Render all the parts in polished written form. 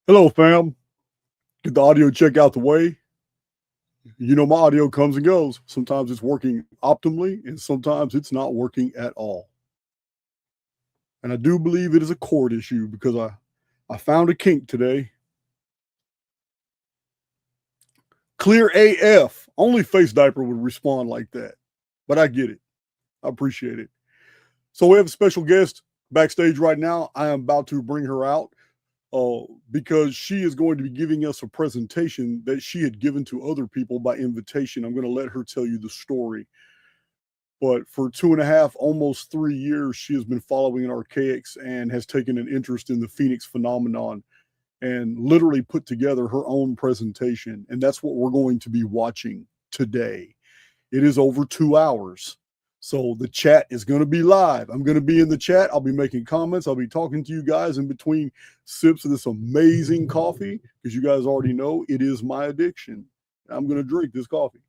Hello, fam. Get the audio check out the way. You know, my audio comes and goes. Sometimes it's working optimally, and sometimes it's not working at all. And I do believe it is a cord issue because I found a kink today. Clear AF. Only Face Diaper would respond like that. But I get it. I appreciate it. So we have a special guest backstage right now. I am about to bring her out. Because she is going to be giving us a presentation that she had given to other people by invitation. I'm going to let her tell you the story. But for 2.5, almost 3 years, she has been following Archaix and has taken an interest in the Phoenix phenomenon and literally put together her own presentation. And that's what we're going to be watching today. It is over 2 hours. So the chat is going to be live. I'm going to be in the chat. I'll be making comments. I'll be talking to you guys in between sips of this amazing coffee because you guys already know it is my addiction. I'm going to drink this coffee.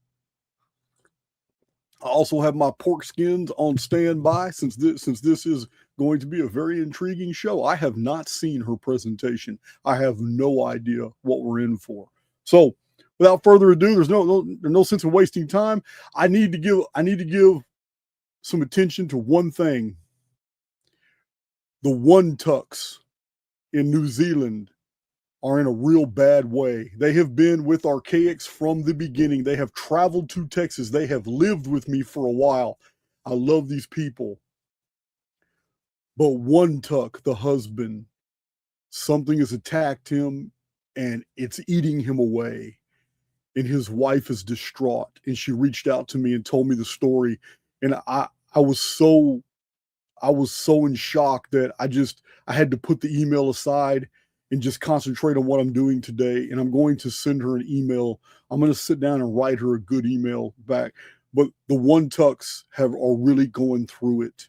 I also have my pork skins on standby since this is going to be a very intriguing show. I have not seen her presentation. I have no idea what we're in for. So without further ado, there's no sense in wasting time. I need to give some attention to one thing. The one tucks in New Zealand are in a real bad way. They have been with Archaix from the beginning. They have traveled to Texas. They have lived with me for a while. I love these people. But one tuck, the husband, something has attacked him and it's eating him away. And his wife is distraught. And she reached out to me and told me the story. And I was so in shock that I had to put the email aside and just concentrate on what I'm doing today. And I'm going to send her an email. I'm going to sit down and write her a good email back. But the one tucks are really going through it.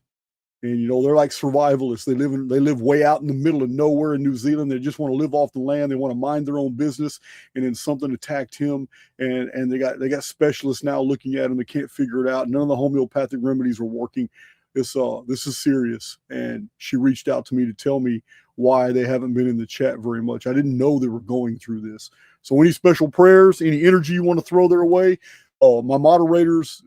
And, you know, they're like survivalists. They live way out in the middle of nowhere in New Zealand. They just want to live off the land. They want to mind their own business. And then something attacked him. And they got specialists now looking at him. They can't figure it out. None of the homeopathic remedies are working. This is serious. And she reached out to me to tell me why they haven't been in the chat very much. I didn't know they were going through this. So any special prayers, any energy you want to throw their way, my moderators,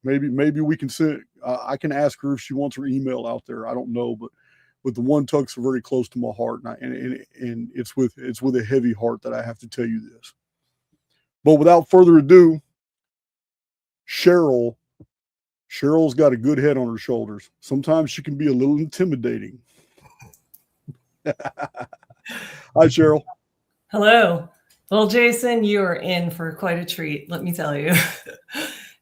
maybe we can send. I can ask her if she wants her email out there. I don't know, but the one tucks are very close to my heart, and it's with a heavy heart that I have to tell you this. But without further ado, Cheryl's got a good head on her shoulders. Sometimes she can be a little intimidating. Hi, Cheryl. Hello. Well, Jason, you are in for quite a treat, let me tell you.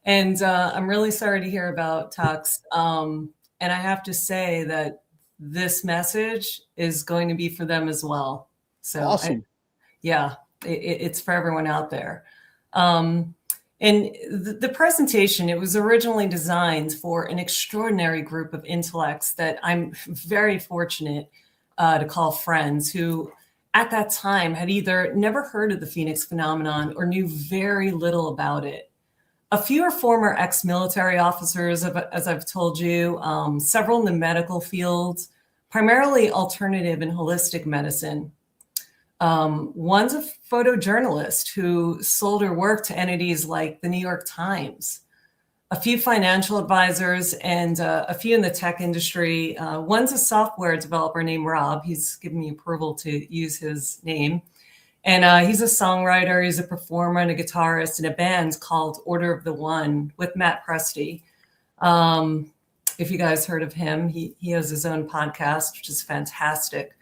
And I'm really sorry to hear about Tux. And I have to say that this message is going to be for them as well. So awesome. It's for everyone out there. And the presentation, it was originally designed for an extraordinary group of intellects that I'm very fortunate to call friends who at that time had either never heard of the Phoenix phenomenon or knew very little about it. A few are former ex-military officers, as I've told you, several in the medical fields, primarily alternative and holistic medicine. One's a photojournalist who sold her work to entities like the New York Times. A few financial advisors and a few in the tech industry. One's a software developer named Rob. He's given me approval to use his name. And he's a songwriter, he's a performer and a guitarist in a band called Order of the One with Matt Presti. If you guys heard of him, he has his own podcast, which is fantastic.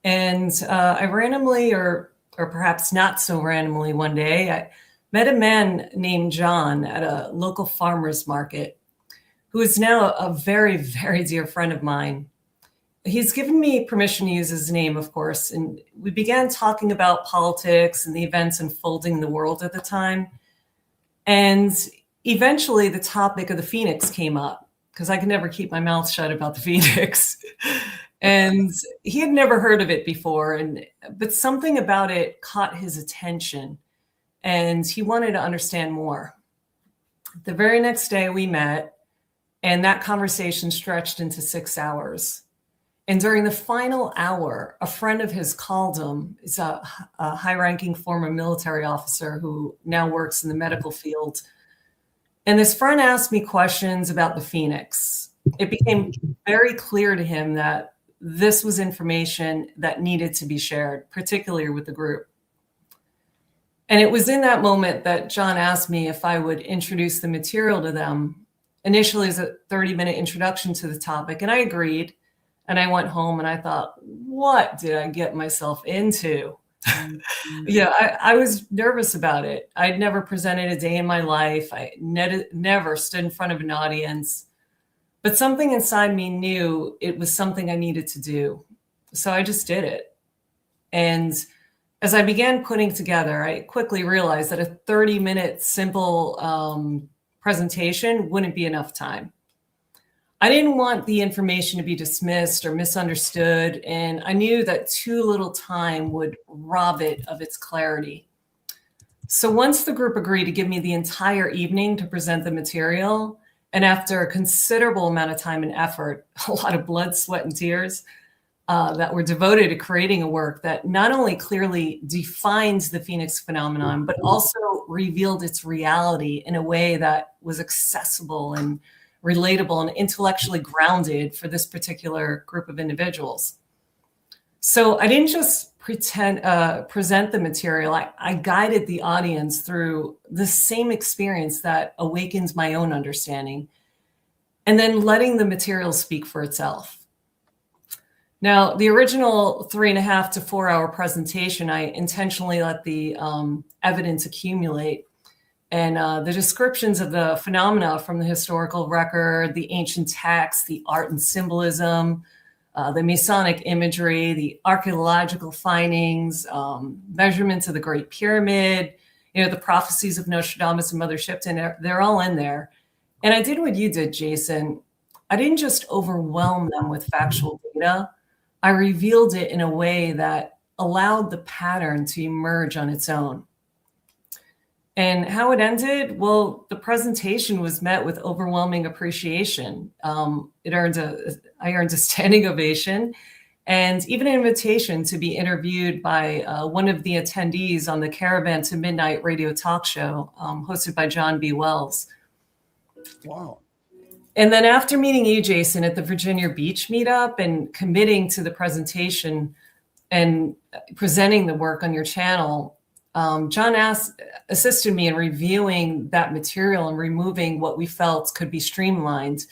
And I randomly, or perhaps not so randomly one day, I met a man named John at a local farmer's market who is now a very, very dear friend of mine. He's given me permission to use his name, of course, and we began talking about politics and the events unfolding in the world at the time. And eventually the topic of the Phoenix came up because I can never keep my mouth shut about the Phoenix. And he had never heard of it before, but something about it caught his attention and he wanted to understand more. The very next day we met, and that conversation stretched into 6 hours. And during the final hour, a friend of his called him. He's a high-ranking former military officer who now works in the medical field. And this friend asked me questions about the Phoenix. It became very clear to him that this was information that needed to be shared, particularly with the group. And it was in that moment that John asked me if I would introduce the material to them, initially as a 30-minute introduction to the topic. And I agreed. And I went home and I thought, what did I get myself into? I was nervous about it. I'd never presented a day in my life. I never stood in front of an audience. But something inside me knew it was something I needed to do. So I just did it. And as I began putting together, I quickly realized that a 30-minute simple presentation wouldn't be enough time. I didn't want the information to be dismissed or misunderstood, and I knew that too little time would rob it of its clarity. So once the group agreed to give me the entire evening to present the material, and after a considerable amount of time and effort, a lot of blood, sweat, and tears that were devoted to creating a work that not only clearly defines the Phoenix phenomenon, but also revealed its reality in a way that was accessible and relatable and intellectually grounded for this particular group of individuals. So I didn't just present the material. I guided the audience through the same experience that awakens my own understanding, and then letting the material speak for itself. Now, the original 3.5 to 4 hour presentation, I intentionally let the evidence accumulate. And the descriptions of the phenomena from the historical record, the ancient texts, the art and symbolism, the Masonic imagery, the archaeological findings, measurements of the Great Pyramid, the prophecies of Nostradamus and Mother Shipton, they're all in there. And I did what you did, Jason. I didn't just overwhelm them with factual data. I revealed it in a way that allowed the pattern to emerge on its own. And how it ended? Well, the presentation was met with overwhelming appreciation. I earned a standing ovation and even an invitation to be interviewed by one of the attendees on the Caravan to Midnight radio talk show hosted by John B. Wells. Wow. And then after meeting you, Jason, at the Virginia Beach meetup and committing to the presentation and presenting the work on your channel, John assisted me in reviewing that material and removing what we felt could be streamlined,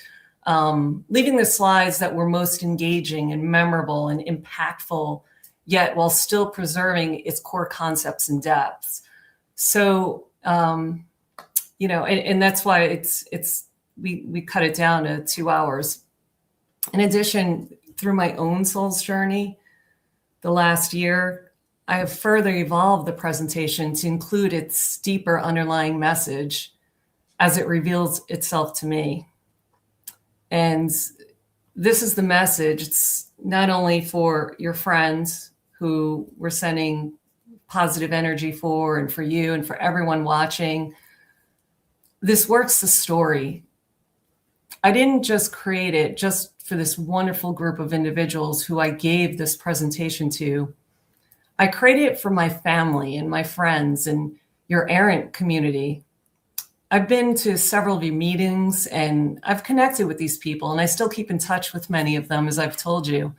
leaving the slides that were most engaging and memorable and impactful, yet while still preserving its core concepts and depths. So, and that's why we cut it down to 2 hours. In addition, through my own soul's journey, the last year, I have further evolved the presentation to include its deeper underlying message as it reveals itself to me. And this is the message. It's not only for your friends who we're sending positive energy for, and for you and for everyone watching. This work's the story. I didn't just create it just for this wonderful group of individuals who I gave this presentation to. I created it for my family and my friends and your errant community. I've been to several of your meetings and I've connected with these people, and I still keep in touch with many of them, as I've told you.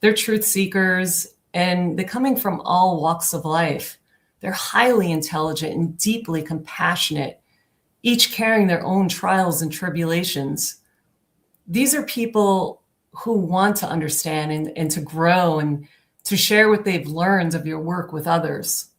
They're truth seekers and they're coming from all walks of life. They're highly intelligent and deeply compassionate, each carrying their own trials and tribulations. These are people who want to understand and to grow and to share what they've learned of your work with others.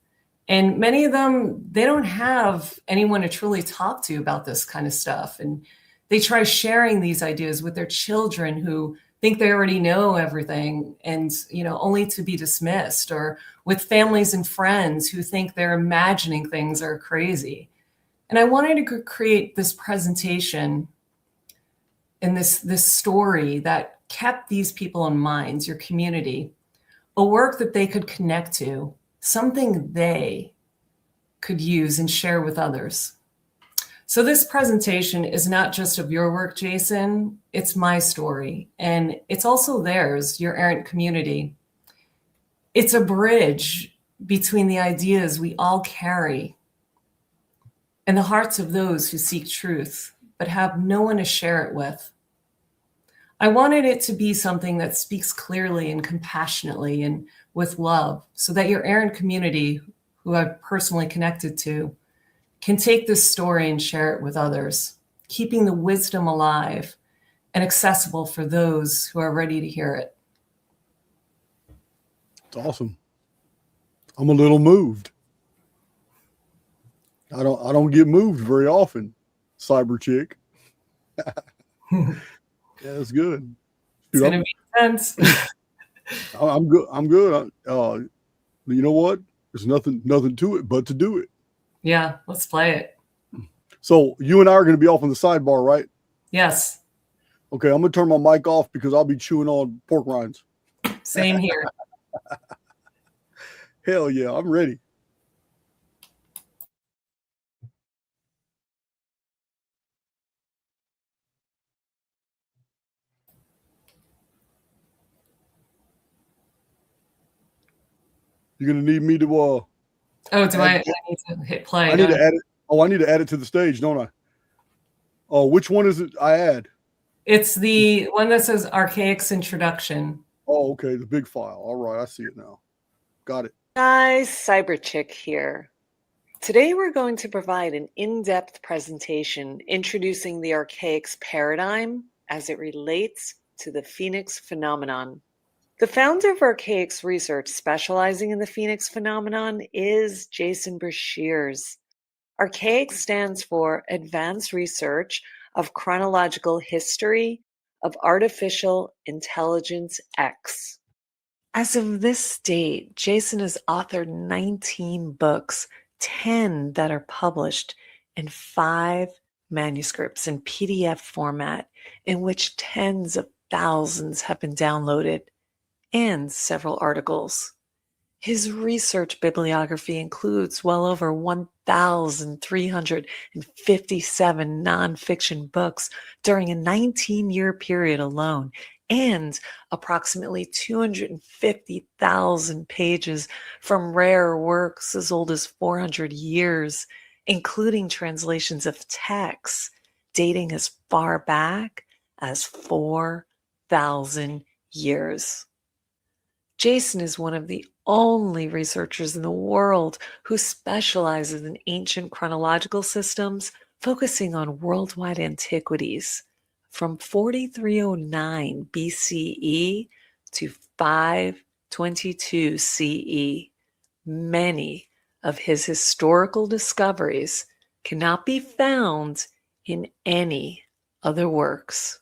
And many of them, they don't have anyone to truly talk to about this kind of stuff. And they try sharing these ideas with their children who think they already know everything, and only to be dismissed, or with families and friends who think they're imagining things are crazy. And I wanted to create this presentation and this story that kept these people in mind, your community, a work that they could connect to, something they could use and share with others. So this presentation is not just of your work, Jason, it's my story, and it's also theirs, your errant community. It's a bridge between the ideas we all carry and the hearts of those who seek truth, but have no one to share it with. I wanted it to be something that speaks clearly and compassionately and with love, so that your errant community, who I've personally connected to, can take this story and share it with others, keeping the wisdom alive and accessible for those who are ready to hear it. It's awesome. I'm a little moved. I don't get moved very often, cyber chick. Yeah, that's good. It's going to be intense. I'm good. I'm good. You know what? There's nothing to it but to do it. Yeah, let's play it. So you and I are going to be off on the sidebar, right? Yes. Okay, I'm going to turn my mic off because I'll be chewing on pork rinds. Same here. Hell yeah, I'm ready. You're going to need me to Oh, I need to hit play? I need to add it. Oh, I need to add it to the stage, don't I? Oh, which one is it I add? It's the one that says Archaix introduction. Oh, okay, the big file. All right, I see it now. Got it. Guys, Cyberchick here. Today we're going to provide an in-depth presentation introducing the Archaix paradigm as it relates to the Phoenix phenomenon. The founder of Archaix Research, specializing in the Phoenix phenomenon, is Jason Breshears. Archaix stands for Advanced Research of Chronological History of Artificial Intelligence X. As of this date, Jason has authored 19 books, 10 that are published, and 5 manuscripts in PDF format, in which tens of thousands have been downloaded, and several articles. His research bibliography includes well over 1,357 nonfiction books during a 19-year period alone, and approximately 250,000 pages from rare works as old as 400 years, including translations of texts dating as far back as 4,000 years. Jason is one of the only researchers in the world who specializes in ancient chronological systems, focusing on worldwide antiquities from 4309 BCE to 522 CE. Many of his historical discoveries cannot be found in any other works.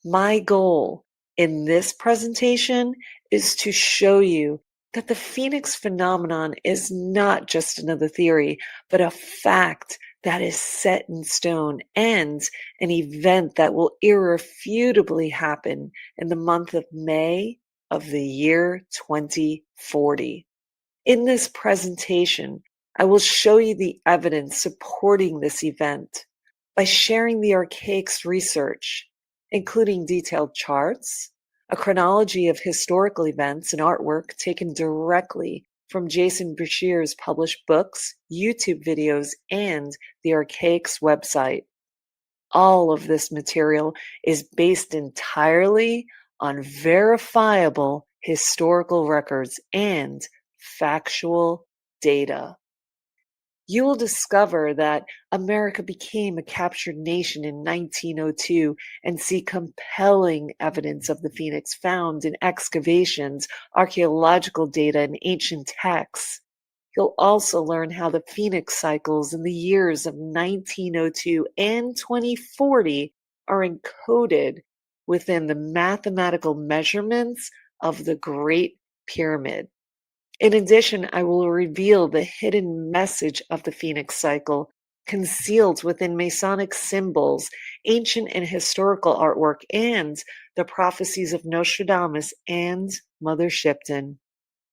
My goal in this presentation is to show you that the Phoenix phenomenon is not just another theory, but a fact that is set in stone and an event that will irrefutably happen in the month of May of the year 2040. In this presentation, I will show you the evidence supporting this event by sharing the Archaix research, including detailed charts, a chronology of historical events and artwork taken directly from Jason Breshears' published books, YouTube videos, and the Archaix website. All of this material is based entirely on verifiable historical records and factual data. You will discover that America became a captured nation in 1902 and see compelling evidence of the Phoenix found in excavations, archaeological data, and ancient texts. You'll also learn how the Phoenix cycles in the years of 1902 and 2040 are encoded within the mathematical measurements of the Great Pyramid. In addition, I will reveal the hidden message of the Phoenix cycle, concealed within Masonic symbols, ancient and historical artwork, and the prophecies of Nostradamus and Mother Shipton.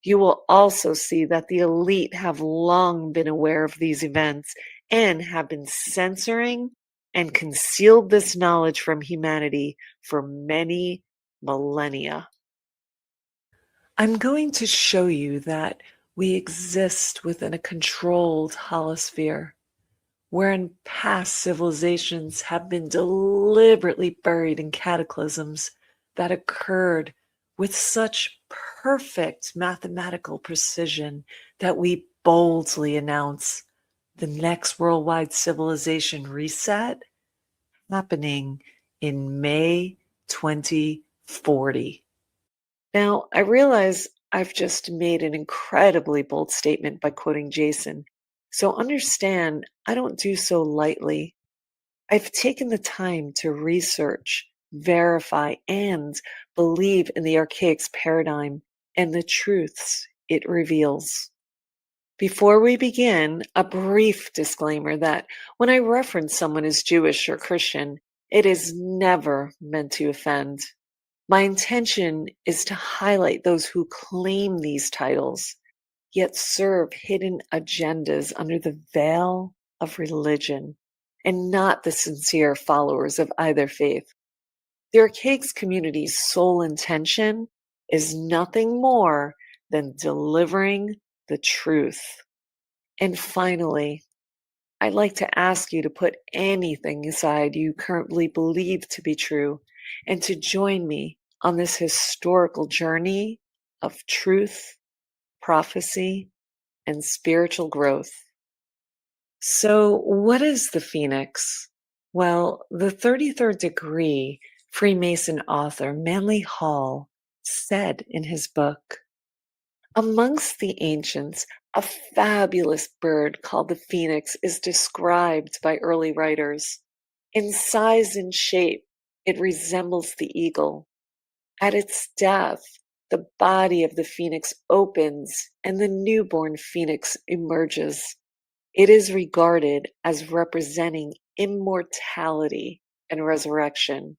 You will also see that the elite have long been aware of these events and have been censoring and concealed this knowledge from humanity for many millennia. I'm going to show you that we exist within a controlled holosphere, wherein past civilizations have been deliberately buried in cataclysms that occurred with such perfect mathematical precision that we boldly announce the next worldwide civilization reset happening in May 2040. Now, I realize I've just made an incredibly bold statement by quoting Jason, so understand I don't do so lightly. I've taken the time to research, verify, and believe in the Archaix paradigm and the truths it reveals. Before we begin, a brief disclaimer that when I reference someone as Jewish or Christian, it is never meant to offend. My intention is to highlight those who claim these titles, yet serve hidden agendas under the veil of religion, and not the sincere followers of either faith. The Archaix community's sole intention is nothing more than delivering the truth. And finally, I'd like to ask you to put anything aside you currently believe to be true and to join me on this historical journey of truth, prophecy, and spiritual growth. So, what is the Phoenix? Well, the 33rd degree Freemason author Manly Hall said in his book, amongst the ancients, a fabulous bird called the phoenix is described by early writers. In size and shape, it resembles the eagle. At its death, the body of the phoenix opens and the newborn phoenix emerges. It is regarded as representing immortality and resurrection,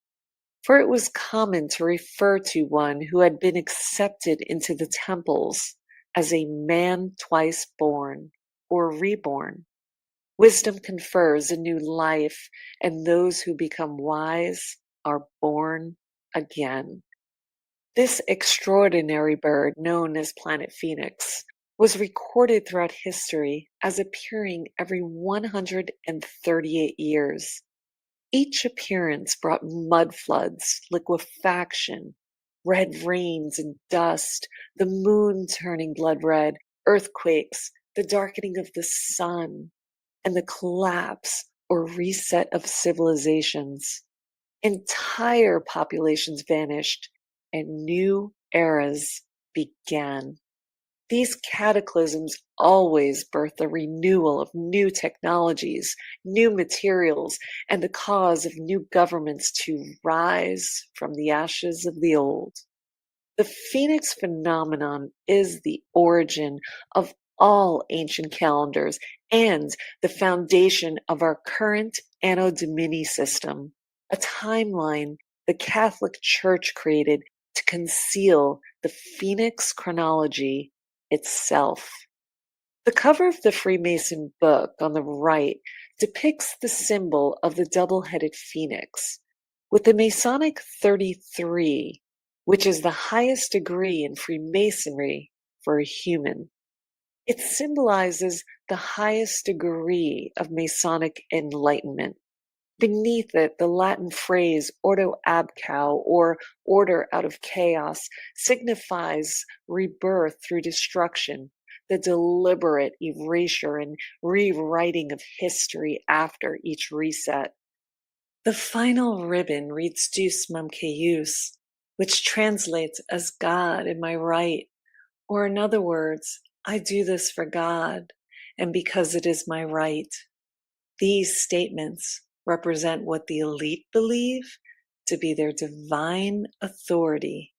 for it was common to refer to one who had been accepted into the temples as a man twice born or reborn. Wisdom confers a new life, and those who become wise are born again. This extraordinary bird, known as Planet Phoenix, was recorded throughout history as appearing every 138 years. Each appearance brought mud floods, liquefaction, red rains and dust, the moon turning blood red, earthquakes, the darkening of the sun, and the collapse or reset of civilizations. Entire populations vanished and new eras began. These cataclysms always birth the renewal of new technologies, new materials, and the cause of new governments to rise from the ashes of the old. The Phoenix phenomenon is the origin of all ancient calendars and the foundation of our current Anno Domini system, a timeline the Catholic Church created to conceal the Phoenix chronology itself. The cover of the Freemason book on the right depicts the symbol of the double-headed phoenix, with the Masonic 33, which is the highest degree in Freemasonry for a human. It symbolizes the highest degree of Masonic enlightenment. Beneath it, the Latin phrase ordo ab chao, or order out of chaos, signifies rebirth through destruction, the deliberate erasure and rewriting of history after each reset. The final ribbon reads Deus mum Caius, which translates as God in my right, or in other words, I do this for God, and because it is my right. These statements represent what the elite believe to be their divine authority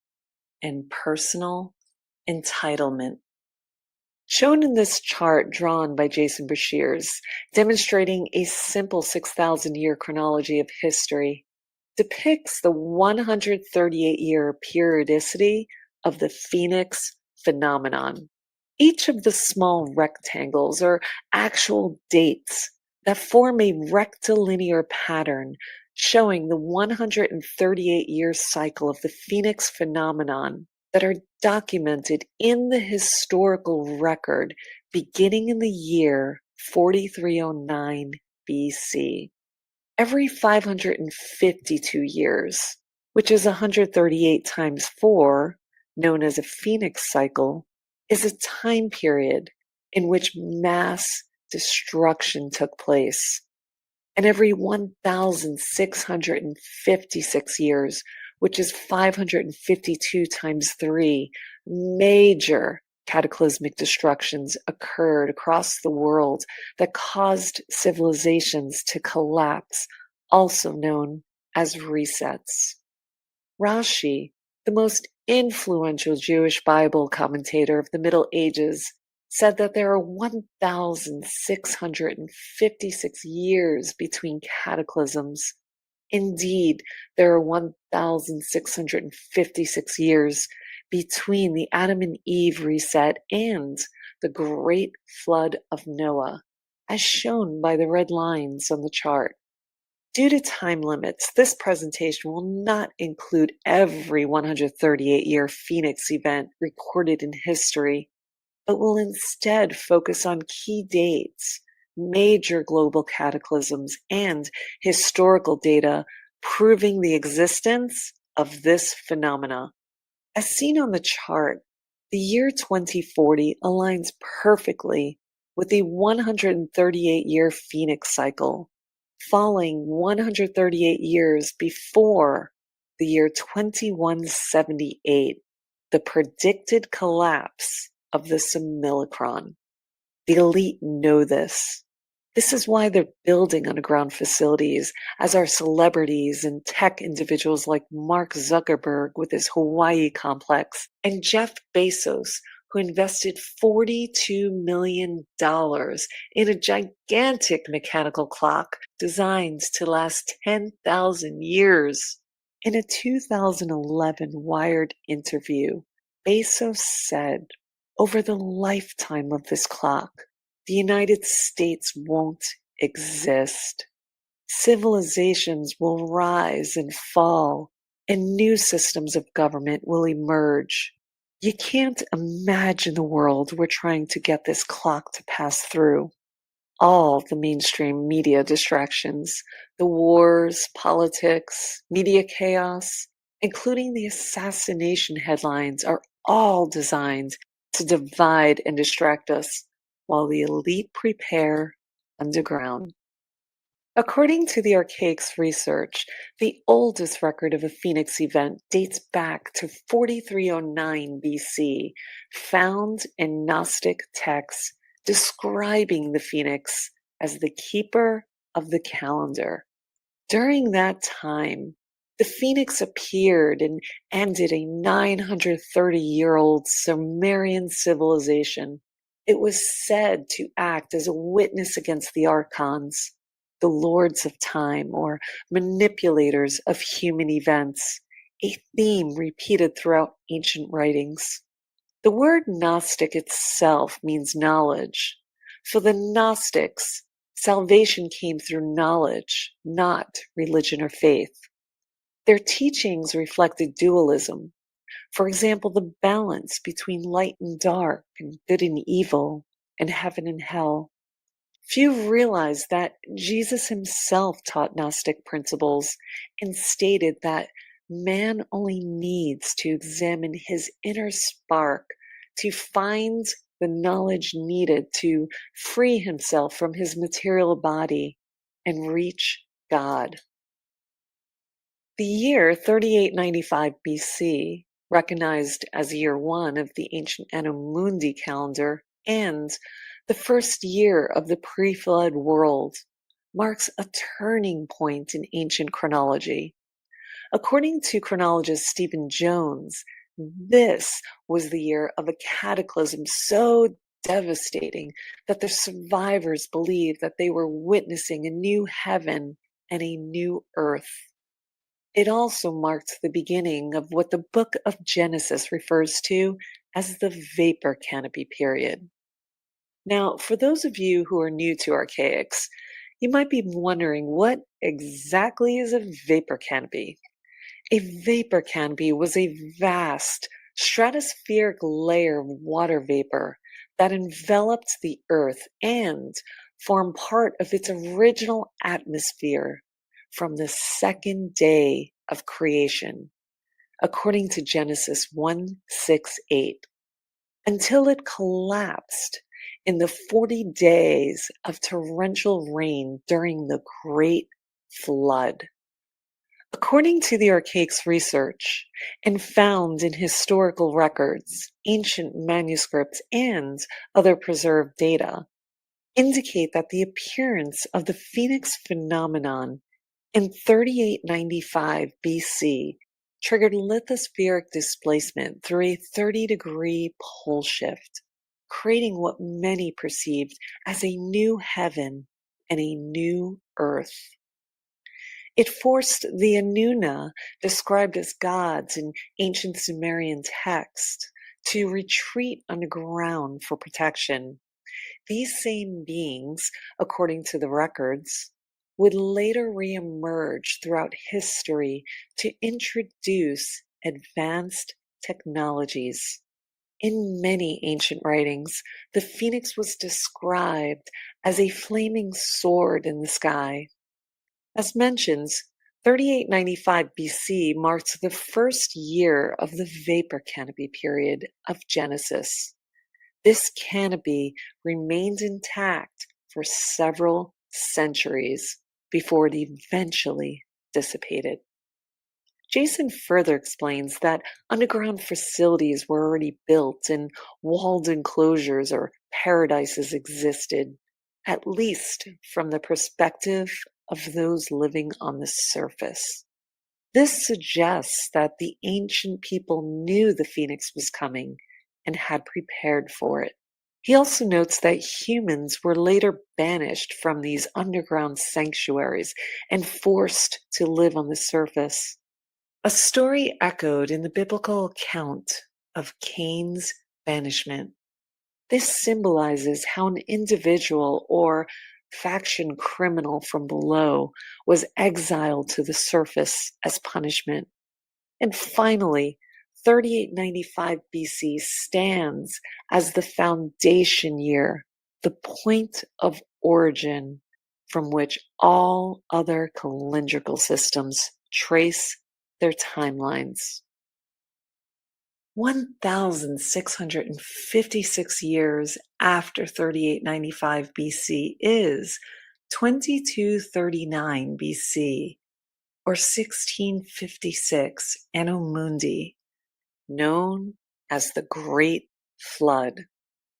and personal entitlement. Shown in this chart drawn by Jason Breshears, demonstrating a simple 6,000-year chronology of history, depicts the 138-year periodicity of the Phoenix phenomenon. Each of the small rectangles are actual dates that form a rectilinear pattern showing the 138-year cycle of the Phoenix phenomenon that are documented in the historical record beginning in the year 4309 BC. Every 552 years, which is 138 times 4, known as a Phoenix cycle, is a time period in which mass destruction took place. And every 1,656 years, which is 552 times 3, major cataclysmic destructions occurred across the world that caused civilizations to collapse, also known as resets. Rashi, the most influential Jewish Bible commentator of the Middle Ages, said that there are 1,656 years between cataclysms. Indeed, there are 1,656 years between the Adam and Eve reset and the Great Flood of Noah, as shown by the red lines on the chart. Due to time limits, this presentation will not include every 138-year Phoenix event recorded in history, but will instead focus on key dates, major global cataclysms, and historical data proving the existence of this phenomena. As seen on the chart, the year 2040 aligns perfectly with the 138-year Phoenix cycle, falling 138 years before the year 2178, the predicted collapse of the simulacron. The elite know this. This is why they're building underground facilities, as are celebrities and tech individuals like Mark Zuckerberg with his Hawaii complex, and Jeff Bezos, who invested $42 million in a gigantic mechanical clock designed to last 10,000 years. In a 2011 Wired interview, Bezos said, "Over the lifetime of this clock, the United States won't exist. Civilizations will rise and fall, and new systems of government will emerge. You can't imagine the world we're trying to get this clock to pass through. All the mainstream media distractions, the wars, politics, media chaos, including the assassination headlines, are all designed to divide and distract us, while the elite prepare underground." According to the Archaix research, the oldest record of a Phoenix event dates back to 4309 BC, found in Gnostic texts describing the Phoenix as the keeper of the calendar. During that time, the Phoenix appeared and ended a 930-year-old Sumerian civilization. It was said to act as a witness against the archons, the lords of time, or manipulators of human events, a theme repeated throughout ancient writings. The word Gnostic itself means knowledge. For the Gnostics, salvation came through knowledge, not religion or faith. Their teachings reflected dualism. For example, the balance between light and dark, and good and evil, and heaven and hell. Few realize that Jesus himself taught Gnostic principles and stated that man only needs to examine his inner spark to find the knowledge needed to free himself from his material body and reach God. The year 3895 BC, recognized as year 1 of the ancient Anno Mundi calendar and the first year of the pre-flood world, marks a turning point in ancient chronology. According to chronologist Stephen Jones, this was the year of a cataclysm so devastating that the survivors believed that they were witnessing a new heaven and a new earth. It also marked the beginning of what the book of Genesis refers to as the vapor canopy period. Now, for those of you who are new to Archaix, You might be wondering, what exactly is a vapor canopy? A vapor canopy was a vast stratospheric layer of water vapor that enveloped the Earth and formed part of its original atmosphere from the second day of creation, according to Genesis 1:6-8, until it collapsed in the 40 days of torrential rain during the Great Flood. According to the Archaix research and found in historical records, ancient manuscripts, and other preserved data, indicate that the appearance of the Phoenix phenomenon in 3895 BC triggered lithospheric displacement through a 30-degree pole shift, creating what many perceived as a new heaven and a new earth. It forced the Anuna, described as gods in ancient Sumerian texts, to retreat underground for protection. These same beings, according to the records, would later reemerge throughout history to introduce advanced technologies. In many ancient writings, the phoenix was described as a flaming sword in the sky. As mentioned, 3895 BC marks the first year of the vapor canopy period of Genesis. This canopy remained intact for several centuries before it eventually dissipated. Jason further explains that underground facilities were already built and walled enclosures or paradises existed, at least from the perspective of those living on the surface. This suggests that the ancient people knew the phoenix was coming and had prepared for it. He also notes that humans were later banished from these underground sanctuaries and forced to live on the surface. A story echoed in the biblical account of Cain's banishment. This symbolizes how an individual or faction criminal from below was exiled to the surface as punishment. And finally, 3895 BC stands as the foundation year, the point of origin from which all other calendrical systems trace their timelines. 1,656 years after 3895 BC is 2239 BC, or 1656 Anno Mundi, known as the Great Flood.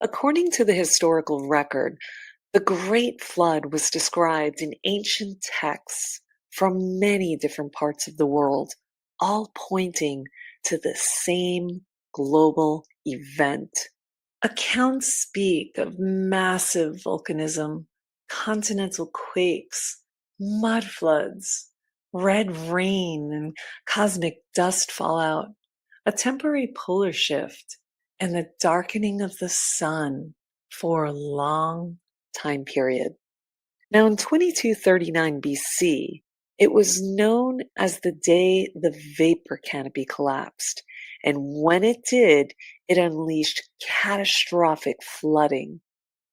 According to the historical record, the Great Flood was described in ancient texts from many different parts of the world, all pointing to the same global event. Accounts speak of massive volcanism, continental quakes, mud floods, red rain and cosmic dust fallout, a temporary polar shift, and the darkening of the sun for a long time period. Now, in 2239 BC, it was known as the day the vapor canopy collapsed, and when it did, it unleashed catastrophic flooding.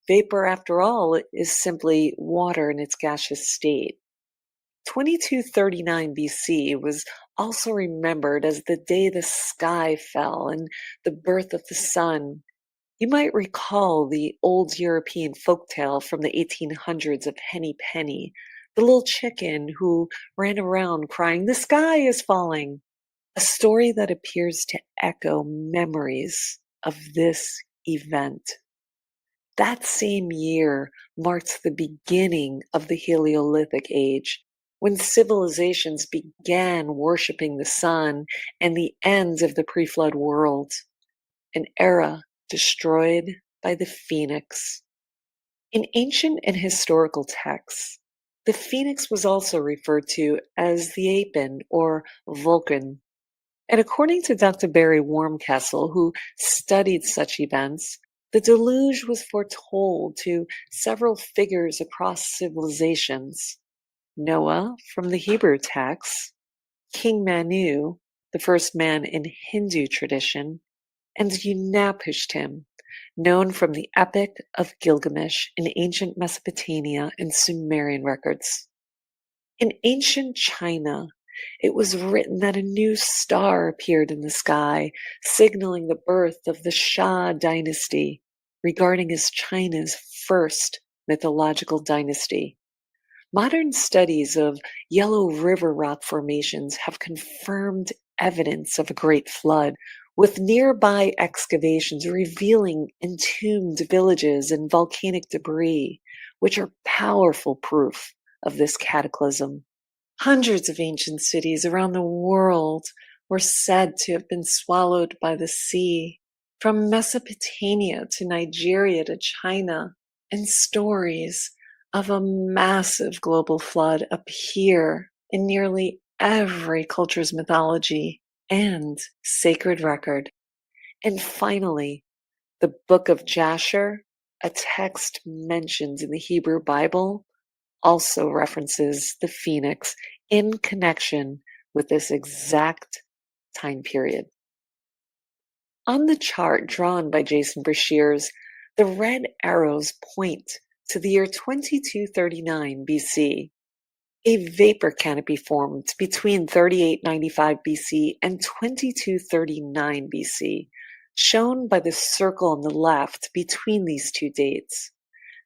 Vapor, after all, is simply water in its gaseous state. 2239 BC was also remembered as the day the sky fell and the birth of the sun. You might recall the old European folktale from the 1800s of Henny Penny, the little chicken who ran around crying, "The sky is falling," a story that appears to echo memories of this event. That same year marks the beginning of the Paleolithic Age, when civilizations began worshipping the sun, and the end of the pre-flood world, an era destroyed by the phoenix. In ancient and historical texts, the phoenix was also referred to as the Apin or Vulcan. And according to Dr. Barry Wormcastle, who studied such events, The deluge was foretold to several figures across civilizations. Noah from the Hebrew texts, King Manu, the first man in Hindu tradition, and Utnapishtim, known from the Epic of Gilgamesh in ancient Mesopotamia and Sumerian records. In ancient China, it was written that a new star appeared in the sky, signaling the birth of the Shah dynasty, regarding as China's first mythological dynasty. Modern studies of Yellow River rock formations have confirmed evidence of a great flood, with nearby excavations revealing entombed villages and volcanic debris, which are powerful proof of this cataclysm. Hundreds of ancient cities around the world were said to have been swallowed by the sea, from Mesopotamia to Nigeria to China, and stories of a massive global flood appear in nearly every culture's mythology and sacred record. And finally, the Book of Jasher, a text mentioned in the Hebrew Bible, also references the phoenix in connection with this exact time period. On the chart drawn by Jason Brashears, the red arrows point to the year 2239 BC. A vapor canopy formed between 3895 BC and 2239 BC, shown by the circle on the left between these two dates.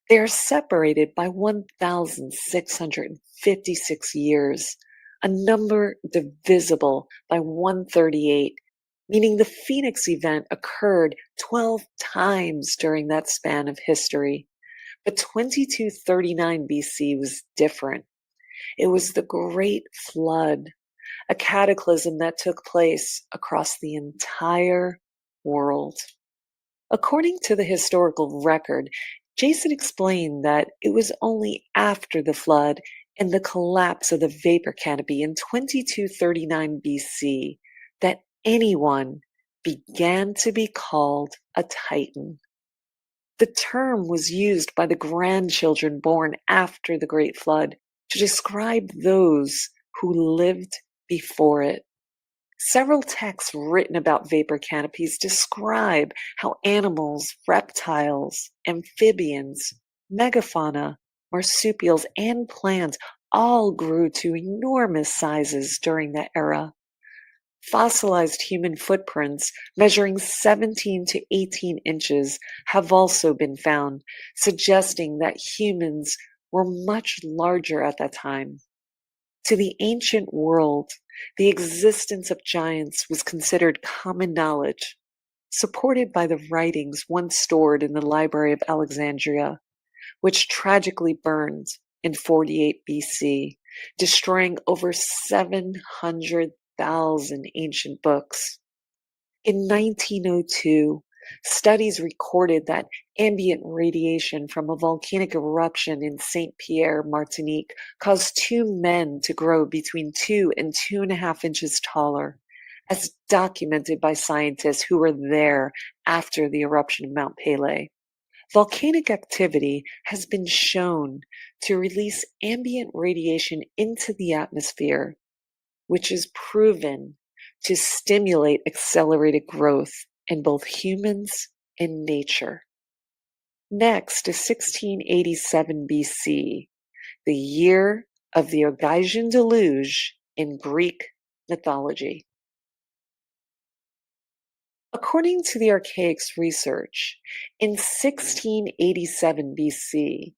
They are separated by 1,656 years, a number divisible by 138, meaning the Phoenix event occurred 12 times during that span of history. But 2239 BC was different. It was the Great Flood, a cataclysm that took place across the entire world. According to the historical record, Jason explained that it was only after the flood and the collapse of the vapor canopy in 2239 BC that anyone began to be called a Titan. The term was used by the grandchildren born after the Great Flood to describe those who lived before it. Several texts written about vapor canopies describe how animals, reptiles, amphibians, megafauna, marsupials, and plants all grew to enormous sizes during that era. Fossilized human footprints measuring 17 to 18 inches have also been found, suggesting that humans were much larger at that time. To the ancient world, the existence of giants was considered common knowledge, supported by the writings once stored in the Library of Alexandria, which tragically burned in 48 BC, destroying over 700,000 ancient books. In 1902, studies recorded that ambient radiation from a volcanic eruption in Saint Pierre, Martinique, caused two men to grow between 2 and 2.5 inches taller, as documented by scientists who were there after the eruption of Mount Pelée. Volcanic activity has been shown to release ambient radiation into the atmosphere, which is proven to stimulate accelerated growth in both humans and nature. Next is 1687 BC, the year of the Archaean deluge in Greek mythology. According to the Archaix research, in 1687 BC,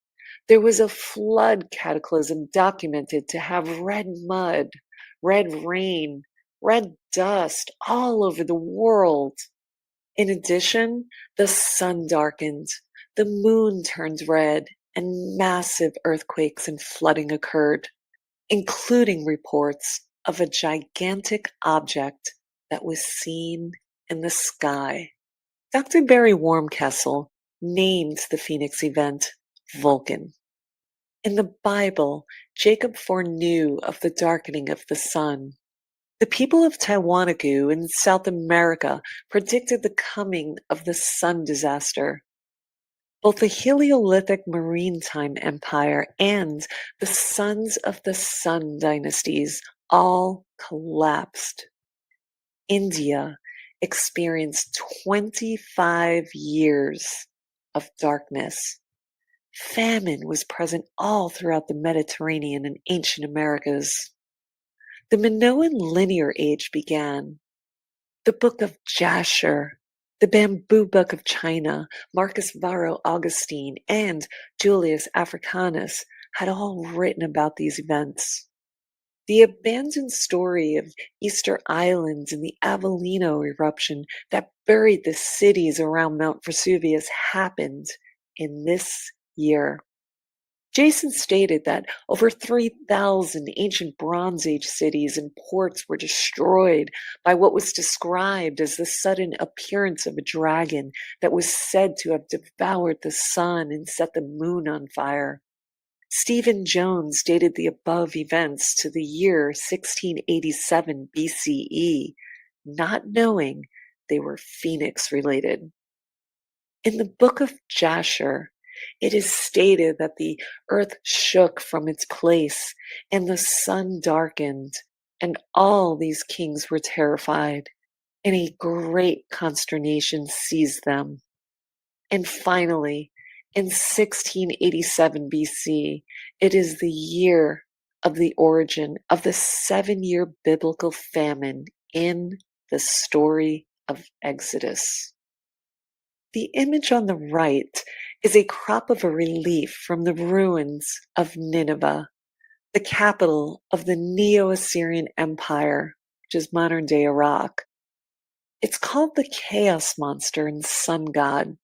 there was a flood cataclysm documented to have red mud, red rain, red dust all over the world. In addition, the sun darkened, the moon turned red, and massive earthquakes and flooding occurred, including reports of a gigantic object that was seen in the sky. Dr. Barry Wormkessel named the Phoenix event Vulcan. In the Bible, Jacob foreknew of the darkening of the sun. The people of Tiwanaku in South America predicted the coming of the sun disaster, Both the Heliolithic Maritime Empire and the Sons of the Sun dynasties all collapsed. India experienced 25 years of darkness. Famine was present all throughout the Mediterranean and ancient Americas. The Minoan Linear Age began. The Book of Jasher, the Bamboo Book of China, Marcus Varro Augustine, and Julius Africanus had all written about these events. The abandoned story of Easter Islands and the Avellino eruption that buried the cities around Mount Vesuvius happened in this year. Jason stated that over 3,000 ancient Bronze Age cities and ports were destroyed by what was described as the sudden appearance of a dragon that was said to have devoured the sun and set the moon on fire. Stephen Jones dated the above events to the year 1687 BCE, not knowing they were Phoenix related. In the Book of Jasher, it is stated that the earth shook from its place and the sun darkened, and all these kings were terrified, and a great consternation seized them. And finally, in 1687 BC, it is the year of the origin of the 7-year biblical famine in the story of Exodus. The image on the right is a crop of a relief from the ruins of Nineveh, the capital of the Neo-Assyrian Empire, which is modern-day Iraq. It's called the Chaos Monster and Sun God,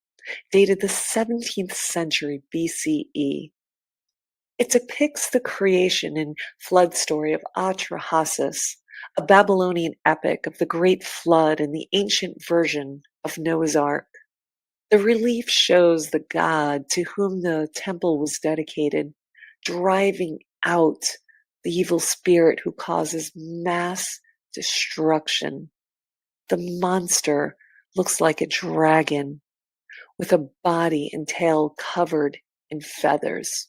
dated the 17th century BCE. It depicts the creation and flood story of Archaix, a Babylonian epic of the Great Flood and the ancient version of Noah's Ark. The relief shows the god to whom the temple was dedicated, driving out the evil spirit who causes mass destruction. The monster looks like a dragon with a body and tail covered in feathers,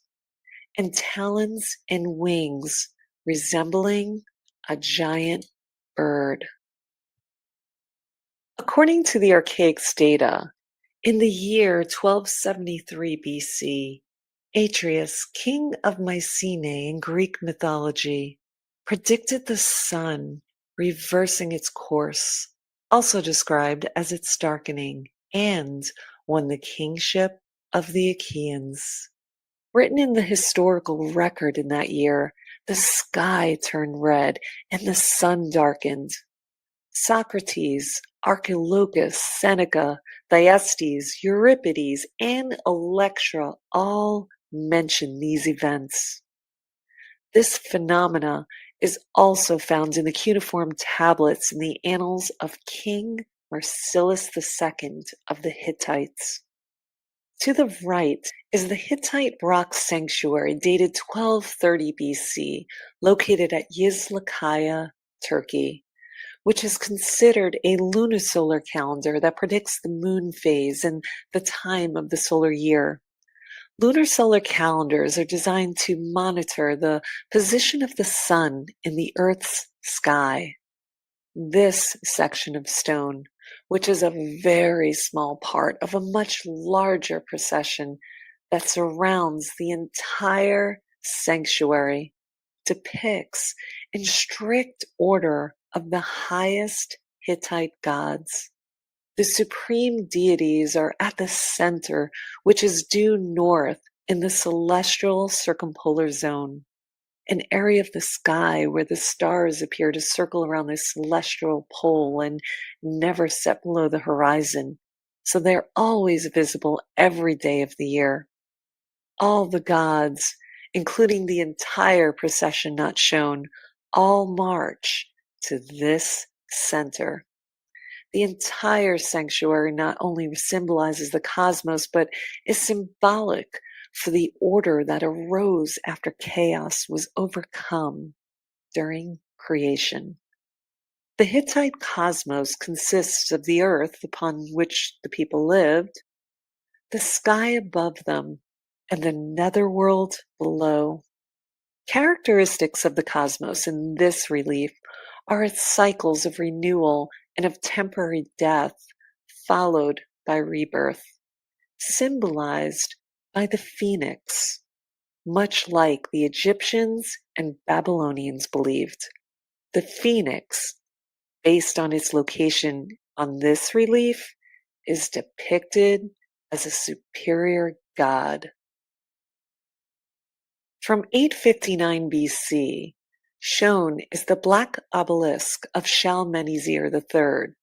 and talons and wings resembling a giant bird. According to the Archaix data, in the year 1273 BC, Atreus, king of Mycenae in Greek mythology, predicted the sun reversing its course, also described as its darkening, and won the kingship of the Achaeans. Written in the historical record in that year, the sky turned red and the sun darkened. Socrates, Archaeologus, Seneca, Thyestes, Euripides, and Electra all mention these events. This phenomena is also found in the cuneiform tablets in the annals of King Marcellus II of the Hittites. To the right is the Hittite rock sanctuary dated 1230 BC, located at Yizlikaya, Turkey, which is considered a lunisolar calendar that predicts the moon phase and the time of the solar year. Lunar solar calendars are designed to monitor the position of the sun in the Earth's sky. This section of stone, which is a very small part of a much larger procession that surrounds the entire sanctuary, depicts in strict order of the highest Hittite gods. The supreme deities are at the center, which is due north in the celestial circumpolar zone, an area of the sky where the stars appear to circle around the celestial pole and never set below the horizon, so they're always visible every day of the year. All the gods, including the entire procession not shown, all march to this center. The entire sanctuary not only symbolizes the cosmos, but is symbolic for the order that arose after chaos was overcome during creation. The Hittite cosmos consists of the earth upon which the people lived, the sky above them, and the netherworld below. Characteristics of the cosmos in this relief are its cycles of renewal and of temporary death, followed by rebirth, symbolized by the phoenix, much like the Egyptians and Babylonians believed. The phoenix, based on its location on this relief, is depicted as a superior god. From 859 BC, shown is the black obelisk of Shalmaneser III,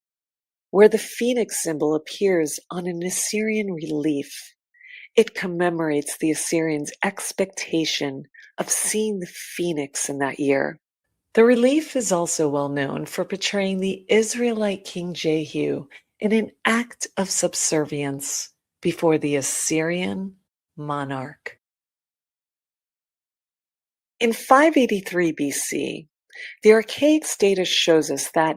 where the phoenix symbol appears on an Assyrian relief. It commemorates the Assyrians' expectation of seeing the phoenix in that year. The relief is also well known for portraying the Israelite King Jehu in an act of subservience before the Assyrian monarch. In 583 BC, the Archaix data shows us that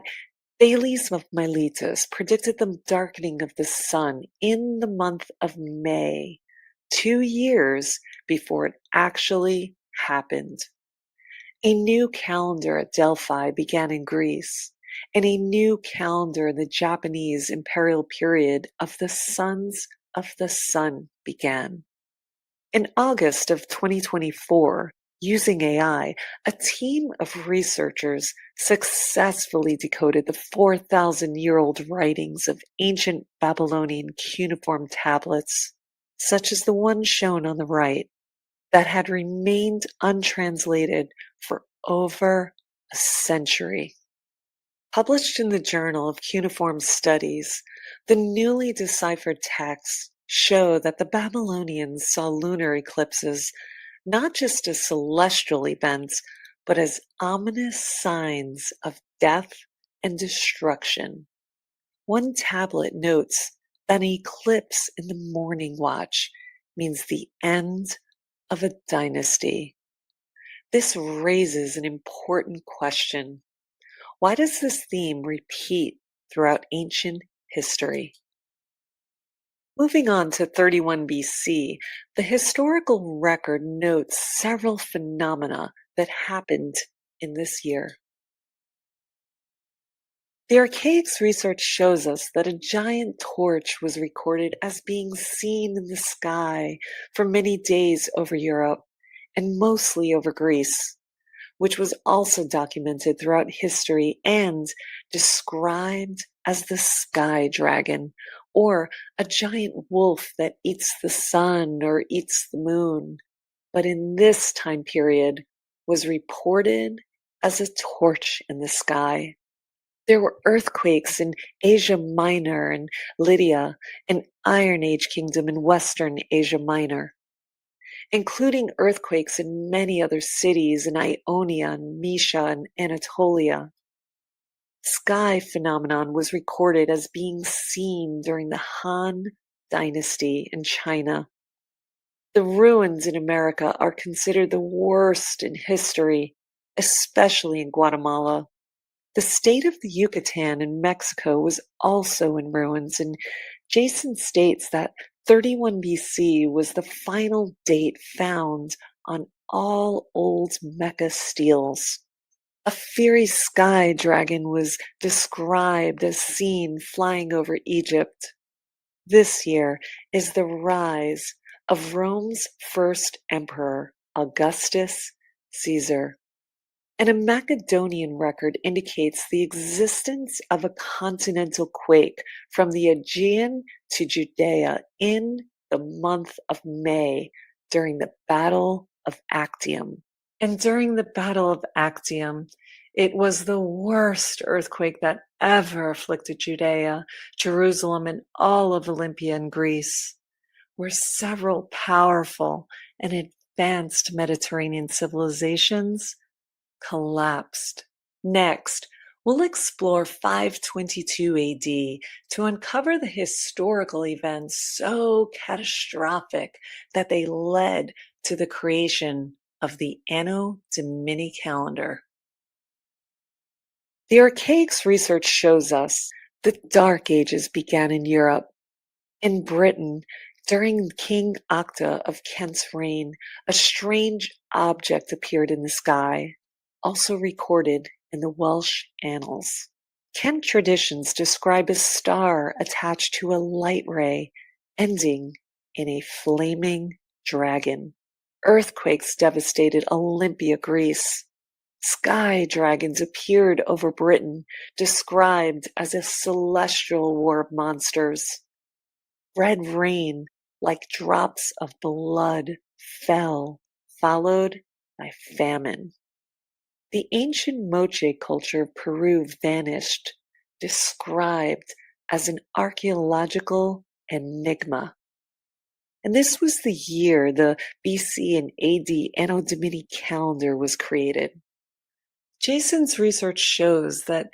Thales of Miletus predicted the darkening of the sun in the month of May, 2 years before it actually happened. A new calendar at Delphi began in Greece, and a new calendar in the Japanese imperial period of the sons of the sun began. In August of 2024, using AI, a team of researchers successfully decoded the 4,000-year-old writings of ancient Babylonian cuneiform tablets, such as the one shown on the right, that had remained untranslated for over a century. Published in the Journal of Cuneiform Studies, the newly deciphered texts show that the Babylonians saw lunar eclipses not just as celestial events, but as ominous signs of death and destruction. One tablet notes that an eclipse in the morning watch means the end of a dynasty. This raises an important question. Why does this theme repeat throughout ancient history? Moving on to 31 BC, the historical record notes several phenomena that happened in this year. The Archaix research shows us that a giant torch was recorded as being seen in the sky for many days over Europe and mostly over Greece, which was also documented throughout history and described as the sky dragon, or a giant wolf that eats the sun or eats the moon, but in this time period was reported as a torch in the sky. There were earthquakes in Asia Minor and Lydia, an Iron Age kingdom in Western Asia Minor, including earthquakes in many other cities in Ionia and Mysia and Anatolia. Sky phenomenon was recorded as being seen during the Han Dynasty in China. The ruins in America are considered the worst in history, especially in Guatemala. The state of the Yucatan in Mexico was also in ruins, and Jason states that 31 BC was the final date found on all old Mecca steels. A fiery sky dragon was described as seen flying over Egypt. This year is the rise of Rome's first emperor, Augustus Caesar. And a Macedonian record indicates the existence of a continental quake from the Aegean to Judea in the month of May during the Battle of Actium. And during the Battle of Actium, it was the worst earthquake that ever afflicted Judea, Jerusalem, and all of Olympia in Greece, where several powerful and advanced Mediterranean civilizations collapsed. Next, we'll explore 522 AD to uncover the historical events so catastrophic that they led to the creation of the Anno Domini calendar. The Archaix research shows us the Dark Ages began in Europe. In Britain, During King Acta of Kent's reign, a strange object appeared in the sky, also recorded in the Welsh annals. Kent traditions describe a star attached to a light ray ending in a flaming dragon. Earthquakes devastated Olympia, Greece. Sky dragons appeared over Britain, described as a celestial war of monsters. Red rain, like drops of blood, fell, followed by famine. The ancient Moche culture of Peru vanished, described as an archaeological enigma. And this was the year the BC and AD Anno Domini calendar was created. Jason's research shows that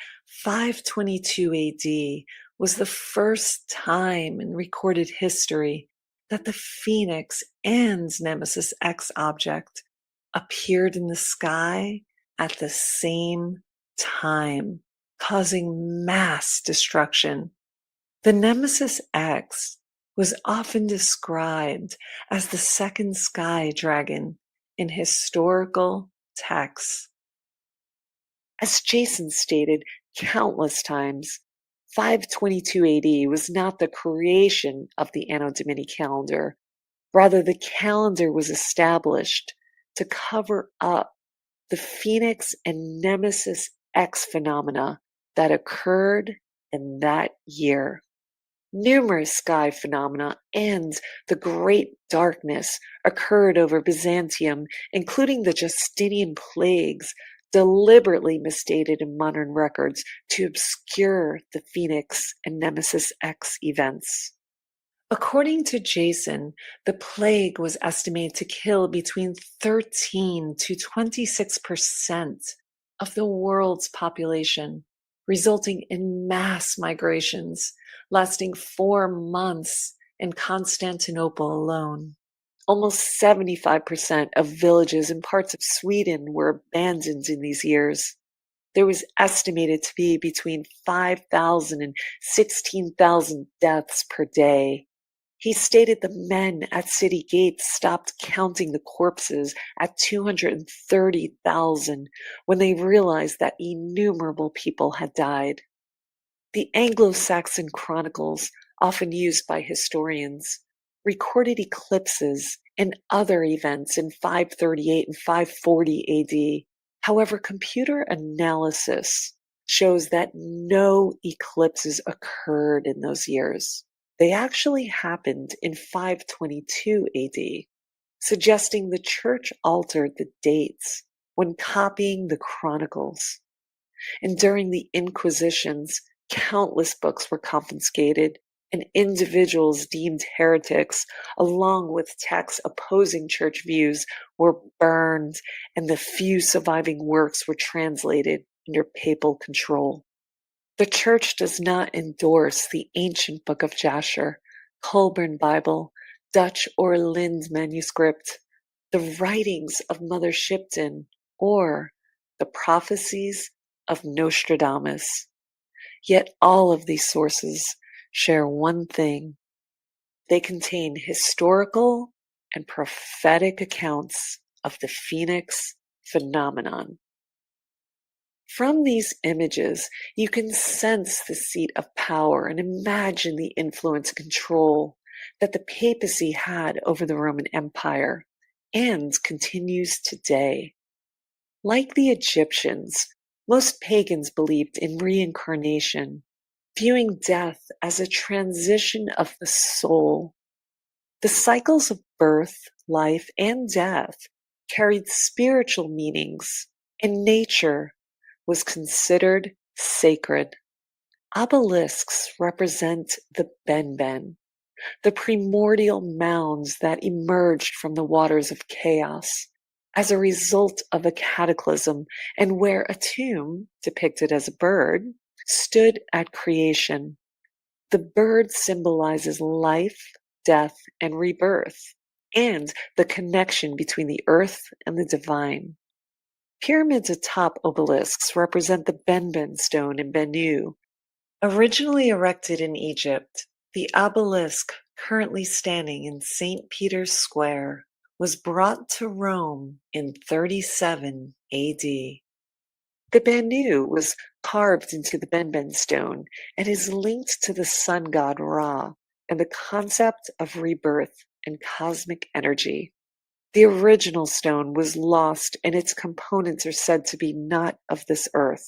522 AD was the first time in recorded history that the Phoenix and Nemesis X object appeared in the sky at the same time, causing mass destruction. The Nemesis X was often described as the second sky dragon in historical texts. As Jason stated countless times, 522 AD was not the creation of the Anno Domini calendar. Rather, the calendar was established to cover up the Phoenix and Nemesis X phenomena that occurred in that year. Numerous sky phenomena and the Great Darkness occurred over Byzantium, including the Justinian plagues, deliberately misstated in modern records to obscure the Phoenix and Nemesis X events. According to Jason, the plague was estimated to kill between 13 to 26% of the world's population, resulting in mass migrations lasting 4 months in Constantinople alone. Almost 75% of villages in parts of Sweden were abandoned in these years. There was estimated to be between 5,000 and 16,000 deaths per day. He stated the men at city gates stopped counting the corpses at 230,000 when they realized that innumerable people had died. The Anglo-Saxon chronicles, often used by historians, recorded eclipses and other events in 538 and 540 AD. However, computer analysis shows that no eclipses occurred in those years. They actually happened in 522 AD, suggesting the church altered the dates when copying the chronicles. And during the Inquisitions, countless books were confiscated and individuals deemed heretics, along with texts opposing church views, were burned, and the few surviving works were translated under papal control. The church does not endorse the ancient Book of Jasher, Colburn Bible, Dutch or Lind manuscript, the writings of Mother Shipton, or the prophecies of Nostradamus. Yet all of these sources share one thing. They contain historical and prophetic accounts of the Phoenix phenomenon. From these images, you can sense the seat of power and imagine the influence and control that the papacy had over the Roman Empire and continues today. Like the Egyptians, most pagans believed in reincarnation, viewing death as a transition of the soul. The cycles of birth, life, and death carried spiritual meanings, and nature was considered sacred. Obelisks represent the Benben, the primordial mounds that emerged from the waters of chaos as a result of a cataclysm, and where a tomb, depicted as a bird, stood at creation. The bird symbolizes life, death, and rebirth, and the connection between the earth and the divine. Pyramids atop obelisks represent the Benben stone in Bennu. Originally erected in Egypt, the obelisk currently standing in St. Peter's Square, was brought to Rome in 37 AD. The Banu was carved into the Benben stone and is linked to the sun god Ra and the concept of rebirth and cosmic energy. The original stone was lost and its components are said to be not of this earth.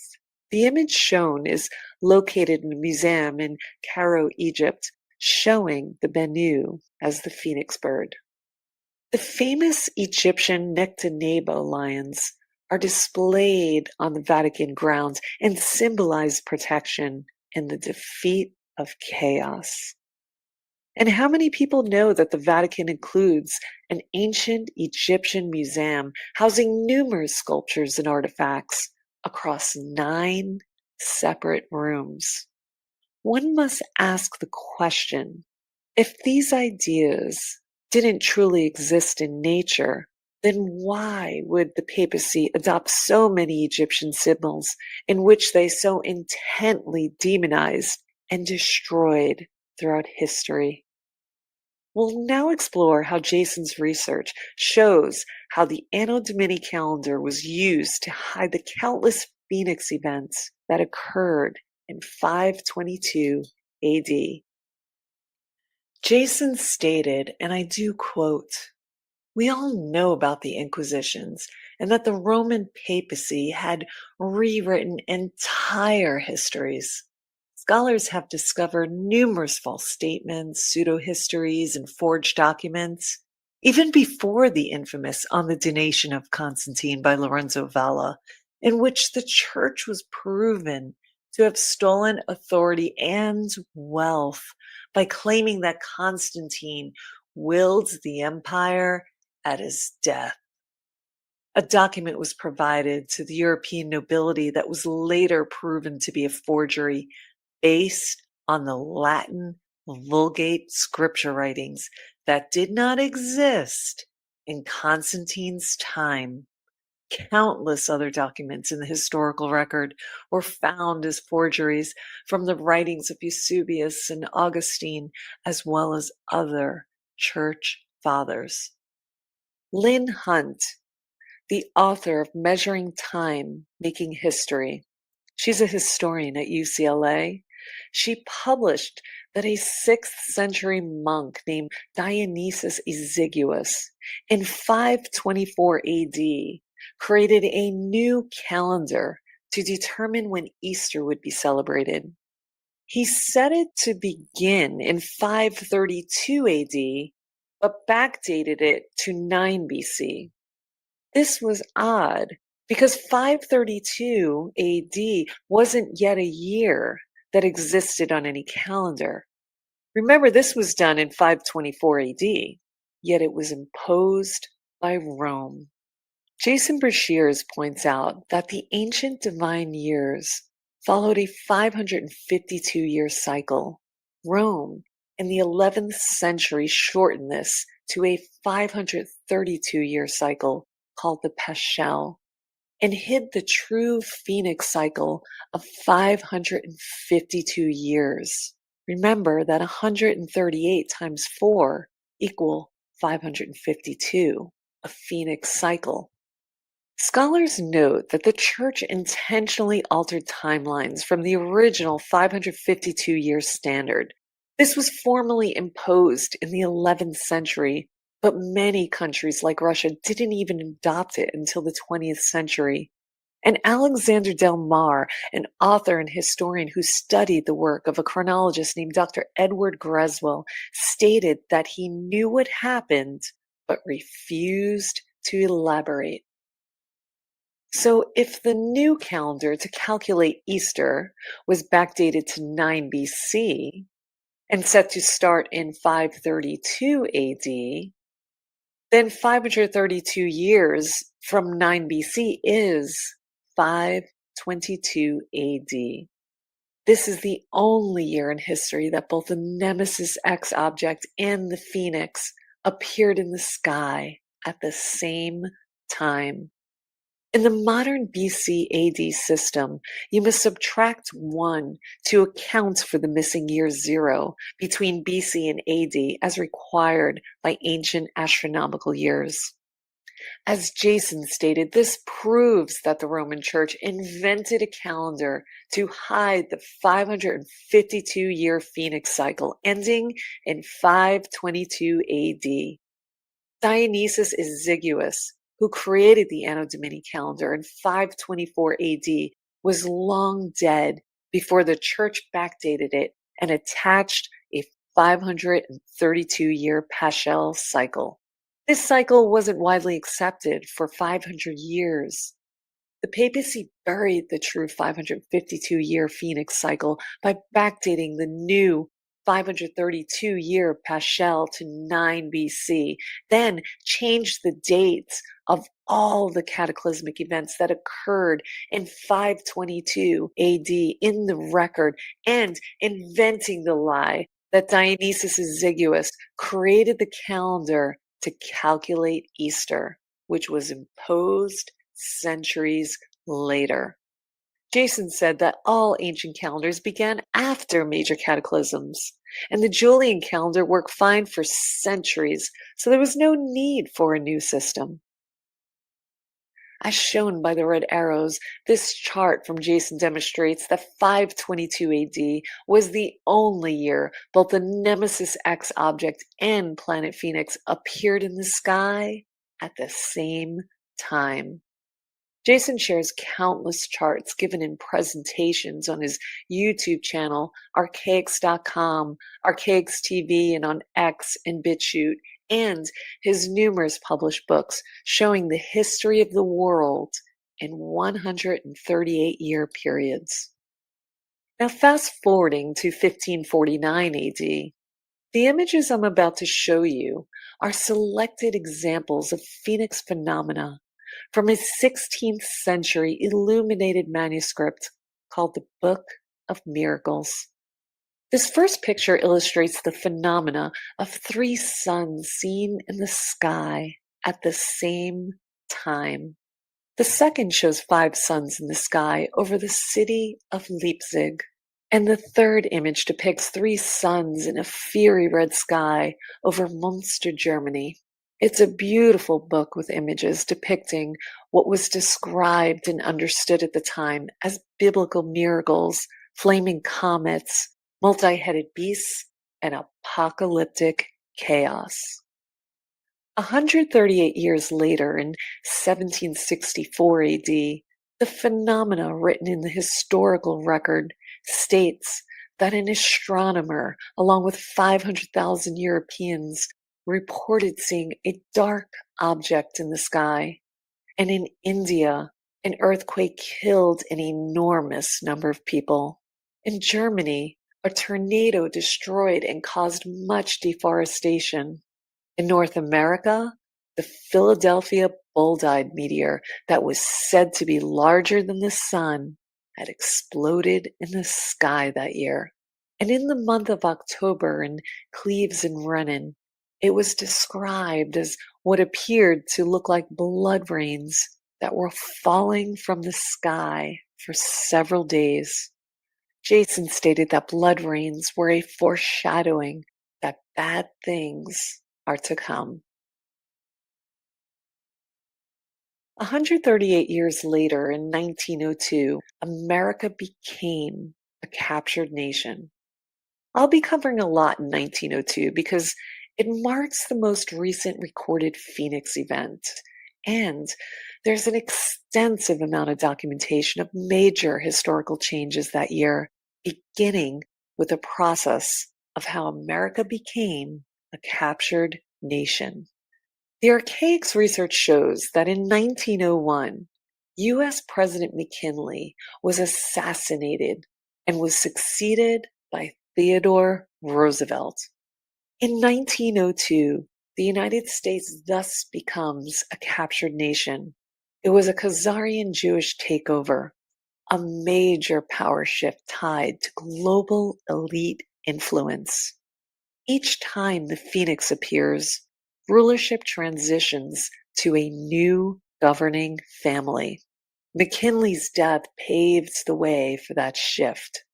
The image shown is located in a museum in Cairo, Egypt, showing the Banu as the phoenix bird. The famous Egyptian Nectanebo lions are displayed on the Vatican grounds and symbolize protection and the defeat of chaos. And how many people know that the Vatican includes an ancient Egyptian museum housing numerous sculptures and artifacts across 9 separate rooms? One must ask the question, if these ideas didn't truly exist in nature, then why would the papacy adopt so many Egyptian symbols in which they so intently demonized and destroyed throughout history? We'll now explore how Jason's research shows how the Anno Domini calendar was used to hide the countless Phoenix events that occurred in 522 AD. Jason stated, and I do quote, "We all know about the Inquisitions and that the Roman papacy had rewritten entire histories. Scholars have discovered numerous false statements, pseudo-histories, and forged documents, even before the infamous On the Donation of Constantine by Lorenzo Valla, in which the church was proven to have stolen authority and wealth by claiming that Constantine willed the empire at his death. A document was provided to the European nobility that was later proven to be a forgery based on the Latin Vulgate scripture writings that did not exist in Constantine's time. Countless other documents in the historical record were found as forgeries from the writings of Eusebius and Augustine, as well as other church fathers. Lynn Hunt, the author of Measuring Time, Making History. She's a historian at UCLA. She published that a 6th century monk named Dionysius Exiguus in 524 AD created a new calendar to determine when Easter would be celebrated. He set it to begin in 532 AD, but backdated it to 9 BC. This was odd because 532 AD wasn't yet a year that existed on any calendar. Remember, this was done in 524 AD, yet it was imposed by Rome. Jason Brashears points out that the ancient divine years followed a 552-year cycle. Rome in the 11th century shortened this to a 532-year cycle called the Paschal, and hid the true Phoenix cycle of 552 years. Remember that 138 times 4 equal 552, a Phoenix cycle. Scholars note that the church intentionally altered timelines from the original 552-year standard. This was formally imposed in the 11th century, but many countries like Russia didn't even adopt it until the 20th century. And Alexander Del Mar, an author and historian who studied the work of a chronologist named Dr. Edward Greswell, stated that he knew what happened, but refused to elaborate. So if the new calendar to calculate Easter was backdated to 9 BC and set to start in 532 AD, then 532 years from 9 BC is 522 AD. This is the only year in history that both the Nemesis X object and the Phoenix appeared in the sky at the same time. In the modern BC AD system, you must subtract 1 to account for the missing year 0 between BC and AD as required by ancient astronomical years. As Jason stated, this proves that the Roman Church invented a calendar to hide the 552-year Phoenix cycle ending in 522 AD. Dionysius Exiguus, who created the Anno Domini calendar in 524 AD, was long dead before the Church backdated it and attached a 532-year Paschal cycle. This cycle wasn't widely accepted for 500 years. The papacy buried the true 552-year Phoenix cycle by backdating the new 532-year Paschal to 9 BC, then changed the dates of all the cataclysmic events that occurred in 522 AD in the record, and inventing the lie that Dionysius Exiguus created the calendar to calculate Easter, which was imposed centuries later. Jason said that all ancient calendars began after major cataclysms, and the Julian calendar worked fine for centuries, so there was no need for a new system. As shown by the red arrows, this chart from Jason demonstrates that 522 AD was the only year both the Nemesis X object and planet Phoenix appeared in the sky at the same time. Jason shares countless charts given in presentations on his YouTube channel, Archaix.com, Archaix TV, and on X and BitChute, and his numerous published books showing the history of the world in 138-year periods. Now, fast forwarding to 1549 AD, the images I'm about to show you are selected examples of Phoenix phenomena from a 16th century illuminated manuscript called the Book of Miracles. This first picture illustrates the phenomena of 3 suns seen in the sky at the same time. The second shows 5 suns in the sky over the city of Leipzig. And the third image depicts 3 suns in a fiery red sky over Munster, Germany. It's a beautiful book with images depicting what was described and understood at the time as biblical miracles, flaming comets, multi-headed beasts, and apocalyptic chaos. 138 years later, in 1764 AD, the phenomena written in the historical record states that an astronomer, along with 500,000 Europeans, reported seeing a dark object in the sky. And in India, an earthquake killed an enormous number of people. In Germany, a tornado destroyed and caused much deforestation. In North America, the Philadelphia bull-eyed meteor that was said to be larger than the sun had exploded in the sky that year. And in the month of October in Cleves and Rennon, it was described as what appeared to look like blood rains that were falling from the sky for several days. Jason stated that blood rains were a foreshadowing that bad things are to come. 138 years later, in 1902, America became a captured nation. I'll be covering a lot in 1902 because it marks the most recent recorded Phoenix event, and there's an extensive amount of documentation of major historical changes that year, beginning with the process of how America became a captured nation. The Archaix research shows that in 1901, U.S. President McKinley was assassinated and was succeeded by Theodore Roosevelt. In 1902, the United States thus becomes a captured nation. It was a Khazarian Jewish takeover, a major power shift tied to global elite influence. Each time the Phoenix appears, rulership transitions to a new governing family. McKinley's death paved the way for that shift.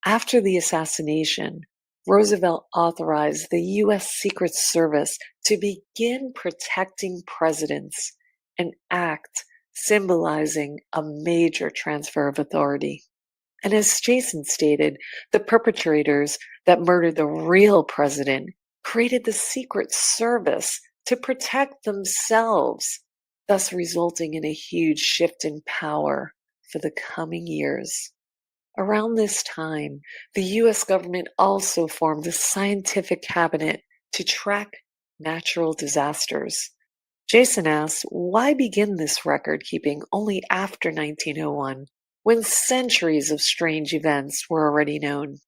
After the assassination, Roosevelt authorized the U.S. Secret Service to begin protecting presidents, an act symbolizing a major transfer of authority. And as Jason stated, the perpetrators that murdered the real president created the Secret Service to protect themselves, thus resulting in a huge shift in power for the coming years. Around this time, the U.S. government also formed a scientific cabinet to track natural disasters. Jason asks, why begin this record keeping only after 1901, when centuries of strange events were already known?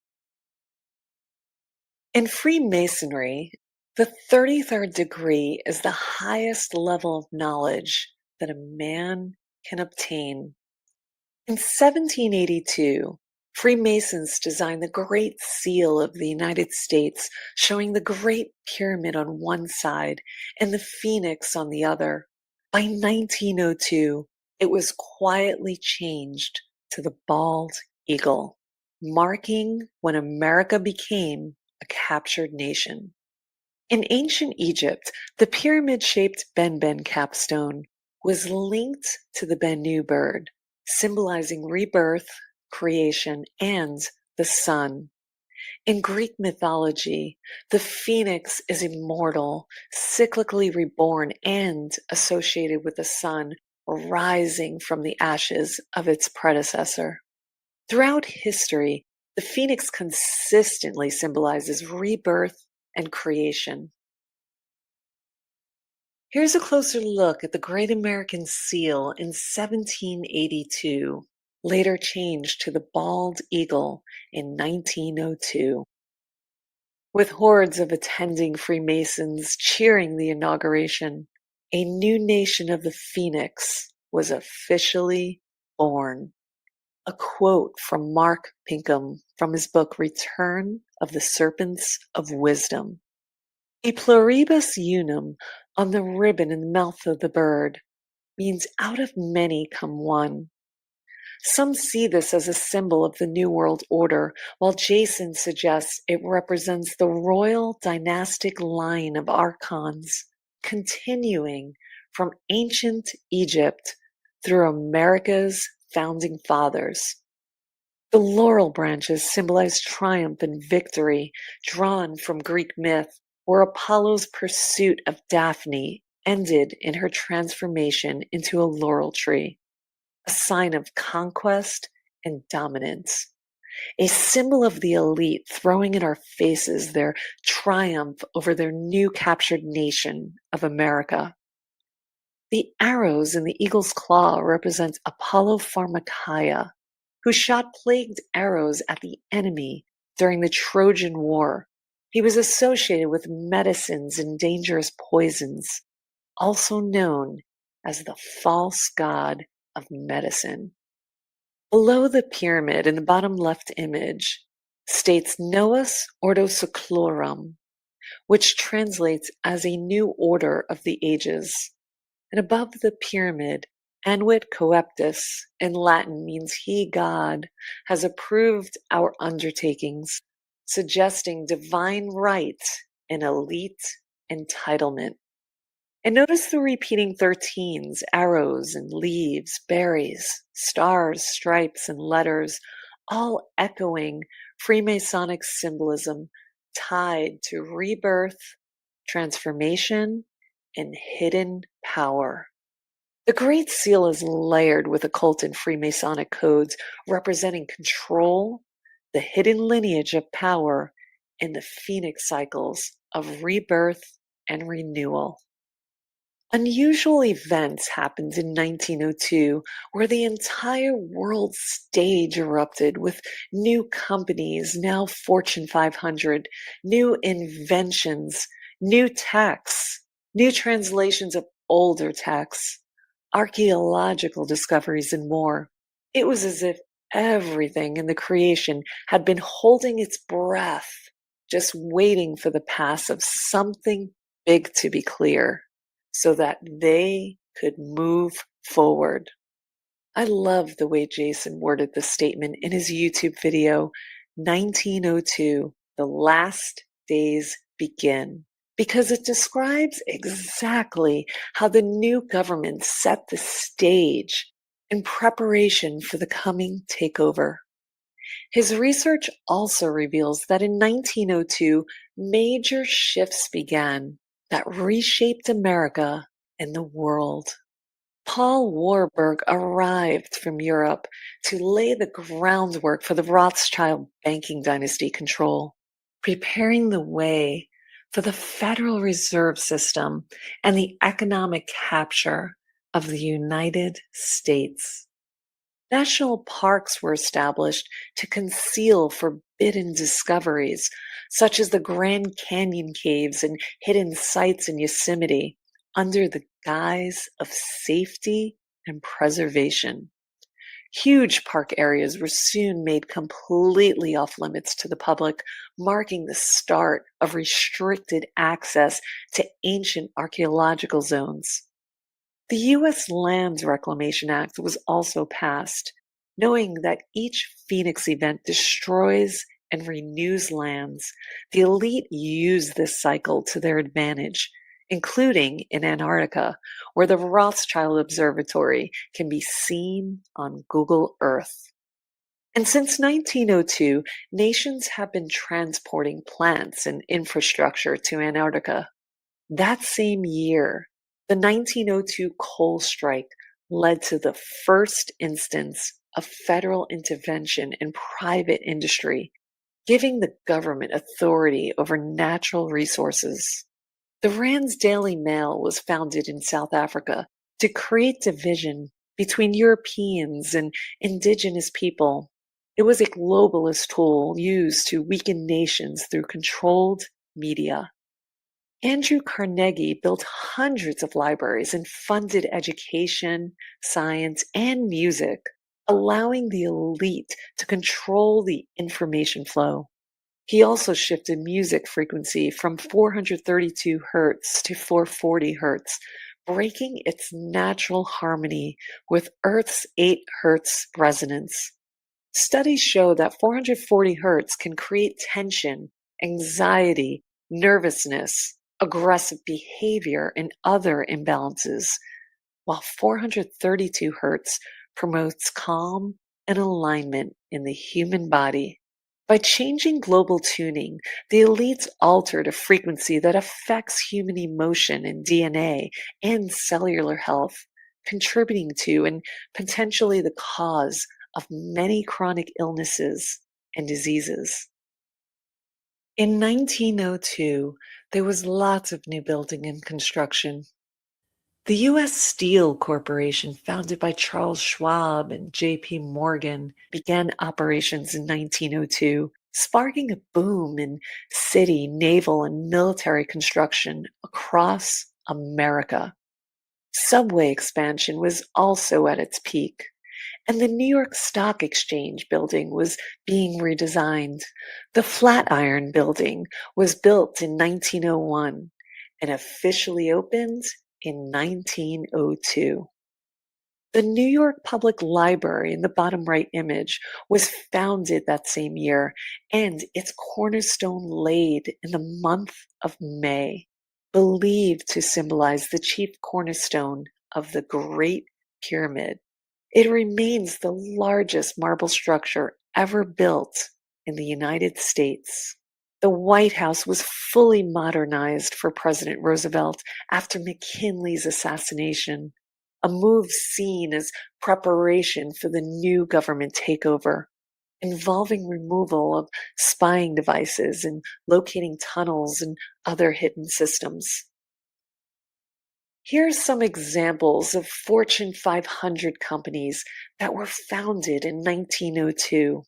In Freemasonry, the 33rd degree is the highest level of knowledge that a man can obtain. In 1782, Freemasons designed the Great Seal of the United States, showing the Great Pyramid on one side and the Phoenix on the other. By 1902, it was quietly changed to the bald eagle, marking when America became a captured nation. In ancient Egypt, the pyramid-shaped Benben capstone was linked to the Bennu bird, symbolizing rebirth, creation, and the sun. In Greek mythology, the phoenix is immortal, cyclically reborn, and associated with the sun rising from the ashes of its predecessor. Throughout history, the phoenix consistently symbolizes rebirth and creation. Here's a closer look at the Great American Seal in 1782, later changed to the bald eagle in 1902. With hordes of attending Freemasons cheering the inauguration, a new nation of the Phoenix was officially born. A quote from Mark Pinkham from his book Return of the Serpents of Wisdom. A pluribus unum on the ribbon in the mouth of the bird means out of many come one. Some see this as a symbol of the New World Order, while Jason suggests it represents the royal dynastic line of archons, continuing from ancient Egypt through America's founding fathers. The laurel branches symbolize triumph and victory, drawn from Greek myth, where Apollo's pursuit of Daphne ended in her transformation into a laurel tree, a sign of conquest and dominance, a symbol of the elite throwing in our faces their triumph over their new captured nation of America. The arrows in the eagle's claw represent Apollo Pharmakia, who shot plagued arrows at the enemy during the Trojan War. He was associated with medicines and dangerous poisons, also known as the false god of medicine. Below the pyramid in the bottom left image states Novus Ordo Seclorum, which translates as a new order of the ages. And above the pyramid, Annuit Coeptus, in Latin means he, God, has approved our undertakings, suggesting divine right and elite entitlement. And notice the repeating 13s, arrows and leaves, berries, stars, stripes, and letters, all echoing Freemasonic symbolism tied to rebirth, transformation, and hidden power. The Great Seal is layered with occult and Freemasonic codes representing control, the hidden lineage of power, and the phoenix cycles of rebirth and renewal. Unusual events happened in 1902 where the entire world stage erupted with new companies, now Fortune 500, new inventions, new texts, new translations of older texts, archaeological discoveries, and more. It was as if everything in the creation had been holding its breath, just waiting for the pass of something big to be clear, so that they could move forward. I love the way Jason worded the statement in his YouTube video, 1902, The Last Days Begin, because it describes exactly how the new government set the stage in preparation for the coming takeover. His research also reveals that in 1902, major shifts began that reshaped America and the world. Paul Warburg arrived from Europe to lay the groundwork for the Rothschild banking dynasty control, preparing the way for the Federal Reserve System and the economic capture of the United States. National parks were established to conceal forbidden discoveries, such as the Grand Canyon caves and hidden sites in Yosemite, under the guise of safety and preservation. Huge park areas were soon made completely off limits to the public, marking the start of restricted access to ancient archaeological zones. The U.S. Lands Reclamation Act was also passed, knowing that each Phoenix event destroys and renews lands. The elite use this cycle to their advantage, including in Antarctica, where the Rothschild Observatory can be seen on Google Earth. And since 1902, nations have been transporting plants and infrastructure to Antarctica. That same year, the 1902 coal strike led to the first instance of federal intervention in private industry, giving the government authority over natural resources. The Rand's Daily Mail was founded in South Africa to create division between Europeans and indigenous people. It was a globalist tool used to weaken nations through controlled media. Andrew Carnegie built hundreds of libraries and funded education, science, and music, allowing the elite to control the information flow. He also shifted music frequency from 432 Hz to 440 Hz, breaking its natural harmony with Earth's 8 Hz resonance. Studies show that 440 Hz can create tension, anxiety, nervousness, aggressive behavior, and other imbalances, while 432 Hz promotes calm and alignment in the human body. By changing global tuning, the elites altered a frequency that affects human emotion and DNA and cellular health, contributing to and potentially the cause of many chronic illnesses and diseases. In 1902, there was lots of new building and construction. The U.S. Steel Corporation, founded by Charles Schwab and J.P. Morgan, began operations in 1902, sparking a boom in city, naval, and military construction across America. Subway expansion was also at its peak, and the New York Stock Exchange building was being redesigned. The Flatiron Building was built in 1901 and officially opened in 1902. The New York Public Library in the bottom right image was founded that same year, and its cornerstone laid in the month of May, believed to symbolize the chief cornerstone of the Great Pyramid. It remains the largest marble structure ever built in the United States. The White House was fully modernized for President Roosevelt after McKinley's assassination, a move seen as preparation for the new government takeover, involving removal of spying devices and locating tunnels and other hidden systems. Here are some examples of Fortune 500 companies that were founded in 1902.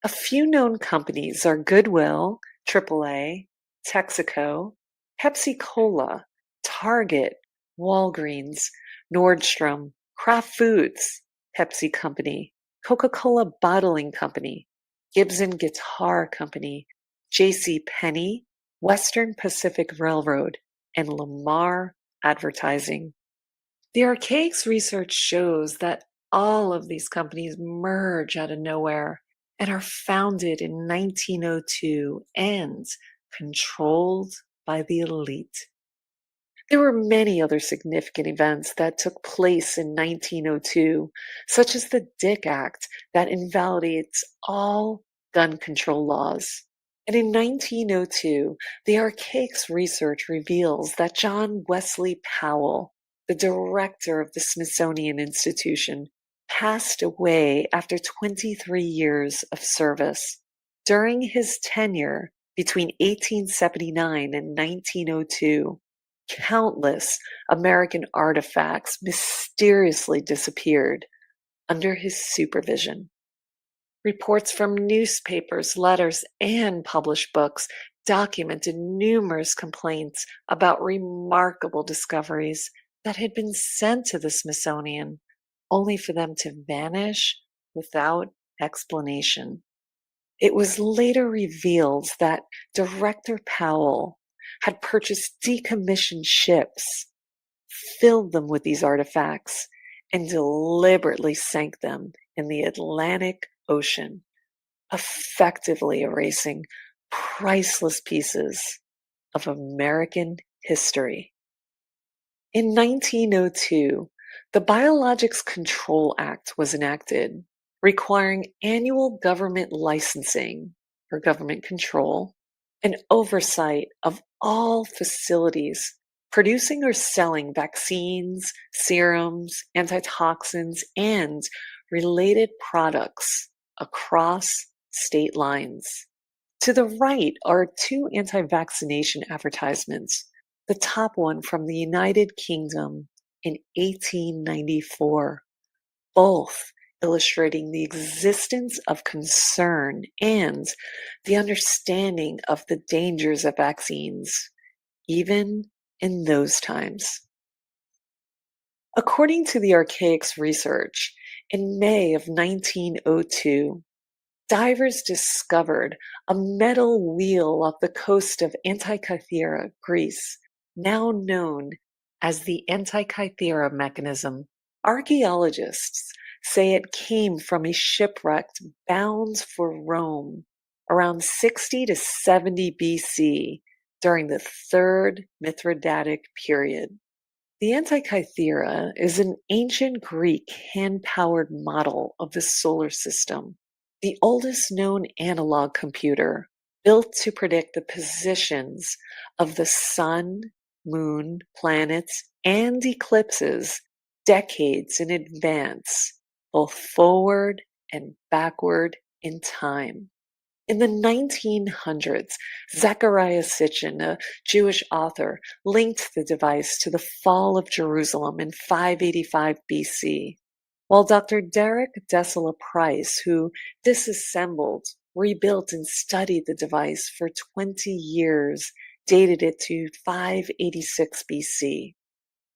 A few known companies are Goodwill, AAA, Texaco, Pepsi-Cola, Target, Walgreens, Nordstrom, Kraft Foods, Pepsi Company, Coca-Cola Bottling Company, Gibson Guitar Company, J.C. Penney, Western Pacific Railroad, and Lamar Advertising. The Archaix research shows that all of these companies merge out of nowhere and are founded in 1902 and controlled by the elite. There were many other significant events that took place in 1902, such as the Dick Act that invalidates all gun control laws. And in 1902, the Archaix research reveals that John Wesley Powell, the director of the Smithsonian Institution, passed away after 23 years of service. During his tenure between 1879 and 1902, countless American artifacts mysteriously disappeared under his supervision. Reports from newspapers, letters, and published books documented numerous complaints about remarkable discoveries that had been sent to the Smithsonian, only for them to vanish without explanation. It was later revealed that Director Powell had purchased decommissioned ships, filled them with these artifacts, and deliberately sank them in the Atlantic Ocean, effectively erasing priceless pieces of American history. In 1902, the Biologics Control Act was enacted, requiring annual government licensing or government control and oversight of all facilities producing or selling vaccines, serums, antitoxins, and related products across state lines. To the right are two anti-vaccination advertisements, the top one from the United Kingdom in 1894, both illustrating the existence of concern and the understanding of the dangers of vaccines, even in those times. According to the Archaix research, in May of 1902, divers discovered a metal wheel off the coast of Antikythera, Greece, now known as the Antikythera mechanism. Archaeologists say it came from a shipwreck bound for Rome around 60 to 70 BC during the Third Mithridatic period. The Antikythera is an ancient Greek hand-powered model of the solar system, the oldest known analog computer built to predict the positions of the sun, moon, planets, and eclipses decades in advance, both forward and backward in time. In the 1900s, Zechariah Sitchin, a Jewish author, linked the device to the fall of Jerusalem in 585 BC, while Dr. Derek Dessela Price, who disassembled, rebuilt, and studied the device for 20 years, dated it to 586 BC.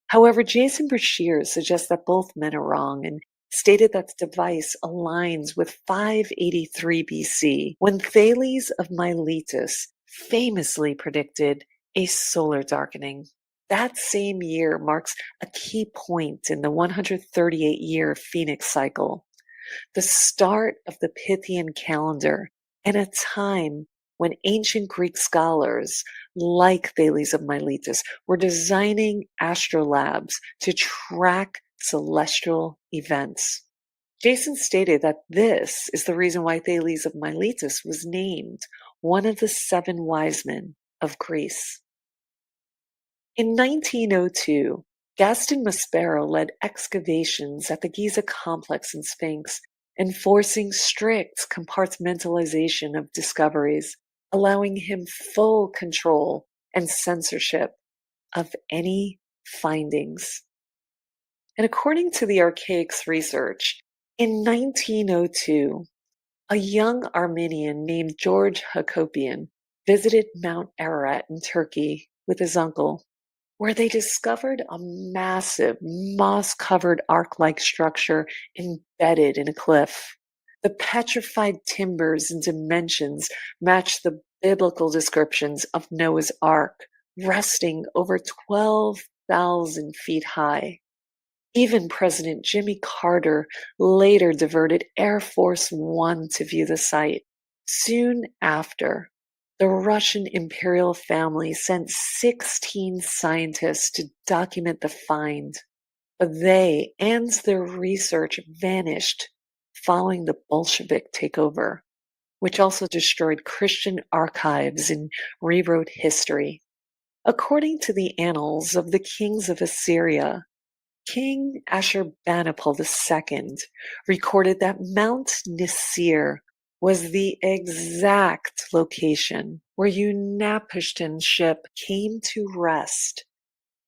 However, Jason Brashear suggests that both men are wrong and stated that the device aligns with 583 BC, when Thales of Miletus famously predicted a solar darkening. That same year marks a key point in the 138-year Phoenix cycle, the start of the Pythian calendar, and a time when ancient Greek scholars, like Thales of Miletus, were designing astrolabes to track celestial events. Jason stated that this is the reason why Thales of Miletus was named one of the 7 wise men of Greece. In 1902, Gaston Maspero led excavations at the Giza complex in Sphinx, enforcing strict compartmentalization of discoveries, allowing him full control and censorship of any findings. And according to the Archaix research, in 1902, a young Armenian named George Hakopian visited Mount Ararat in Turkey with his uncle, where they discovered a massive moss-covered arc-like structure embedded in a cliff. The petrified timbers and dimensions match the biblical descriptions of Noah's Ark, resting over 12,000 feet high. Even President Jimmy Carter later diverted Air Force One to view the site. Soon after, the Russian imperial family sent 16 scientists to document the find, but they and their research vanished following the Bolshevik takeover, which also destroyed Christian archives and rewrote history. According to the annals of the kings of Assyria, King Ashurbanipal II recorded that Mount Nisir was the exact location where Utnapishtim's ship came to rest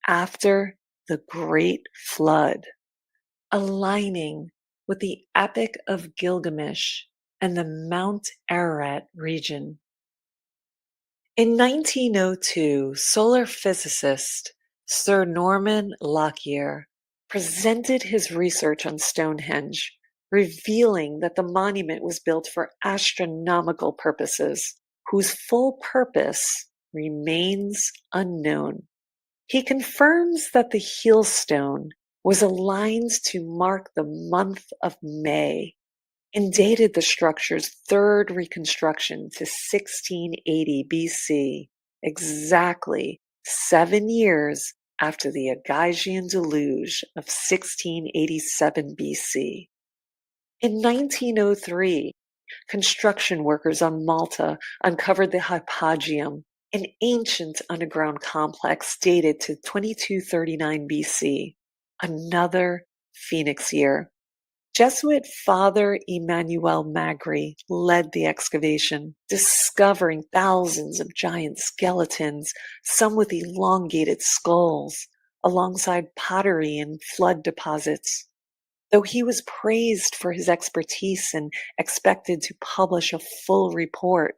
after the Great Flood, aligning with the Epic of Gilgamesh and the Mount Ararat region. In 1902, solar physicist Sir Norman Lockyer presented his research on Stonehenge, revealing that the monument was built for astronomical purposes, whose full purpose remains unknown. He confirms that the heel stone was aligned to mark the month of May, and dated the structure's third reconstruction to 1680 BC, exactly 7 years after the Agaian deluge of 1687 BC. In 1903, construction workers on Malta uncovered the Hypogeum, an ancient underground complex dated to 2239 BC, another Phoenix year. Jesuit Father Emmanuel Magri led the excavation, discovering thousands of giant skeletons, some with elongated skulls, alongside pottery and flood deposits. Though he was praised for his expertise and expected to publish a full report,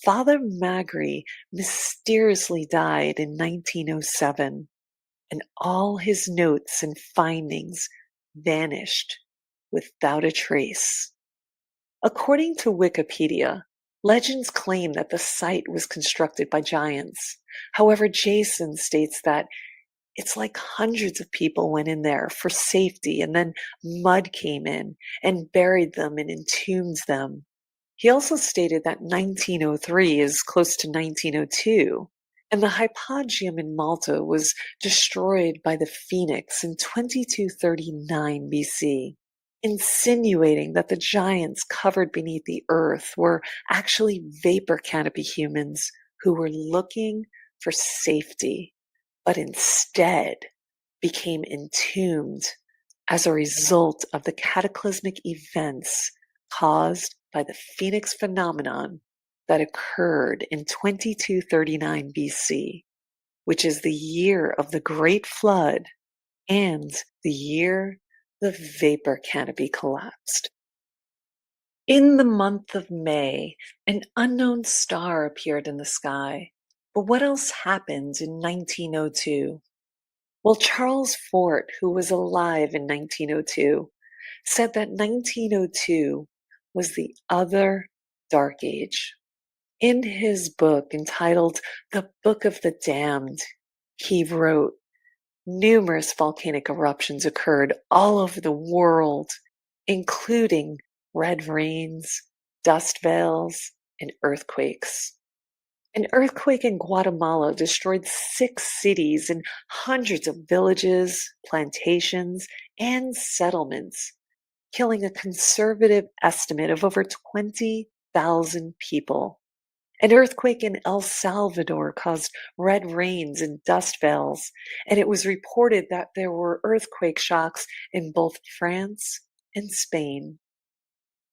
Father Magri mysteriously died in 1907, and all his notes and findings vanished without a trace. According to Wikipedia, legends claim that the site was constructed by giants. However, Jason states that it's like hundreds of people went in there for safety, and then mud came in and buried them and entombed them. He also stated that 1903 is close to 1902, and the Hypogeum in Malta was destroyed by the Phoenix in 2239 BC, insinuating that the giants covered beneath the earth were actually vapor canopy humans who were looking for safety, but instead became entombed as a result of the cataclysmic events caused by the Phoenix phenomenon that occurred in 2239 BC, which is the year of the Great Flood and the year the vapor canopy collapsed. In the month of May, an unknown star appeared in the sky. But what else happened in 1902? Well, Charles Fort, who was alive in 1902, said that 1902 was the other dark age. In his book entitled The Book of the Damned, he wrote, numerous volcanic eruptions occurred all over the world, including red rains, dust veils, and earthquakes. An earthquake in Guatemala destroyed 6 cities and hundreds of villages, plantations, and settlements, killing a conservative estimate of over 20,000 people. An earthquake in El Salvador caused red rains and dust veils, and it was reported that there were earthquake shocks in both France and Spain.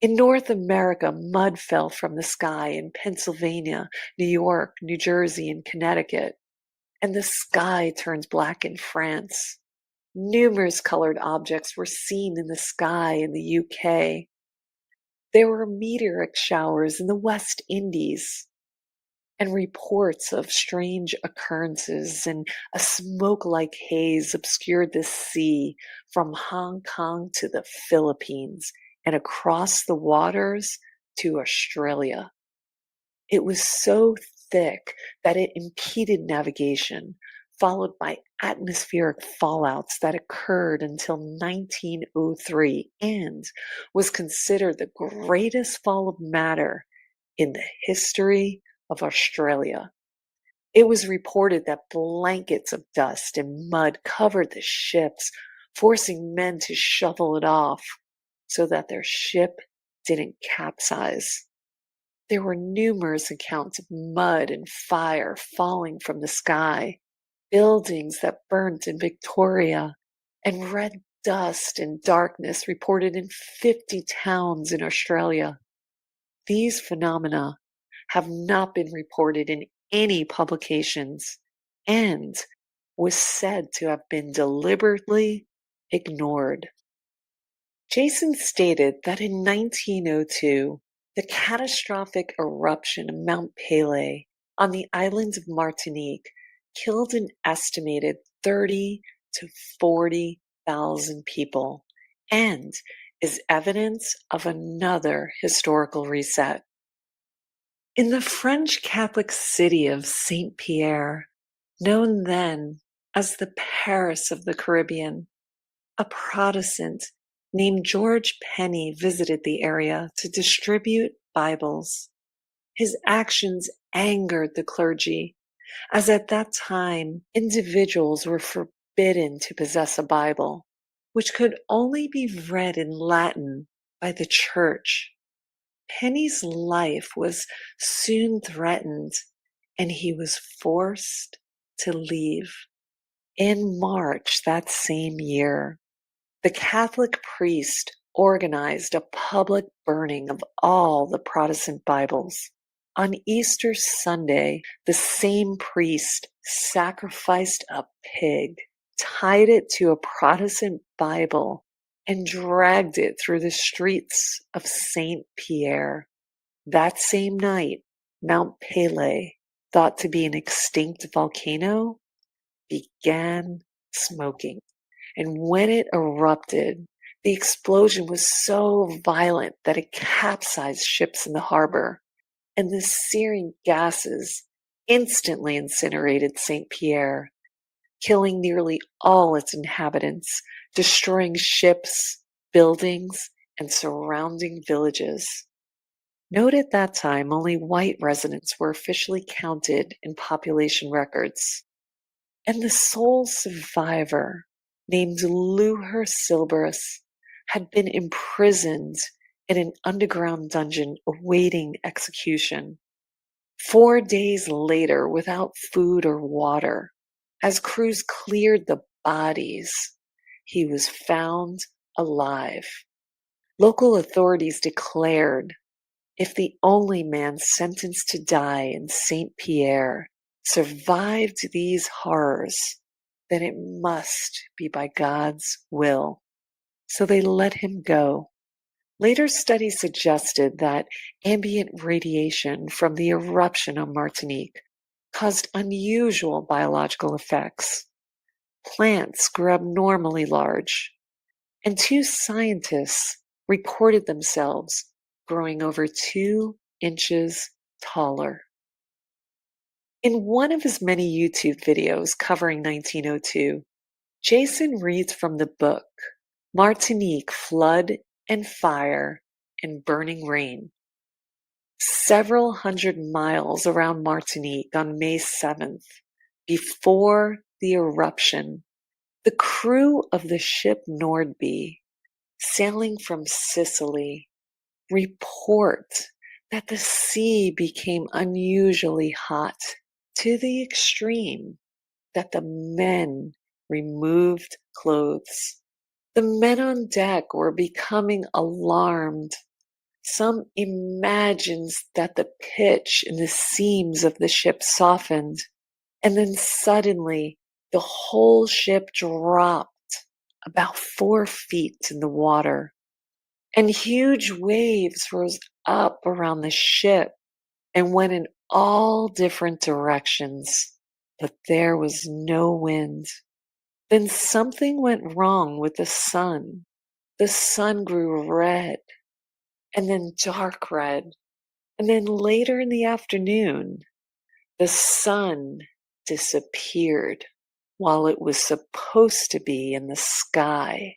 In North America, mud fell from the sky in Pennsylvania, New York, New Jersey, and Connecticut, and the sky turned black in France. Numerous colored objects were seen in the sky in the UK. There were meteoric showers in the West Indies, and reports of strange occurrences, and a smoke-like haze obscured the sea from Hong Kong to the Philippines and across the waters to Australia. It was so thick that it impeded navigation, followed by atmospheric fallouts that occurred until 1903 and was considered the greatest fall of matter in the history of Australia. It was reported that blankets of dust and mud covered the ships, forcing men to shovel it off so that their ship didn't capsize. There were numerous accounts of mud and fire falling from the sky, buildings that burnt in Victoria, and red dust and darkness reported in 50 towns in Australia. These phenomena have not been reported in any publications and was said to have been deliberately ignored. Jason stated that in 1902, the catastrophic eruption of Mount Pelee on the island of Martinique killed an estimated 30 to 40,000 people and is evidence of another historical reset. In the French Catholic city of Saint Pierre, known then as the Paris of the Caribbean, a Protestant named George Penny visited the area to distribute Bibles. His actions angered the clergy, as at that time individuals were forbidden to possess a Bible, which could only be read in Latin by the church. Penny's life was soon threatened, and he was forced to leave. In March that same year, the Catholic priest organized a public burning of all the Protestant Bibles. On Easter Sunday, the same priest sacrificed a pig, tied it to a Protestant Bible, and dragged it through the streets of Saint Pierre. That same night, Mount Pelee, thought to be an extinct volcano, began smoking. And when it erupted, the explosion was so violent that it capsized ships in the harbor, and the searing gases instantly incinerated Saint Pierre, killing nearly all its inhabitants, destroying ships, buildings, and surrounding villages. Note at that time, only white residents were officially counted in population records. And the sole survivor, named Luher Silberus, had been imprisoned in an underground dungeon awaiting execution. 4 days later, without food or water, as crews cleared the bodies, he was found alive. Local authorities declared if the only man sentenced to die in Saint Pierre survived these horrors, then it must be by God's will. So they let him go. Later studies suggested that ambient radiation from the eruption on Martinique caused unusual biological effects. Plants grew abnormally large, and 2 scientists reported themselves growing over 2 inches taller. In one of his many YouTube videos covering 1902, Jason reads from the book Martinique, Flood and Fire and Burning Rain. Several hundred miles around Martinique on May 7th, before the eruption, the crew of the ship Nordby, sailing from Sicily, report that the sea became unusually hot to the extreme that the men removed clothes. The men on deck were becoming alarmed. Some imagines that the pitch in the seams of the ship softened, and then suddenly the whole ship dropped about 4 feet in the water, and huge waves rose up around the ship and went in all different directions, but there was no wind. Then something went wrong with the sun. The sun grew red, and then dark red, and then later in the afternoon, the sun disappeared. while it was supposed to be in the sky.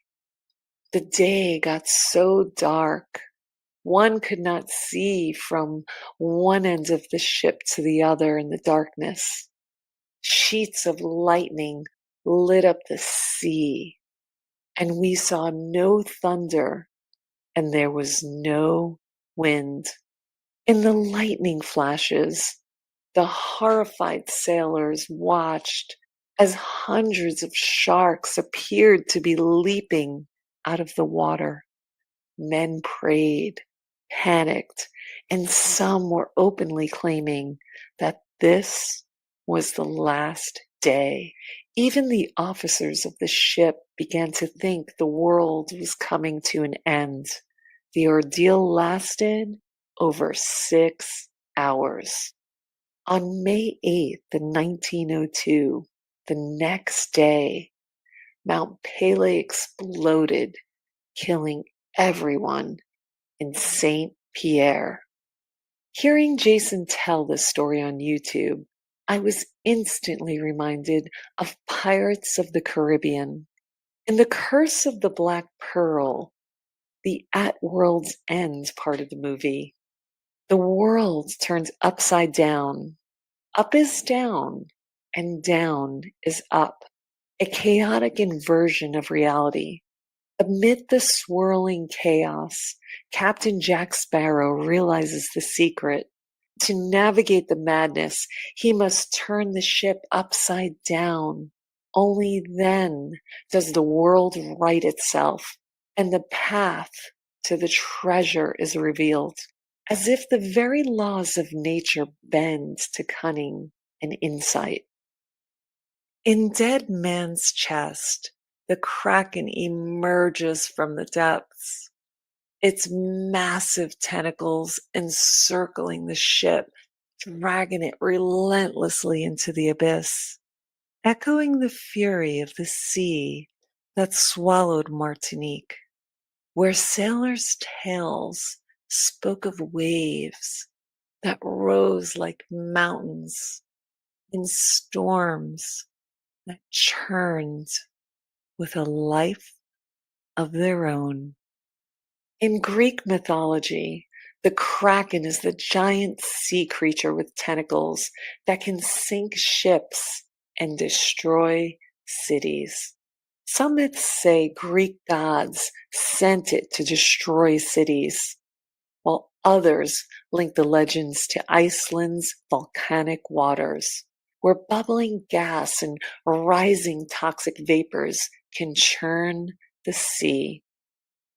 The day got so dark, one could not see from one end of the ship to the other in the darkness. Sheets of lightning lit up the sea, and we saw no thunder, and there was no wind. In the lightning flashes, the horrified sailors watched as hundreds of sharks appeared to be leaping out of the water. Men prayed, panicked, and some were openly claiming that this was the last day. Even the officers of the ship began to think the world was coming to an end. The ordeal lasted over 6 hours. On May 8th, 1902, the next day, Mount Pelee exploded, killing everyone in St. Pierre. Hearing Jason tell this story on YouTube, I was instantly reminded of Pirates of the Caribbean. In The Curse of the Black Pearl, the At World's End part of the movie, the world turns upside down. Up is down, and down is up. A chaotic inversion of reality. Amid the swirling chaos, Captain Jack Sparrow realizes the secret. To navigate the madness, he must turn the ship upside down. Only then does the world right itself, and the path to the treasure is revealed, as if the very laws of nature bend to cunning and insight. In Dead Man's Chest, the Kraken emerges from the depths, its massive tentacles encircling the ship, dragging it relentlessly into the abyss, echoing the fury of the sea that swallowed Martinique, where sailors' tales spoke of waves that rose like mountains in storms that churned with a life of their own. In Greek mythology, the Kraken is the giant sea creature with tentacles that can sink ships and destroy cities. Some myths say Greek gods sent it to destroy cities, while others link the legends to Iceland's volcanic waters, where bubbling gas and rising toxic vapors can churn the sea.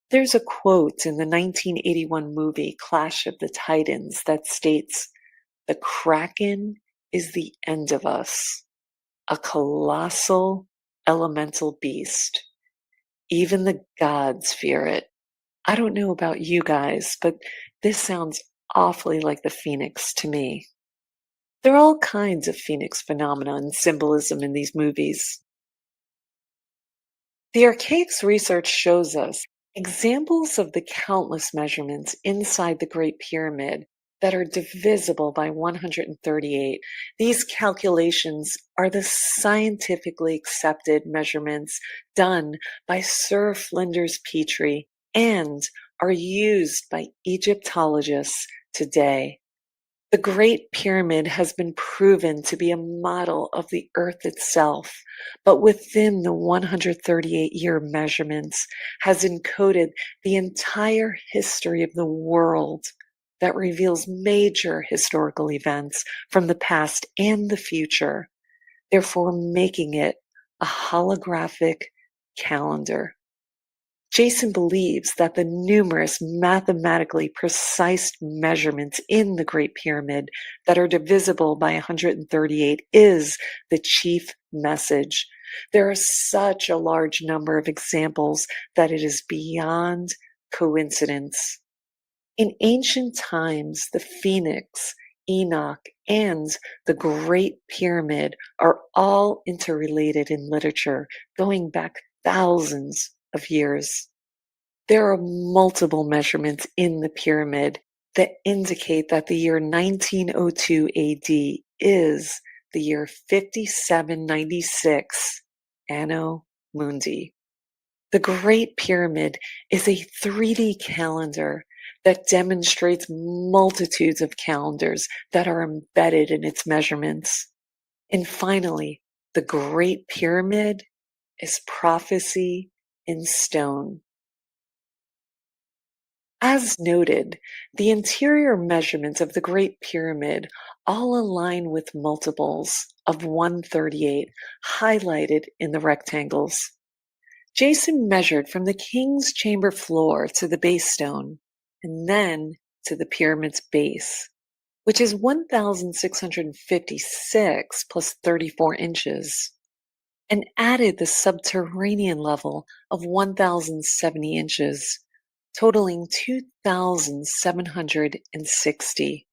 There's a quote in the 1981 movie Clash of the Titans that states, "The Kraken is the end of us, a colossal elemental beast. Even the gods fear it." I don't know about you guys, but this sounds awfully like the Phoenix to me. There are all kinds of Phoenix phenomena and symbolism in these movies. The Archaix research shows us examples of the countless measurements inside the Great Pyramid that are divisible by 138. These calculations are the scientifically accepted measurements done by Sir Flinders Petrie and are used by Egyptologists today. The Great Pyramid has been proven to be a model of the Earth itself, but within the 138-year measurements has encoded the entire history of the world that reveals major historical events from the past and the future, therefore making it a holographic calendar. Jason believes that the numerous mathematically precise measurements in the Great Pyramid that are divisible by 138 is the chief message. There are such a large number of examples that it is beyond coincidence. In ancient times, the Phoenix, Enoch, and the Great Pyramid are all interrelated in literature, going back thousands of years. There are multiple measurements in the pyramid that indicate that the year 1902 AD is the year 5796 Anno Mundi. The Great Pyramid is a 3D calendar that demonstrates multitudes of calendars that are embedded in its measurements. And finally, the Great Pyramid is prophecy in stone. As noted, the interior measurements of the Great Pyramid all align with multiples of 138 highlighted in the rectangles. Jason measured from the king's chamber floor to the base stone, and then to the pyramid's base, which is 1,656 plus 34 inches, and added the subterranean level of 1,070 inches, totaling 2,760.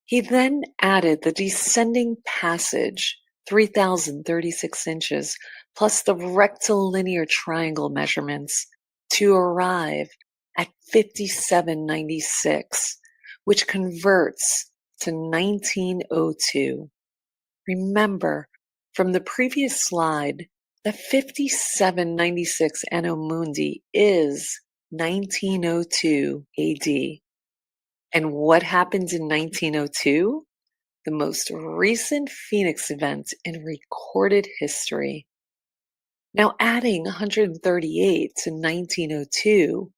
He then added the descending passage, 3,036 inches, plus the rectilinear triangle measurements to arrive at 5796, which converts to 1902. Remember from the previous slide that 5796 Anno Mundi is 1902 AD. And what happened in 1902? The most recent Phoenix event in recorded history. Now adding 138 to 1902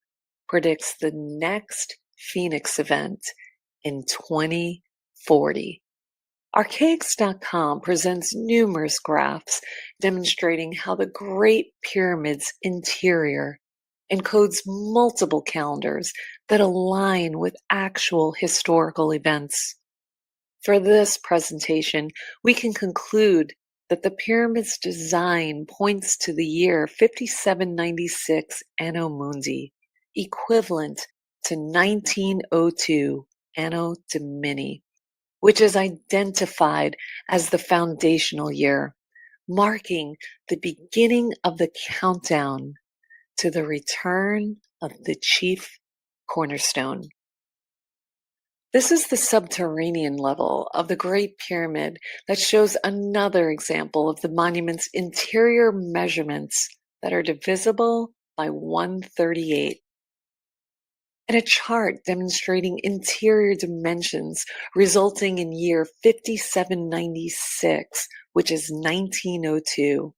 predicts the next Phoenix event in 2040. Archaix.com presents numerous graphs demonstrating how the Great Pyramid's interior encodes multiple calendars that align with actual historical events. For this presentation, we can conclude that the pyramid's design points to the year 5796 Anno Mundi, equivalent to 1902 Anno Domini, which is identified as the foundational year, marking the beginning of the countdown to the return of the chief cornerstone. This is the subterranean level of the Great Pyramid that shows another example of the monument's interior measurements that are divisible by 138. And a chart demonstrating interior dimensions resulting in year 5796, which is 1902.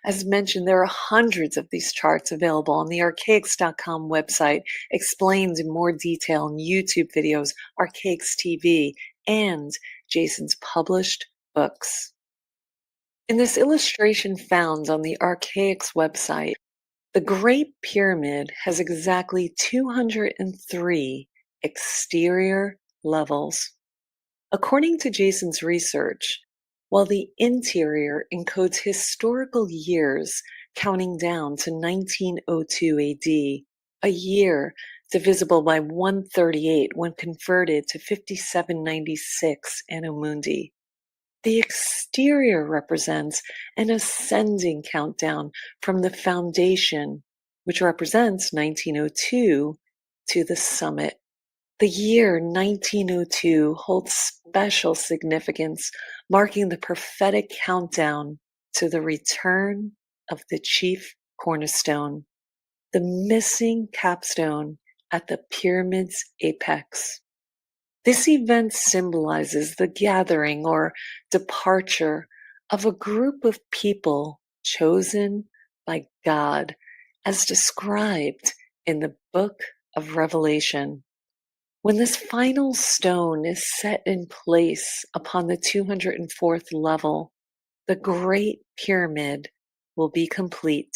As mentioned, there are hundreds of these charts available on the Archaix.com website, explained in more detail in YouTube videos, Archaix TV, and Jason's published books. In this illustration found on the Archaix website, the Great Pyramid has exactly 203 exterior levels. According to Jason's research, while the interior encodes historical years counting down to 1902 AD, a year divisible by 138 when converted to 5796 Anno Mundi, the exterior represents an ascending countdown from the foundation, which represents 1902, to the summit. The year 1902 holds special significance, marking the prophetic countdown to the return of the chief cornerstone, the missing capstone at the pyramid's apex. This event symbolizes the gathering or departure of a group of people chosen by God, as described in the book of Revelation. When this final stone is set in place upon the 204th level, the Great Pyramid will be complete.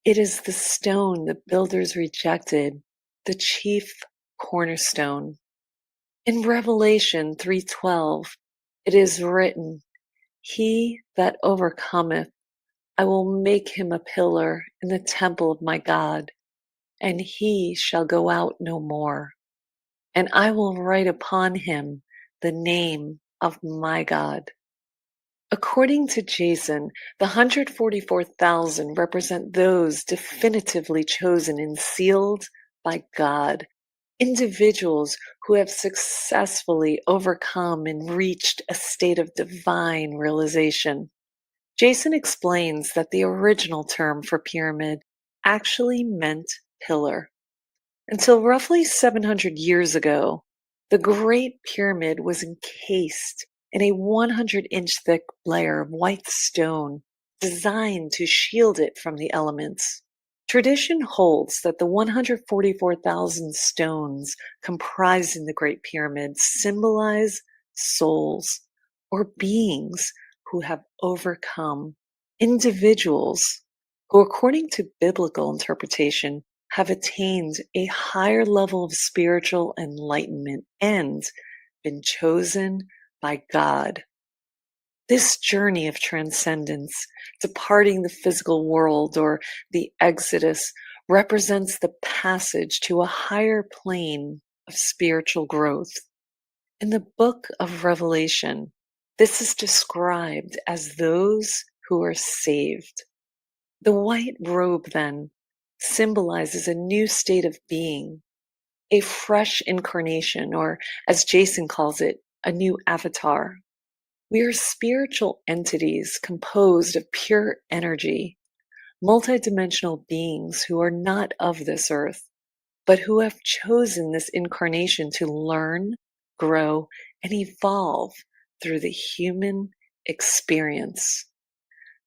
It is the stone the builders rejected, the chief cornerstone. In Revelation 3:12, it is written, "He that overcometh, I will make him a pillar in the temple of my God, and he shall go out no more. And I will write upon him the name of my God." According to Jason, the 144,000 represent those definitively chosen and sealed by God individuals who have successfully overcome and reached a state of divine realization. Jason explains that the original term for pyramid actually meant pillar. Until roughly 700 years ago, the Great Pyramid was encased in a 100-inch thick layer of white stone designed to shield it from the elements. Tradition holds that the 144,000 stones comprising the Great Pyramid symbolize souls or beings who have overcome, individuals who, according to biblical interpretation, have attained a higher level of spiritual enlightenment and been chosen by God. This journey of transcendence, departing the physical world or the exodus, represents the passage to a higher plane of spiritual growth. In the book of Revelation, this is described as those who are saved. The white robe, then, symbolizes a new state of being, a fresh incarnation, or as Jason calls it, a new avatar. We are spiritual entities composed of pure energy, multidimensional beings who are not of this earth, but who have chosen this incarnation to learn, grow, and evolve through the human experience.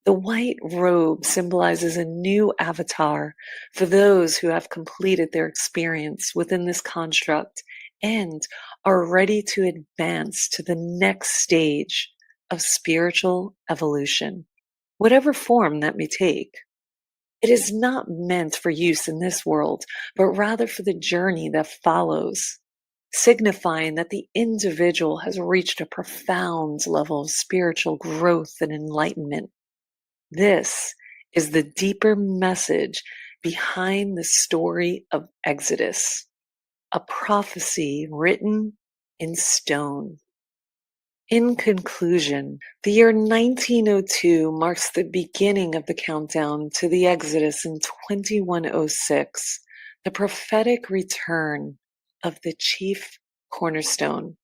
The white robe symbolizes a new avatar for those who have completed their experience within this construct and are ready to advance to the next stage of spiritual evolution, whatever form that may take. It is not meant for use in this world, but rather for the journey that follows, signifying that the individual has reached a profound level of spiritual growth and enlightenment. This is the deeper message behind the story of Exodus, a prophecy written in stone. In conclusion, the year 1902 marks the beginning of the countdown to the Exodus in 2106, the prophetic return of the chief cornerstone.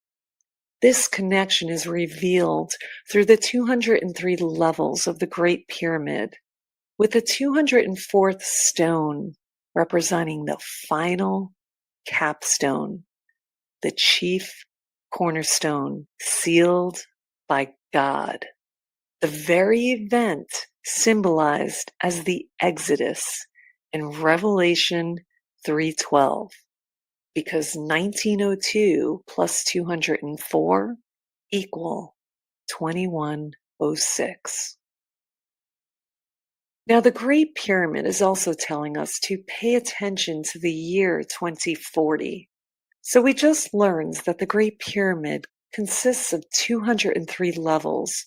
This connection is revealed through the 203 levels of the Great Pyramid, with the 204th stone representing the final capstone, the chief cornerstone, sealed by God. The very event symbolized as the Exodus in Revelation 3:12. Because 1902 plus 204 equal 2106. Now, the Great Pyramid is also telling us to pay attention to the year 2040. So we just learned that the Great Pyramid consists of 203 levels,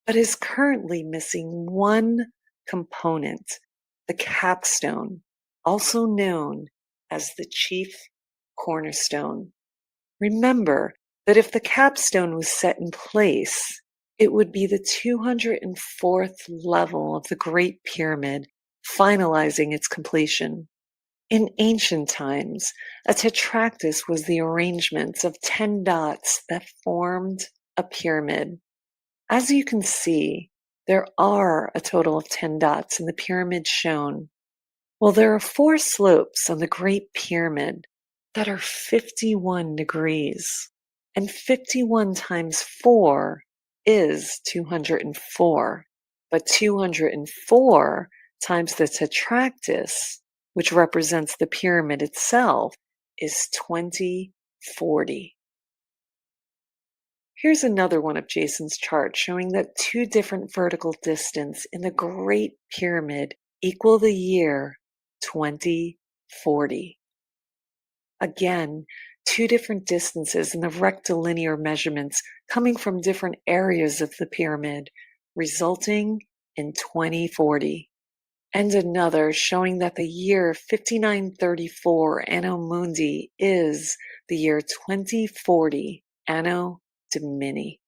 but is currently missing one component, the capstone, also known as the chief cornerstone. Remember that if the capstone was set in place, it would be the 204th level of the Great Pyramid, finalizing its completion. In ancient times, a tetractys was the arrangement of 10 dots that formed a pyramid. As you can see, there are a total of 10 dots in the pyramid shown. Well, there are 4 slopes on the Great Pyramid that are 51 degrees, and 51 times 4 is 204, but 204 times the tetractys, which represents the pyramid itself, is 2040. Here's another one of Jason's charts showing that 2 different vertical distance in the Great Pyramid equal the year 2040. Again, 2 different distances in the rectilinear measurements coming from different areas of the pyramid, resulting in 2040. And another showing that the year 5934 Anno Mundi is the year 2040 Anno Domini.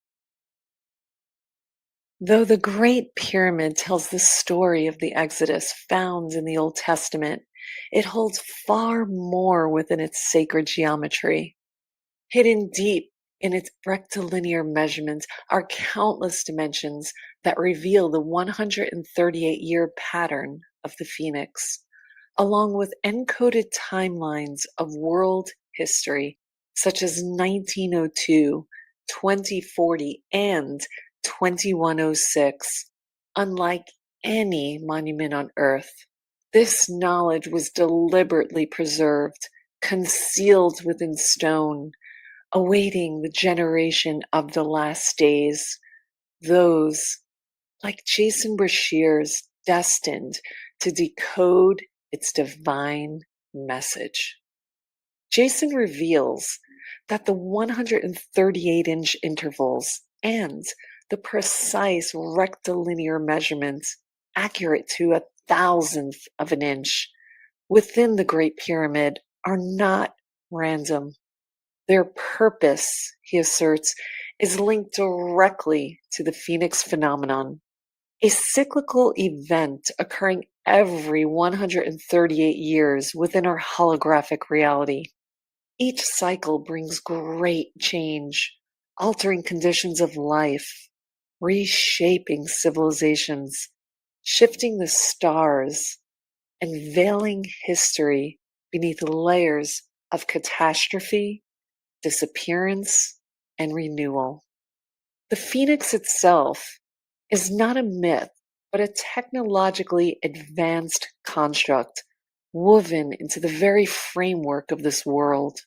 Though the Great Pyramid tells the story of the Exodus found in the Old Testament, It holds far more within its sacred geometry. Hidden deep in its rectilinear measurements are countless dimensions that reveal the 138-year pattern of the phoenix, along with encoded timelines of world history, such as 1902, 2040, and 2106, unlike any monument on Earth. This knowledge was deliberately preserved, concealed within stone, awaiting the generation of the last days, those, like Jason Brashears, destined to decode its divine message. Jason reveals that the 138-inch intervals and the precise rectilinear measurements, accurate to a thousandth of an inch, within the Great Pyramid are not random. Their purpose, he asserts, is linked directly to the phoenix phenomenon, a cyclical event occurring every 138 years within our holographic reality. Each cycle brings great change, altering conditions of life, reshaping civilizations, shifting the stars, and veiling history beneath layers of catastrophe, disappearance, and renewal. The phoenix itself is not a myth, but a technologically advanced construct woven into the very framework of this world.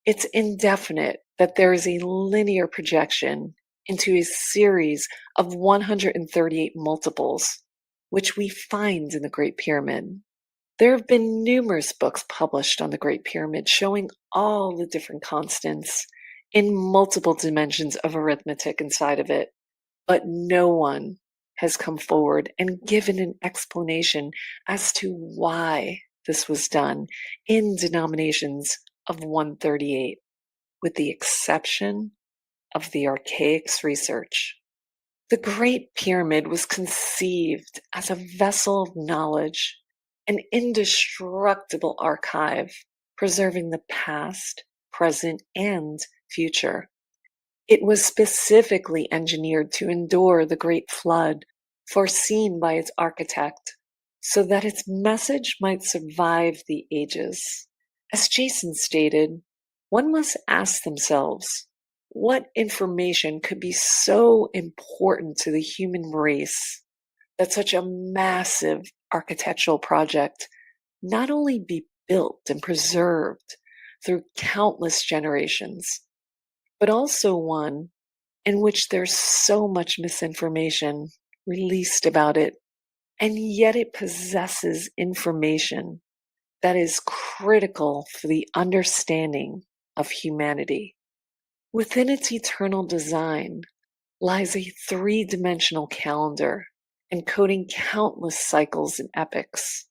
It's indefinite that there is a linear projection into a series of 138 multiples, which we find in the Great Pyramid. There have been numerous books published on the Great Pyramid showing all the different constants in multiple dimensions of arithmetic inside of it, but no one has come forward and given an explanation as to why this was done in denominations of 138, with the exception of the Archaix research. The Great Pyramid was conceived as a vessel of knowledge, an indestructible archive, preserving the past, present, and future. It was specifically engineered to endure the Great Flood, foreseen by its architect, so that its message might survive the ages. As Jason stated, one must ask themselves, what information could be so important to the human race that such a massive architectural project not only be built and preserved through countless generations, but also one in which there's so much misinformation released about it, and yet it possesses information that is critical for the understanding of humanity. Within its eternal design lies a three-dimensional calendar encoding countless cycles and epochs.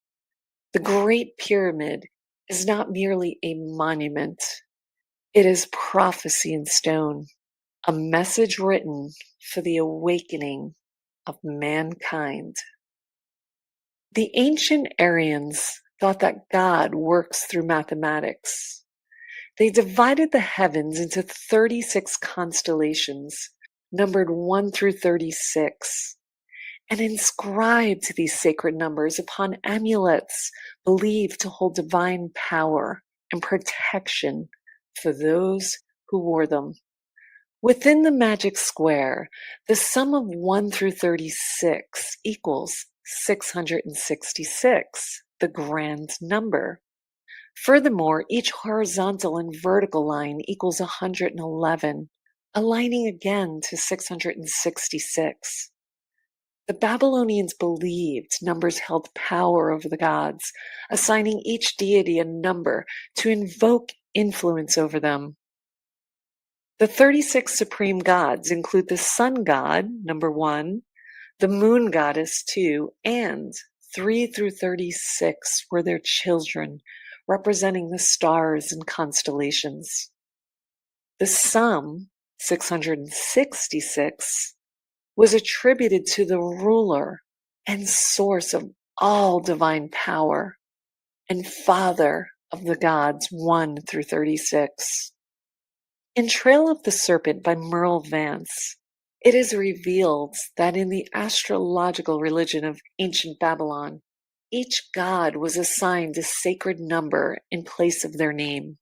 The Great Pyramid is not merely a monument. It is prophecy in stone, a message written for the awakening of mankind. The ancient Aryans thought that God works through mathematics. They divided the heavens into 36 constellations, numbered 1 through 36, and inscribed these sacred numbers upon amulets believed to hold divine power and protection for those who wore them. Within the magic square, the sum of 1 through 36 equals 666, the grand number. Furthermore, each horizontal and vertical line equals 111, aligning again to 666. The Babylonians believed numbers held power over the gods, assigning each deity a number to invoke influence over them. The 36 supreme gods include the sun god, number 1, the moon goddess, 2, and 3 through 36 were their children, representing the stars and constellations. The sum, 666, was attributed to the ruler and source of all divine power, and father of the gods 1 through 36. In Trail of the Serpent by Merle Vance, it is revealed that in the astrological religion of ancient Babylon, each god was assigned a sacred number in place of their name.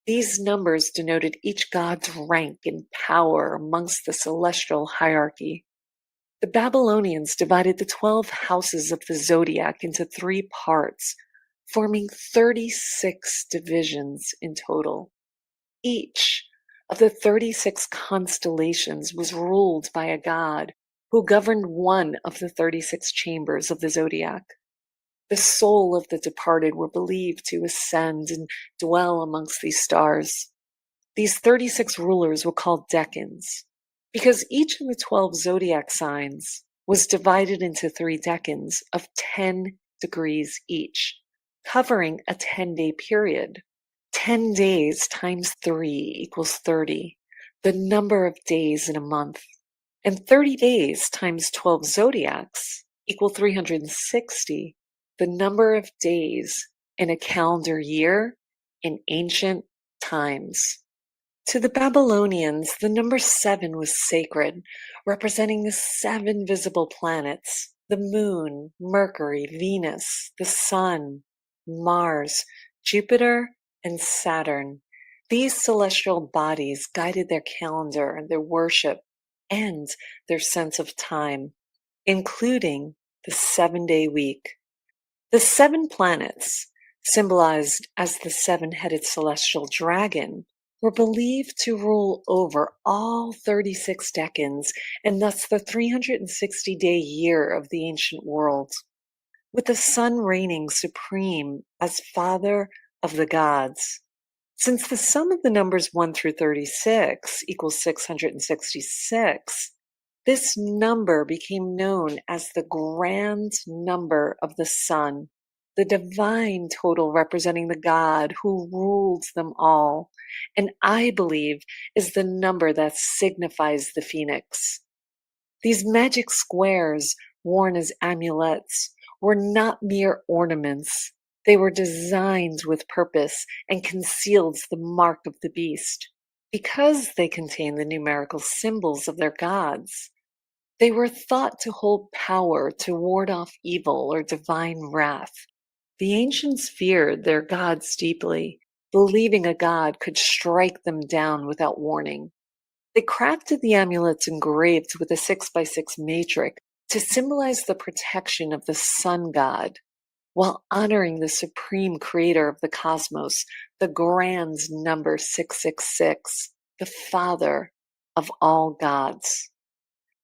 These numbers denoted each god's rank and power amongst the celestial hierarchy. The Babylonians divided the 12 houses of the zodiac into 3 parts, forming 36 divisions in total. Each of the 36 constellations was ruled by a god who governed one of the 36 chambers of the zodiac. The soul of the departed were believed to ascend and dwell amongst these stars. These 36 rulers were called decans, because each of the 12 zodiac signs was divided into 3 decans of 10 degrees each, covering a 10-day period. 10 days times 3 equals 30, the number of days in a month. And 30 days times 12 zodiacs equal 360, the number of days in a calendar year in ancient times. To the Babylonians, the number 7 was sacred, representing the 7 visible planets: the moon, Mercury, Venus, the sun, Mars, Jupiter, and Saturn. These celestial bodies guided their calendar, their worship, and their sense of time, including the 7-day week. The 7 planets, symbolized as the 7-headed celestial dragon, were believed to rule over all 36 decans and thus the 360-day year of the ancient world, with the sun reigning supreme as father of the gods. Since the sum of the numbers 1 through 36 equals 666, this number became known as the grand number of the sun, the divine total representing the God who ruled them all, and I believe is the number that signifies the phoenix. These magic squares, worn as amulets, were not mere ornaments. They were designed with purpose and concealed the mark of the beast. Because they contained the numerical symbols of their gods, they were thought to hold power to ward off evil or divine wrath. The ancients feared their gods deeply, believing a god could strike them down without warning. They crafted the amulets engraved with a 6x6 matrix to symbolize the protection of the sun god, while honoring the supreme creator of the cosmos, the grand number 666, the father of all gods.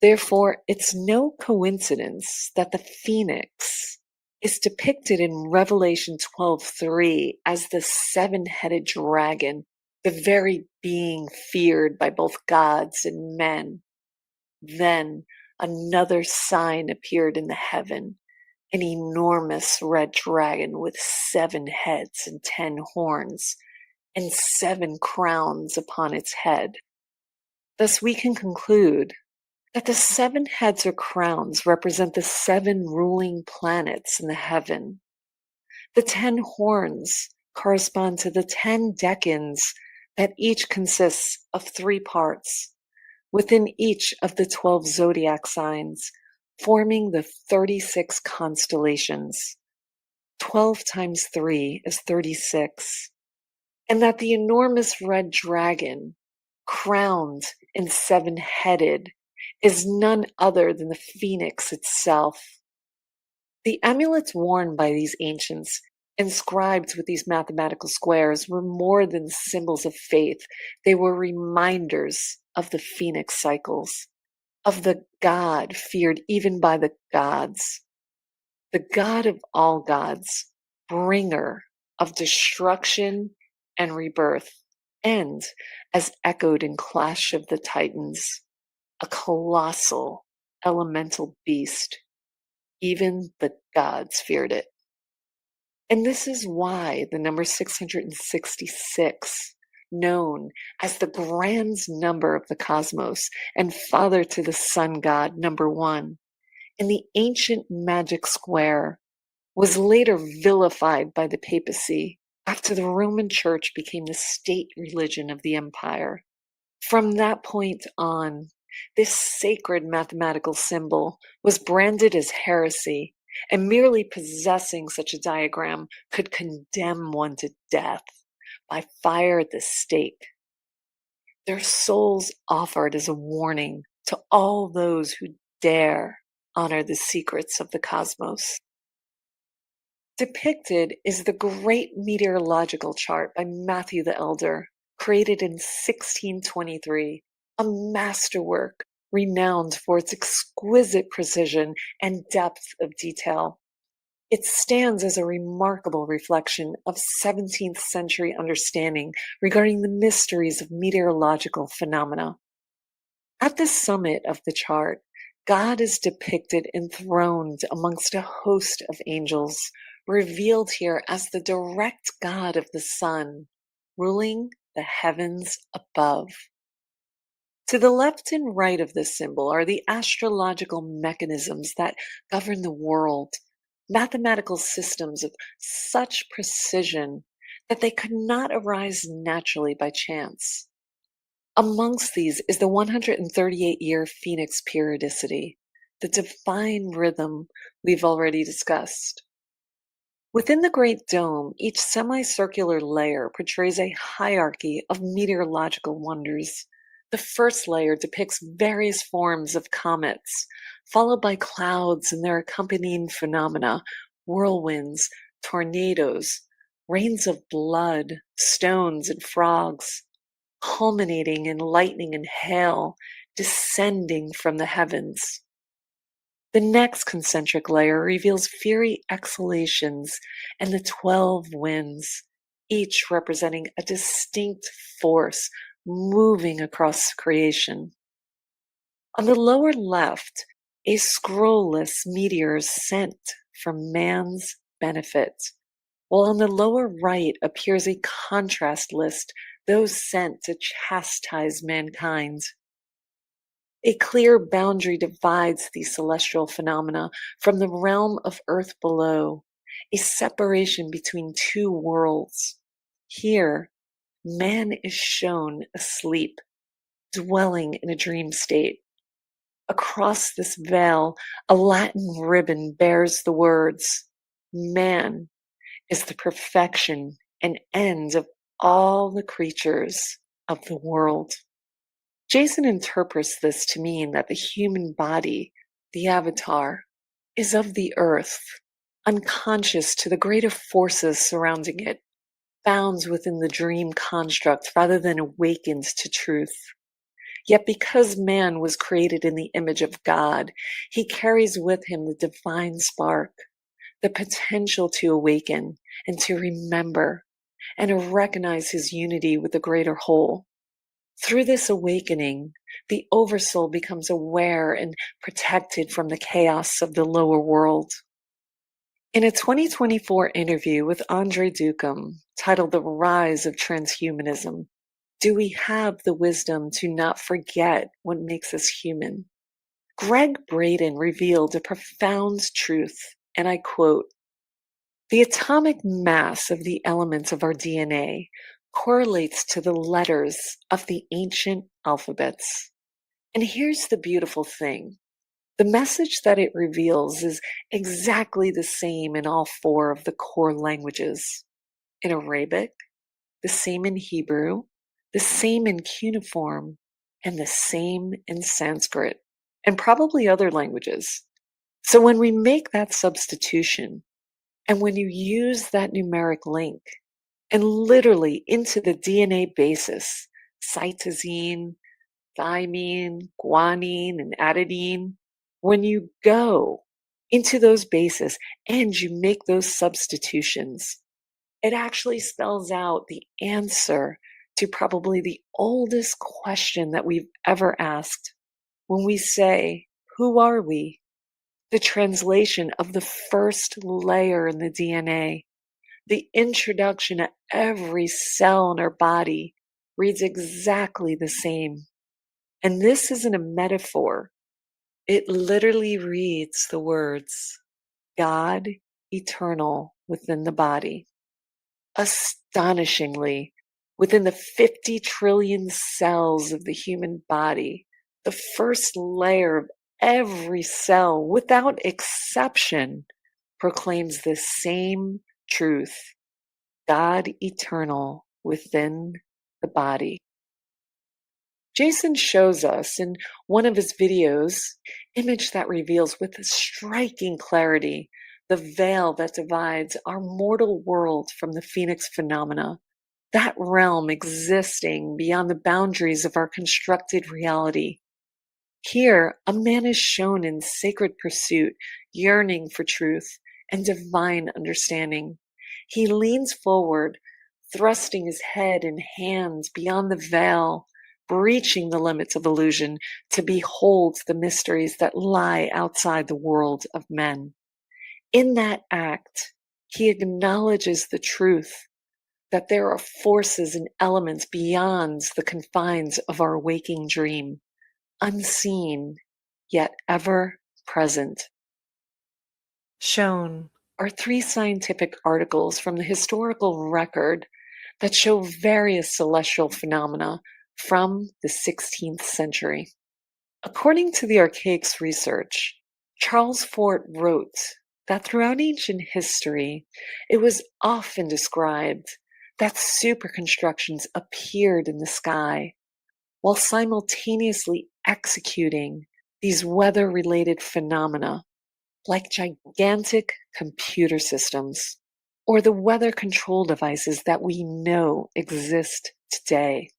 Therefore, it's no coincidence that the phoenix is depicted in Revelation 12:3 as the 7-headed dragon, the very being feared by both gods and men. Then another sign appeared in the heaven, an enormous red dragon with 7 heads and 10 horns, and 7 crowns upon its head. Thus we can conclude that the 7 heads or crowns represent the 7 ruling planets in the heaven. The 10 horns correspond to the 10 decans that each consists of 3 parts, within each of the 12 zodiac signs, forming the 36 constellations. 12 times 3 is 36. And that the enormous red dragon, crowned and 7-headed, is none other than the phoenix itself. The amulets worn by these ancients, inscribed with these mathematical squares, were more than symbols of faith. They were reminders of the phoenix cycles, of the God feared even by the gods, the God of all gods, bringer of destruction and rebirth, and, as echoed in Clash of the Titans, a colossal elemental beast. Even the gods feared it. And this is why the number 666, known as the grand number of the cosmos and father to the sun god, number 1, in the ancient magic square, was later vilified by the papacy after the Roman Church became the state religion of the empire. From that point on, this sacred mathematical symbol was branded as heresy, and merely possessing such a diagram could condemn one to death by fire at the stake. Their souls offered as a warning to all those who dare honor the secrets of the cosmos. Depicted is the Great Meteorological Chart by Matthew the Elder, created in 1623, a masterwork renowned for its exquisite precision and depth of detail. It stands as a remarkable reflection of 17th century understanding regarding the mysteries of meteorological phenomena. At the summit of the chart, God is depicted enthroned amongst a host of angels, revealed here as the direct God of the sun, ruling the heavens above. To the left and right of this symbol are the astrological mechanisms that govern the world, mathematical systems of such precision that they could not arise naturally by chance. Amongst these is the 138-year Phoenix periodicity, the divine rhythm we've already discussed. Within the Great Dome, each semicircular layer portrays a hierarchy of meteorological wonders. The first layer depicts various forms of comets, followed by clouds and their accompanying phenomena, whirlwinds, tornadoes, rains of blood, stones, and frogs, culminating in lightning and hail descending from the heavens. The next concentric layer reveals fiery exhalations and the 12 winds, each representing a distinct force moving across creation. On the lower left, a scroll lists meteors sent for man's benefit, while on the lower right appears a contrast list, those sent to chastise mankind. A clear boundary divides these celestial phenomena from the realm of earth below, a separation between two worlds. Here, man is shown asleep, dwelling in a dream state. Across this veil, a Latin ribbon bears the words, "Man is the perfection and end of all the creatures of the world." Jason interprets this to mean that the human body, the avatar, is of the earth, unconscious to the greater forces surrounding it, bound within the dream construct rather than awakened to truth. Yet because man was created in the image of God, he carries with him the divine spark, the potential to awaken and to remember and to recognize his unity with the greater whole. Through this awakening, the oversoul becomes aware and protected from the chaos of the lower world. In a 2024 interview with Andre Ducom, titled The Rise of Transhumanism, do we have the wisdom to not forget what makes us human? Greg Braden revealed a profound truth, and I quote, "The atomic mass of the elements of our DNA correlates to the letters of the ancient alphabets. And here's the beautiful thing. The message that it reveals is exactly the same in all four of the core languages. In Arabic, the same in Hebrew, the same in cuneiform, and the same in Sanskrit, and probably other languages. So when we make that substitution, and when you use that numeric link, and literally into the DNA basis, cytosine, thymine, guanine, and adenine, when you go into those bases and you make those substitutions, it actually spells out the answer to probably the oldest question that we've ever asked. When we say, who are we? The translation of the first layer in the DNA, the introduction of every cell in our body reads exactly the same. And this isn't a metaphor. It literally reads the words, God eternal within the body. Astonishingly, within the 50 trillion cells of the human body, the first layer of every cell, without exception, proclaims the same truth: God eternal within the body. Jason shows us in one of his videos image that reveals with striking clarity the veil that divides our mortal world from the Phoenix phenomena, that realm existing beyond the boundaries of our constructed reality. Here, a man is shown in sacred pursuit, yearning for truth and divine understanding. He leans forward, thrusting his head and hands beyond the veil, breaching the limits of illusion to behold the mysteries that lie outside the world of men. In that act, he acknowledges the truth that there are forces and elements beyond the confines of our waking dream, unseen, yet ever present. Shown are 3 scientific articles from the historical record that show various celestial phenomena from the 16th century. According to the Archaix research, Charles Fort wrote that throughout ancient history, it was often described that superconstructions appeared in the sky while simultaneously executing these weather-related phenomena like gigantic computer systems or the weather control devices that we know exist today,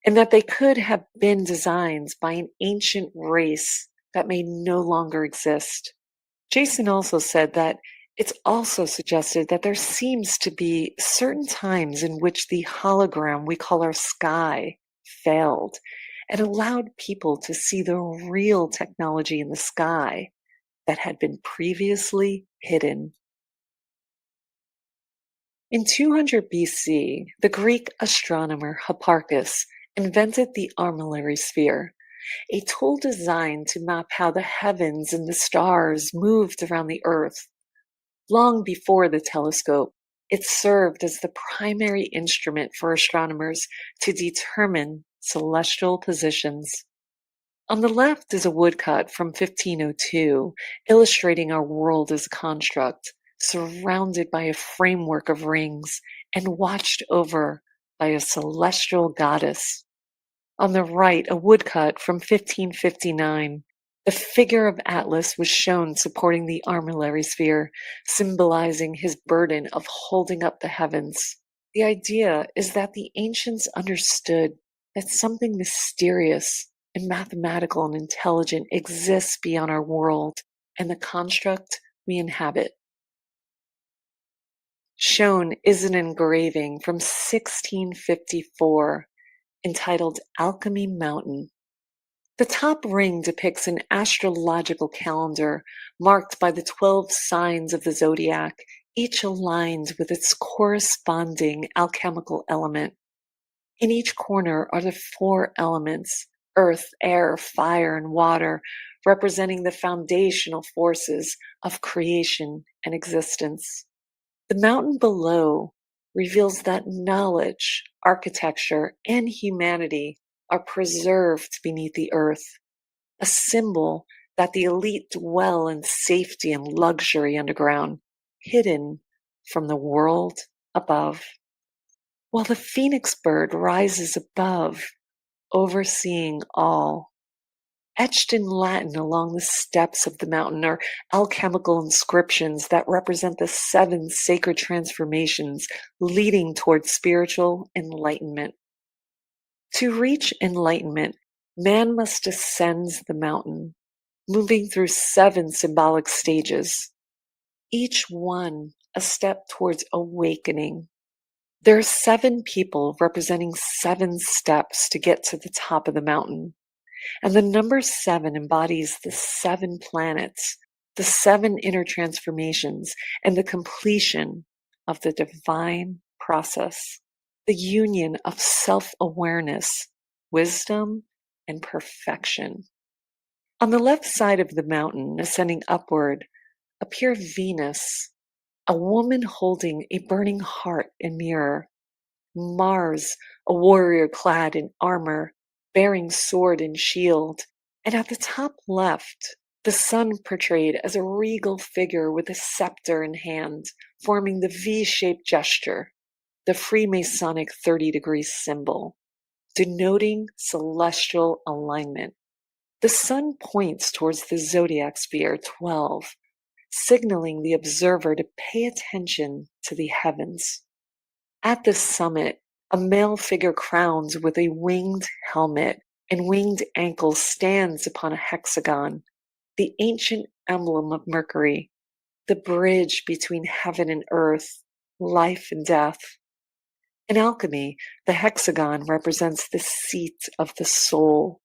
and that they could have been designed by an ancient race that may no longer exist. Jason also said that it's also suggested that there seems to be certain times in which the hologram we call our sky failed and allowed people to see the real technology in the sky that had been previously hidden. In 200 BC, the Greek astronomer Hipparchus invented the armillary sphere, a tool designed to map how the heavens and the stars moved around the Earth. Long before the telescope, it served as the primary instrument for astronomers to determine celestial positions. On the left is a woodcut from 1502, illustrating our world as a construct, surrounded by a framework of rings and watched over by a celestial goddess. On the right, a woodcut from 1559. The figure of Atlas was shown supporting the armillary sphere, symbolizing his burden of holding up the heavens. The idea is that the ancients understood that something mysterious and mathematical and intelligent exists beyond our world and the construct we inhabit. Shown is an engraving from 1654 entitled Alchemy Mountain. The top ring depicts an astrological calendar marked by the 12 signs of the zodiac, each aligned with its corresponding alchemical element. In each corner are the 4 elements: earth, air, fire, and water, representing the foundational forces of creation and existence. The mountain below reveals that knowledge, architecture, and humanity are preserved beneath the earth, a symbol that the elite dwell in safety and luxury underground, hidden from the world above. While the phoenix bird rises above, overseeing all. Etched in Latin along the steps of the mountain are alchemical inscriptions that represent the 7 sacred transformations leading towards spiritual enlightenment. To reach enlightenment, man must ascend the mountain, moving through 7 symbolic stages, each one a step towards awakening. There are 7 people representing 7 steps to get to the top of the mountain. And the number 7 embodies the 7 planets, the 7 inner transformations, and the completion of the divine process, the union of self-awareness, wisdom, and perfection. On the left side of the mountain, ascending upward, appear Venus, a woman holding a burning heart and mirror. Mars, a warrior clad in armor, bearing sword and shield. And at the top left, the sun portrayed as a regal figure with a scepter in hand, forming the V-shaped gesture, the Freemasonic 30-degree symbol, denoting celestial alignment. The sun points towards the zodiac sphere 12, signaling the observer to pay attention to the heavens. At the summit, a male figure crowned with a winged helmet and winged ankles stands upon a hexagon, the ancient emblem of Mercury, the bridge between heaven and earth, life and death. In alchemy, the hexagon represents the seat of the soul,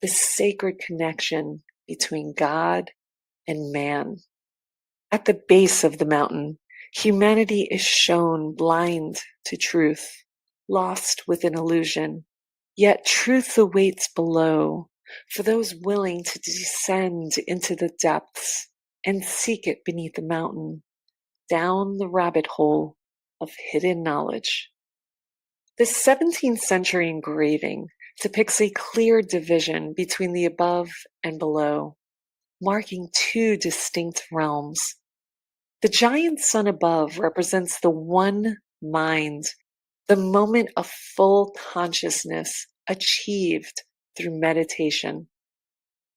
the sacred connection between God and man. At the base of the mountain, humanity is shown blind to truth, lost within illusion. Yet truth awaits below for those willing to descend into the depths and seek it beneath the mountain, down the rabbit hole of hidden knowledge. This 17th century engraving depicts a clear division between the above and below, marking two distinct realms. The giant sun above represents the one mind, the moment of full consciousness achieved through meditation.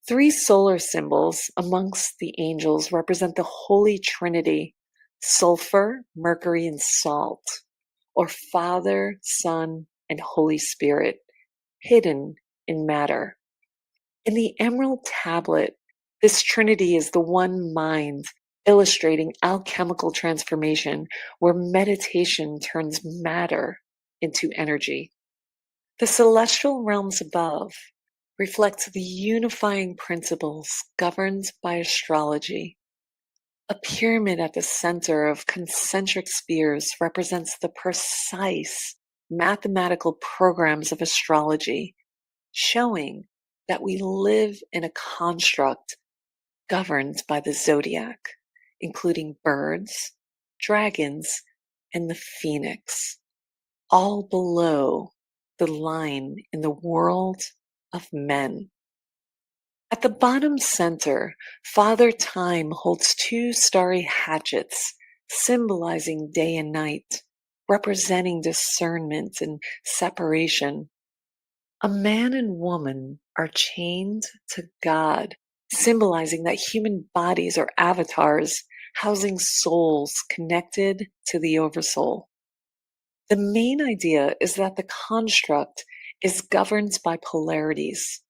Three solar symbols amongst the angels represent the Holy Trinity, sulfur, Mercury, and salt, or Father, Son, and Holy Spirit, hidden in matter. In the emerald tablet, this trinity is the one mind, illustrating alchemical transformation where meditation turns matter into energy. The celestial realms above reflect the unifying principles governed by astrology. A pyramid at the center of concentric spheres represents the precise mathematical programs of astrology, showing that we live in a construct governed by the zodiac, including birds, dragons, and the phoenix, all below the line in the world of men. At the bottom center, Father Time holds two starry hatchets, symbolizing day and night, representing discernment and separation. A man and woman are chained to God, symbolizing that human bodies are avatars, housing souls connected to the Oversoul. The main idea is that the construct is governed by polarities,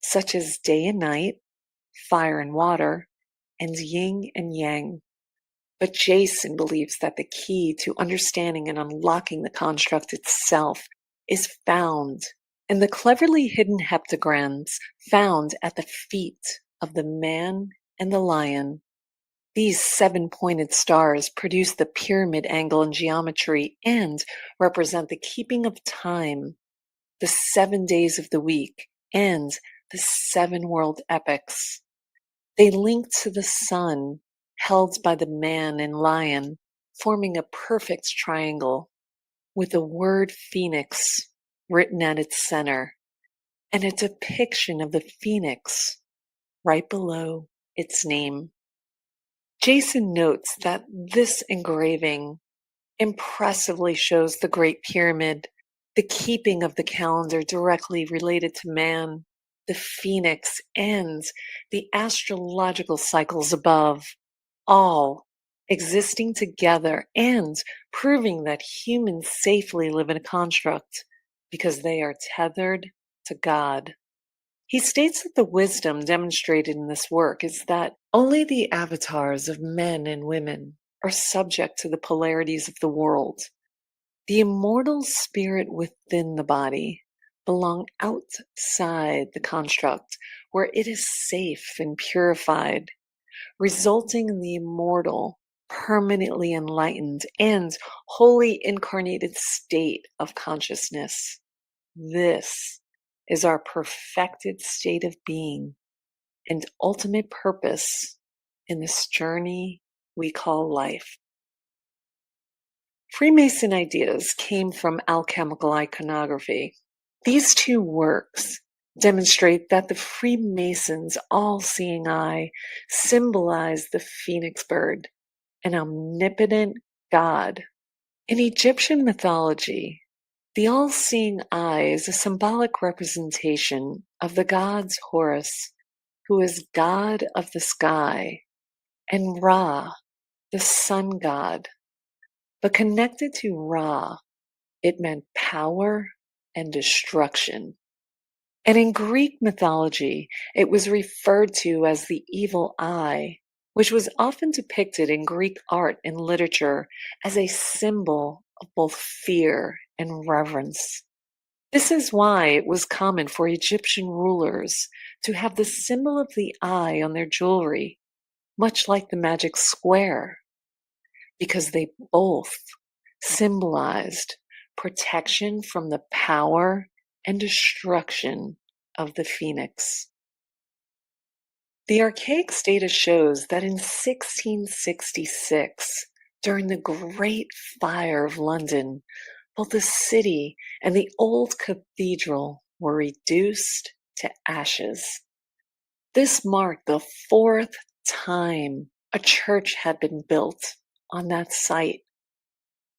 such as day and night, fire and water, and yin and yang. But Jason believes that the key to understanding and unlocking the construct itself is found in the cleverly hidden heptagrams found at the feet of the man and the lion. These 7-pointed stars produce the pyramid angle in geometry and represent the keeping of time, the 7 days of the week, and the 7 world epochs. They link to the sun, held by the man and lion, forming a perfect triangle, with the word phoenix written at its center, and a depiction of the phoenix right below its name. Jason notes that this engraving impressively shows the Great Pyramid, the keeping of the calendar directly related to man, the phoenix, and the astrological cycles above, all existing together and proving that humans safely live in a construct because they are tethered to God. He states that the wisdom demonstrated in this work is that only the avatars of men and women are subject to the polarities of the world. The immortal spirit within the body belong outside the construct where it is safe and purified, resulting in the immortal, permanently enlightened, and wholly incarnated state of consciousness. This is our perfected state of being and ultimate purpose in this journey we call life. Freemason ideas came from alchemical iconography. These two works demonstrate that the Freemasons' all-seeing eye symbolized the phoenix bird, an omnipotent god. In Egyptian mythology, the all-seeing eye is a symbolic representation of the gods Horus, who is god of the sky, and Ra, the sun god. But connected to Ra, it meant power and destruction. And in Greek mythology, it was referred to as the evil eye, which was often depicted in Greek art and literature as a symbol of both fear and reverence. This is why it was common for Egyptian rulers to have the symbol of the eye on their jewelry, much like the magic square, because they both symbolized protection from the power and destruction of the phoenix. The Archaix data shows that in 1666, during the Great Fire of London, both the city and the old cathedral were reduced to ashes. This marked the fourth time a church had been built on that site.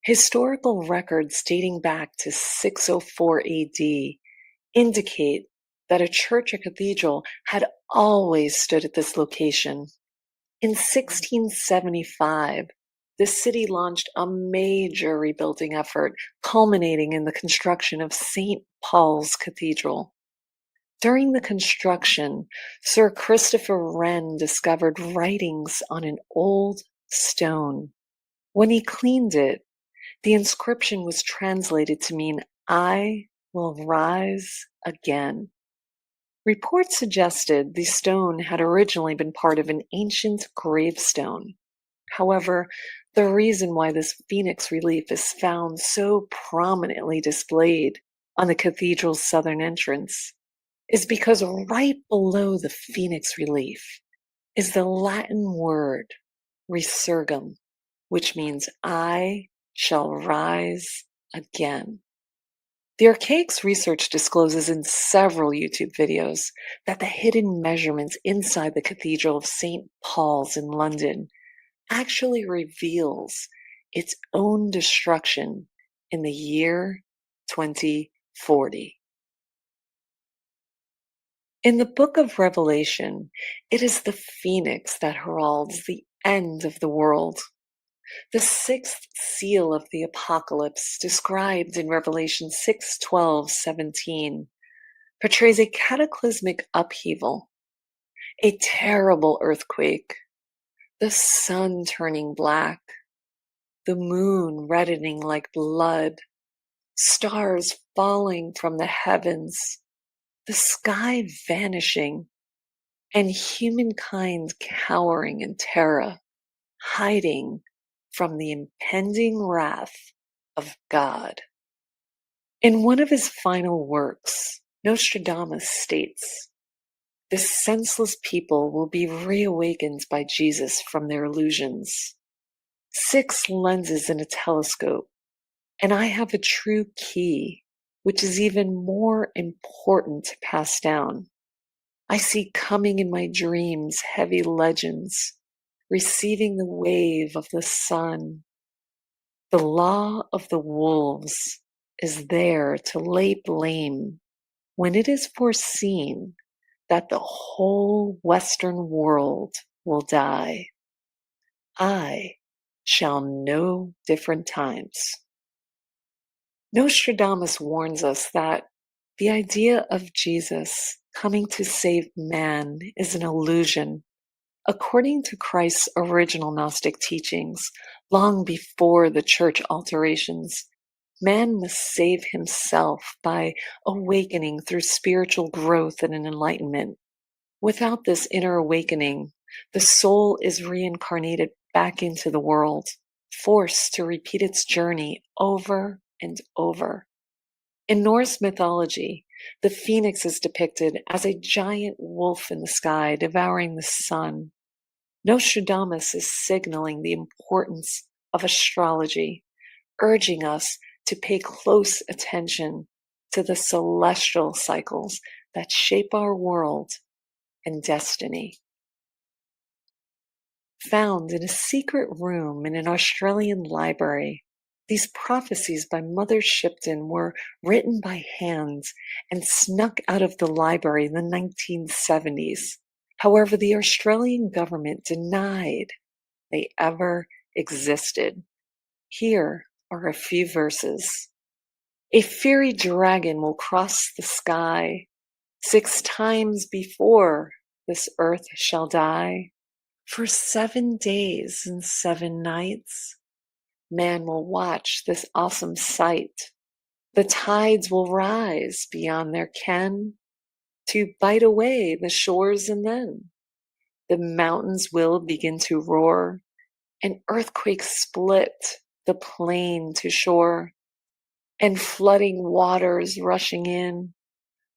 Historical records dating back to 604 AD indicate that a church or cathedral had always stood at this location. In 1675, the city launched a major rebuilding effort, culminating in the construction of St. Paul's Cathedral. During the construction, Sir Christopher Wren discovered writings on an old stone. When he cleaned it, the inscription was translated to mean, "I will rise again." Reports suggested the stone had originally been part of an ancient gravestone. However, the reason why this phoenix relief is found so prominently displayed on the cathedral's southern entrance is because right below the phoenix relief is the Latin word resurgam, which means "I shall rise again." The Archaix research discloses in several YouTube videos that the hidden measurements inside the Cathedral of St. Paul's in London actually reveals its own destruction in the year 2040. In the book of Revelation, it is the phoenix that heralds the end of the world. The sixth seal of the apocalypse, described in Revelation 6:12-17, portrays a cataclysmic upheaval, a terrible earthquake, the sun turning black, the moon reddening like blood, stars falling from the heavens, the sky vanishing, and humankind cowering in terror, hiding from the impending wrath of God. In one of his final works, Nostradamus states, "This senseless people will be reawakened by Jesus from their illusions. 6 lenses in a telescope, and I have a true key, which is even more important to pass down. I see coming in my dreams heavy legends, receiving the wave of the sun. The law of the wolves is there to lay blame when it is foreseen that the whole Western world will die. I shall know different times." Nostradamus warns us that the idea of Jesus coming to save man is an illusion. According to Christ's original Gnostic teachings, long before the church alterations, man must save himself by awakening through spiritual growth and an enlightenment. Without this inner awakening, the soul is reincarnated back into the world, forced to repeat its journey over and over. In Norse mythology, the phoenix is depicted as a giant wolf in the sky devouring the sun. Nostradamus is signaling the importance of astrology, urging us to pay close attention to the celestial cycles that shape our world and destiny. Found in a secret room in an Australian library, these prophecies by Mother Shipton were written by hand and snuck out of the library in the 1970s. However, the Australian government denied they ever existed. Here are a few verses. A fiery dragon will cross the sky 6 times before this earth shall die. For 7 days and 7 nights, man will watch this awesome sight. The tides will rise beyond their ken to bite away the shores, and then the mountains will begin to roar, and earthquakes split the plain to shore, and flooding waters rushing in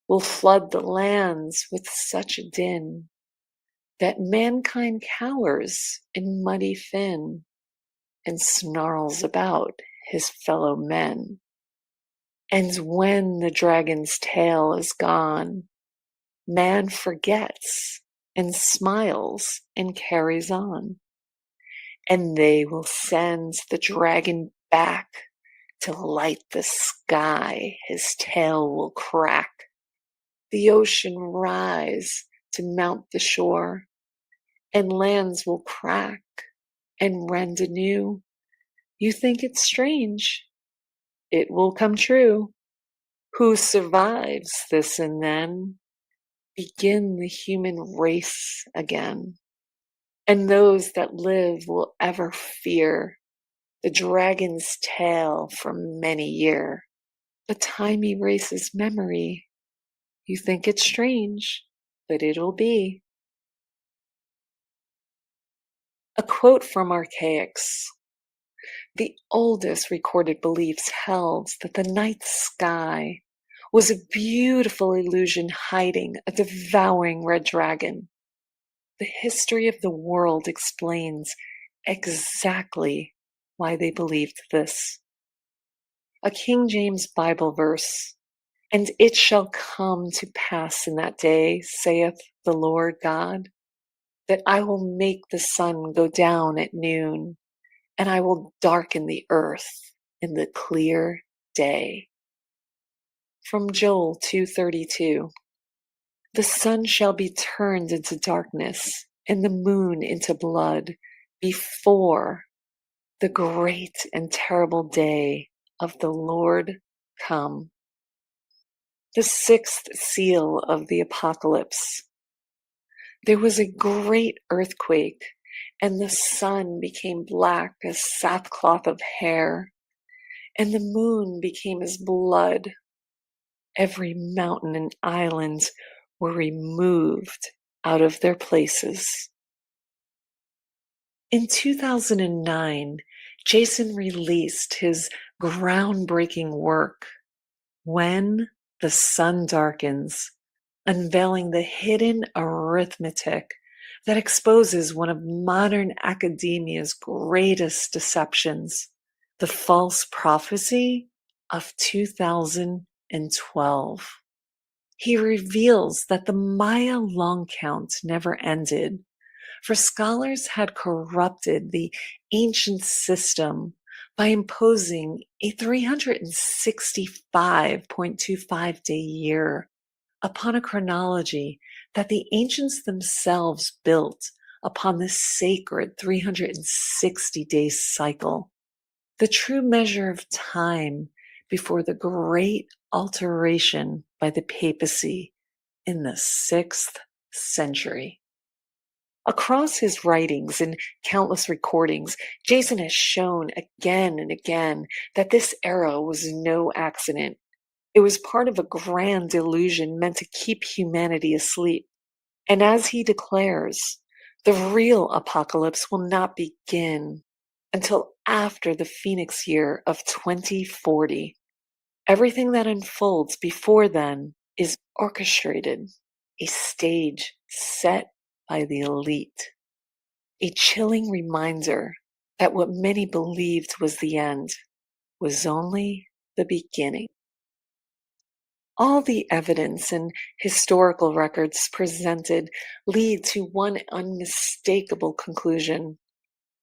will flood the lands with such a din that mankind cowers in muddy fin and snarls about his fellow men. And when the dragon's tail is gone, man forgets and smiles and carries on. And they will send the dragon back to light the sky. His tail will crack, the ocean rise to mount the shore, and lands will crack and rend anew. You think it's strange? It will come true. Who survives this and then begin the human race again. And those that live will ever fear the dragon's tail for many year. But time erases memory. You think it's strange, but it'll be. A quote from Archaix. The oldest recorded beliefs held that the night sky was a beautiful illusion hiding a devouring red dragon. The history of the world explains exactly why they believed this. A King James Bible verse, "And it shall come to pass in that day, saith the Lord God, that I will make the sun go down at noon, and I will darken the earth in the clear day." From Joel 2:32. The sun shall be turned into darkness, and the moon into blood, before the great and terrible day of the Lord come. The 6th seal of the Apocalypse. There was a great earthquake, and the sun became black as sackcloth of hair, and the moon became as blood. Every mountain and island were removed out of their places. In 2009, Jason released his groundbreaking work, When the Sun Darkens, unveiling the hidden arithmetic that exposes one of modern academia's greatest deceptions, the false prophecy of 2012. He reveals that the Maya long count never ended, for scholars had corrupted the ancient system by imposing a 365.25 day year upon a chronology that the ancients themselves built upon the sacred 360 day cycle, the true measure of time before the great alteration by the papacy in the 6th century. Across his writings and countless recordings, Jason has shown again and again that this era was no accident. It was part of a grand illusion meant to keep humanity asleep. And as he declares, the real apocalypse will not begin until after the Phoenix year of 2040. Everything that unfolds before then is orchestrated, a stage set by the elite. A chilling reminder that what many believed was the end was only the beginning. All the evidence and historical records presented lead to one unmistakable conclusion.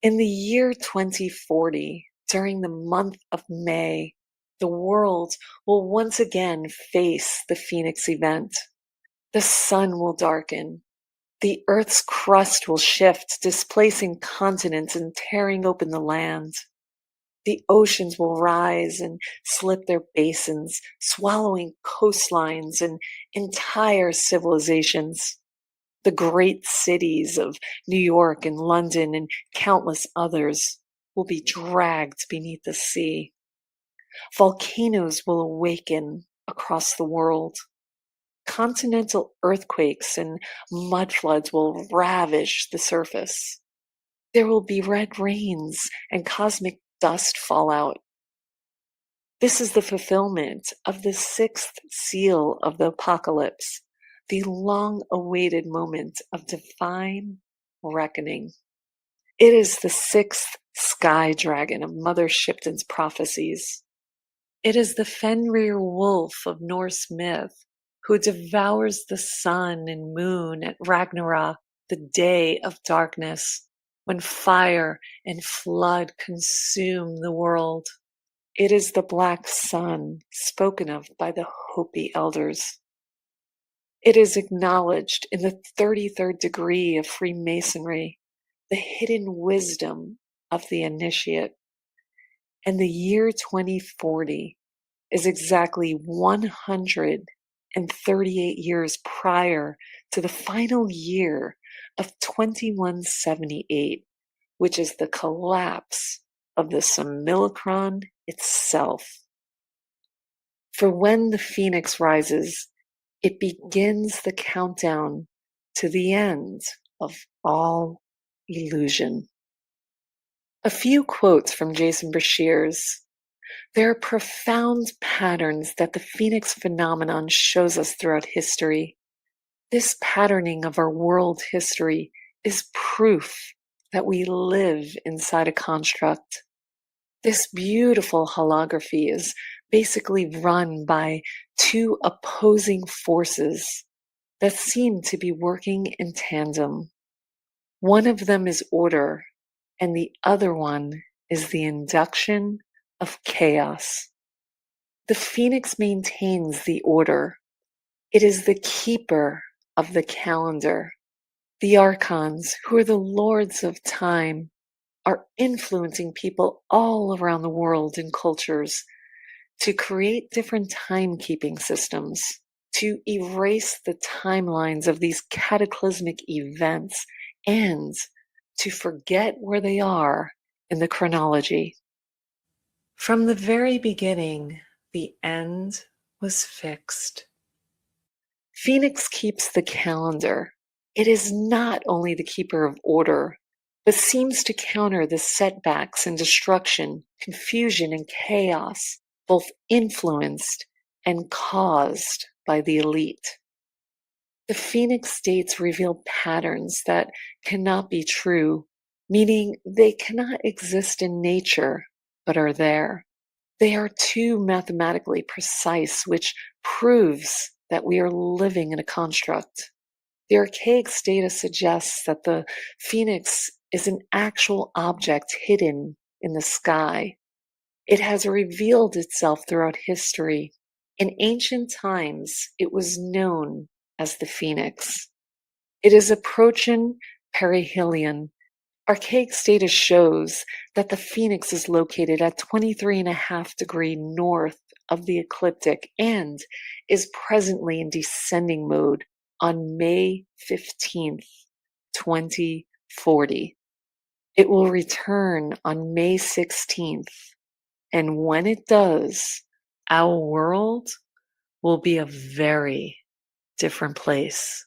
In the year 2040, during the month of May, the world will once again face the Phoenix event. The sun will darken. The Earth's crust will shift, displacing continents and tearing open the land. The oceans will rise and slip their basins, swallowing coastlines and entire civilizations. The great cities of New York and London and countless others will be dragged beneath the sea. Volcanoes will awaken across the world. Continental earthquakes and mudfloods will ravage the surface. There will be red rains and cosmic dust fallout. This is the fulfillment of the sixth seal of the apocalypse, the long-awaited moment of divine reckoning. It is the sixth sky dragon of Mother Shipton's prophecies. It is the Fenrir wolf of Norse myth, who devours the sun and moon at Ragnarok, the day of darkness, when fire and flood consume the world. It is the black sun spoken of by the Hopi elders. It is acknowledged in the 33rd degree of Freemasonry, the hidden wisdom of the initiate. And the year 2040 is exactly 138 years prior to the final year of 2178, which is the collapse of the simulacron itself. For when the phoenix rises, it begins the countdown to the end of all illusion. A few quotes from Jason Breshears. There are profound patterns that the phoenix phenomenon shows us throughout history. This patterning of our world history is proof that we live inside a construct. This beautiful holography is basically run by two opposing forces that seem to be working in tandem. One of them is order, and the other one is the induction of chaos. The phoenix maintains the order. It is the keeper of the calendar. The archons, who are the lords of time, are influencing people all around the world and cultures to create different timekeeping systems, to erase the timelines of these cataclysmic events, and to forget where they are in the chronology. From the very beginning, the end was fixed. Phoenix keeps the calendar. It is not only the keeper of order, but seems to counter the setbacks and destruction, confusion and chaos, both influenced and caused by the elite. The Phoenix dates reveal patterns that cannot be true, meaning they cannot exist in nature, but are there. They are too mathematically precise, which proves that we are living in a construct. The Archaix data suggests that the Phoenix is an actual object hidden in the sky. It has revealed itself throughout history. In ancient times, it was known as the Phoenix. It is approaching perihelion. Archaix data shows that the Phoenix is located at 23.5 degrees north of the ecliptic and is presently in descending mode on May 15th, 2040. It will return on May 16th, and when it does, our world will be a very different place.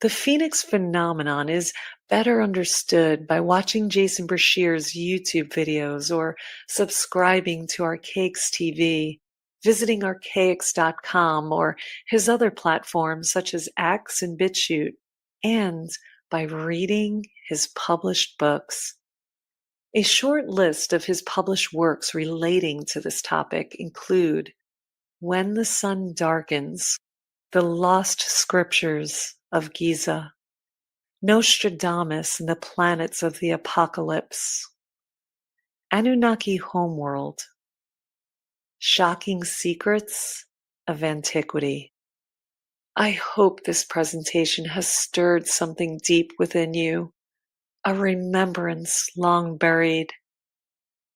The Phoenix phenomenon is better understood by watching Jason Breshears' YouTube videos or subscribing to Archaix TV, visiting Archaix.com or his other platforms such as X and BitChute, and by reading his published books. A short list of his published works relating to this topic include When the Sun Darkens, The Lost Scriptures of Giza, Nostradamus and the Planets of the Apocalypse, Anunnaki Homeworld, Shocking Secrets of Antiquity. I hope this presentation has stirred something deep within you, a remembrance long buried.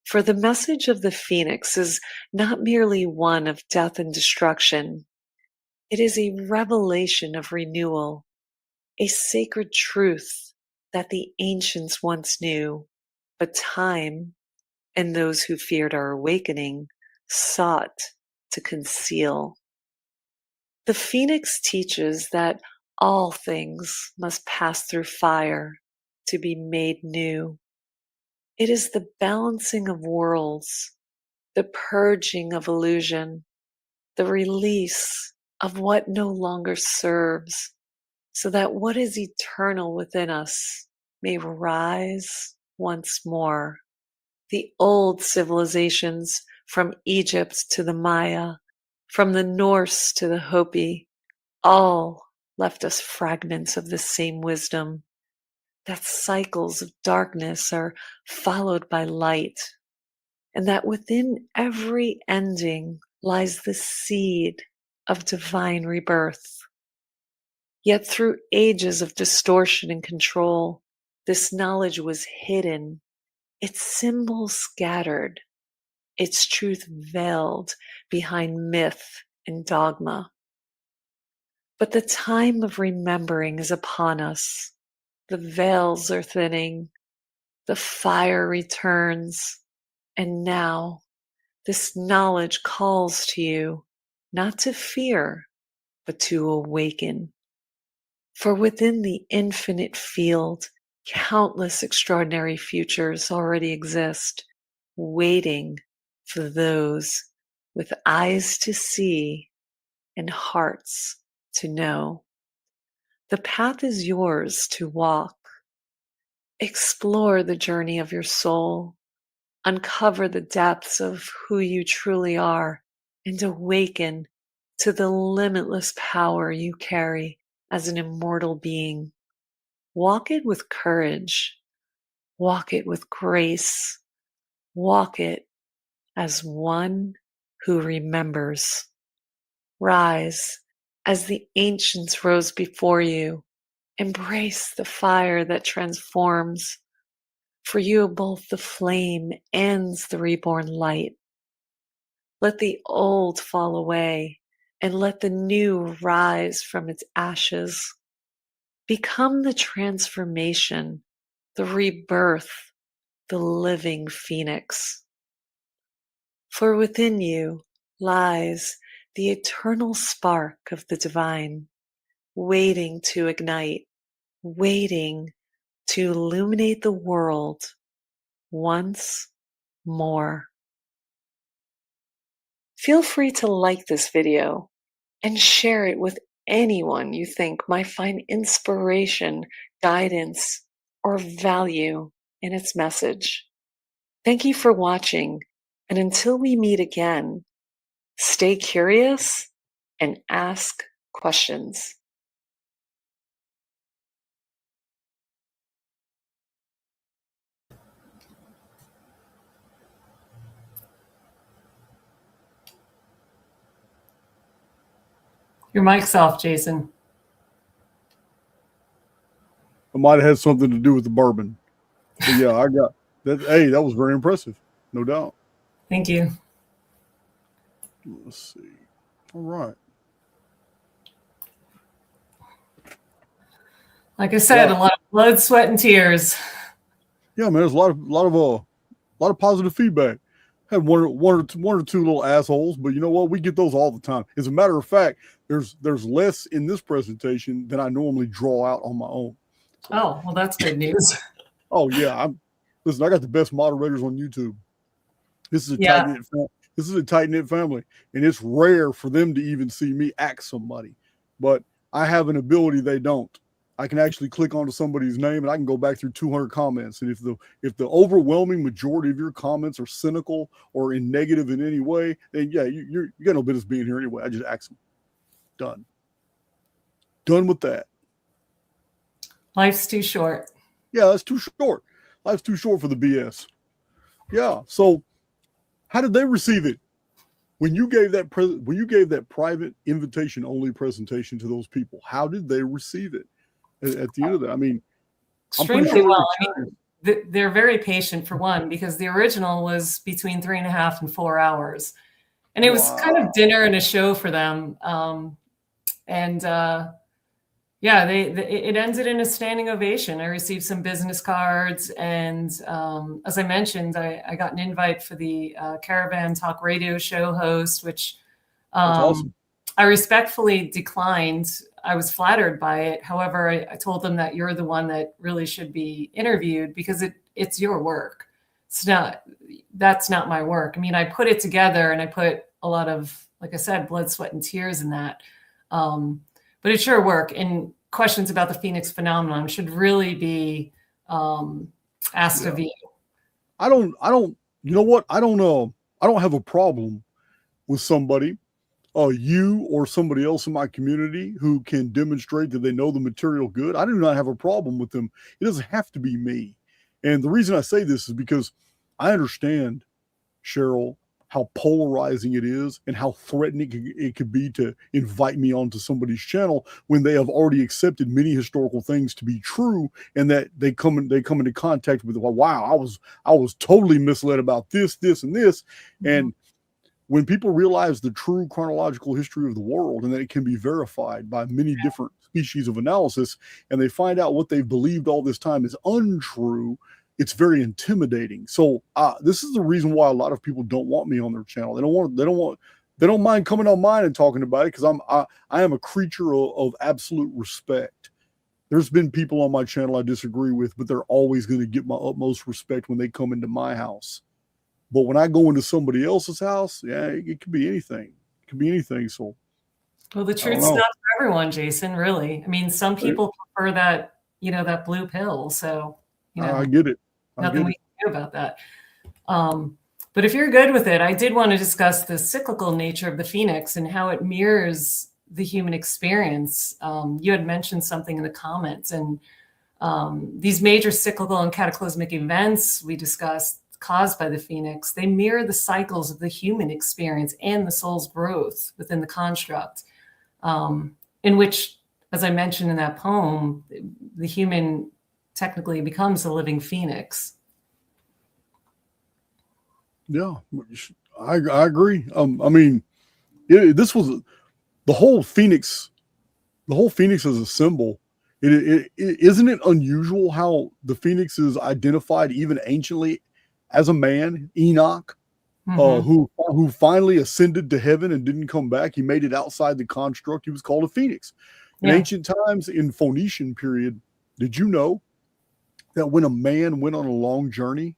For the message of the Phoenix is not merely one of death and destruction. It is a revelation of renewal, a sacred truth that the ancients once knew, but time and those who feared our awakening sought to conceal. The Phoenix teaches that all things must pass through fire to be made new. It is the balancing of worlds, the purging of illusion, the release of what no longer serves, so that what is eternal within us may rise once more. The old civilizations, from Egypt to the Maya, from the Norse to the Hopi, all left us fragments of the same wisdom, that cycles of darkness are followed by light, and that within every ending lies the seed of divine rebirth. Yet through ages of distortion and control, this knowledge was hidden, its symbols scattered, its truth veiled behind myth and dogma. But the time of remembering is upon us. The veils are thinning, the fire returns, and now this knowledge calls to you, not to fear, but to awaken. For within the infinite field, countless extraordinary futures already exist, waiting for those with eyes to see and hearts to know. The path is yours to walk. Explore the journey of your soul. Uncover the depths of who you truly are and awaken to the limitless power you carry as an immortal being. Walk it with courage. Walk it with grace. Walk it as one who remembers. Rise as the ancients rose before you. Embrace the fire that transforms. For you are both the flame and the reborn light. Let the old fall away and let the new rise from its ashes. Become the transformation, the rebirth, the living phoenix. For within you lies the eternal spark of the divine, waiting to ignite, waiting to illuminate the world once more. Feel free to like this video and share it with anyone you think might find inspiration, guidance, or value in its message. Thank you for watching, and until we meet again, stay curious and ask questions. Your mic's off, Jason. It might have had something to do with the bourbon. But yeah, I got that. Hey, that was very impressive, no doubt. Thank you. Let's see. All right. Like I said, a lot of blood, sweat, and tears. Yeah, man, there's a lot of positive feedback. Had one or two little assholes, but you know what? We get those all the time. As a matter of fact, there's less in this presentation than I normally draw out on my own. So, oh, well, that's good news. Oh yeah, listen. I got the best moderators on YouTube. This is a tight knit family, and it's rare for them to even see me ask somebody. But I have an ability they don't. I can actually click onto somebody's name and I can go back through 200 comments. And if the overwhelming majority of your comments are cynical or in negative in any way, then yeah, you got no business being here anyway. I just ask them. Done with that. Life's too short. Yeah, that's too short. Life's too short for the BS. Yeah. So how did they receive it? When you gave that private invitation only presentation to those people, how did they receive it? At the end of that, I mean, extremely well. I mean, they're very patient for one, because the original was between 3.5 and 4 hours, and it was kind of dinner and a show for them. Yeah, it ended in a standing ovation. I received some business cards, and as I mentioned, I got an invite for the Caravan Talk radio show host, which awesome. I respectfully declined. I was flattered by it. However, I told them that you're the one that really should be interviewed, because it's your work. That's not my work. I mean, I put it together and I put a lot of, like I said, blood, sweat, and tears in that. But it's your work, and questions about the Phoenix phenomenon should really be asked of you. I don't, you know what? I don't have a problem with somebody, you or somebody else in my community who can demonstrate that they know the material good. I do not have a problem with them. It doesn't have to be me. And the reason I say this is because I understand, Cheryl, how polarizing it is and how threatening it could be to invite me onto somebody's channel when they have already accepted many historical things to be true, and that they come into contact with, well, wow, I was totally misled about this, and this. Mm-hmm. And when people realize the true chronological history of the world and that it can be verified by many different species of analysis, and they find out what they've believed all this time is untrue, it's very intimidating. So this is the reason why a lot of people don't want me on their channel. They don't mind coming on mine and talking about it, because I am a creature of absolute respect. There's been people on my channel I disagree with, but they're always going to get my utmost respect when they come into my house. But when I go into somebody else's house, yeah, it could be anything. It could be anything. So, well, the truth's not for everyone, Jason. Really, I mean, some people prefer that, that blue pill. So, I get it. Nothing we can do about that. But if you're good with it, I did want to discuss the cyclical nature of the Phoenix and how it mirrors the human experience. You had mentioned something in the comments, and these major cyclical and cataclysmic events we discussed caused by the Phoenix, they mirror the cycles of the human experience and the soul's growth within the construct, in which, as I mentioned in that poem, the human technically becomes a living phoenix. Yeah, I agree. I mean, this was the whole Phoenix. The whole Phoenix as a symbol. Isn't it unusual how the Phoenix is identified even anciently as a man, Enoch, who finally ascended to heaven and didn't come back. He made it outside the construct. He was called a Phoenix. In ancient times, in Phoenician period, did you know that when a man went on a long journey,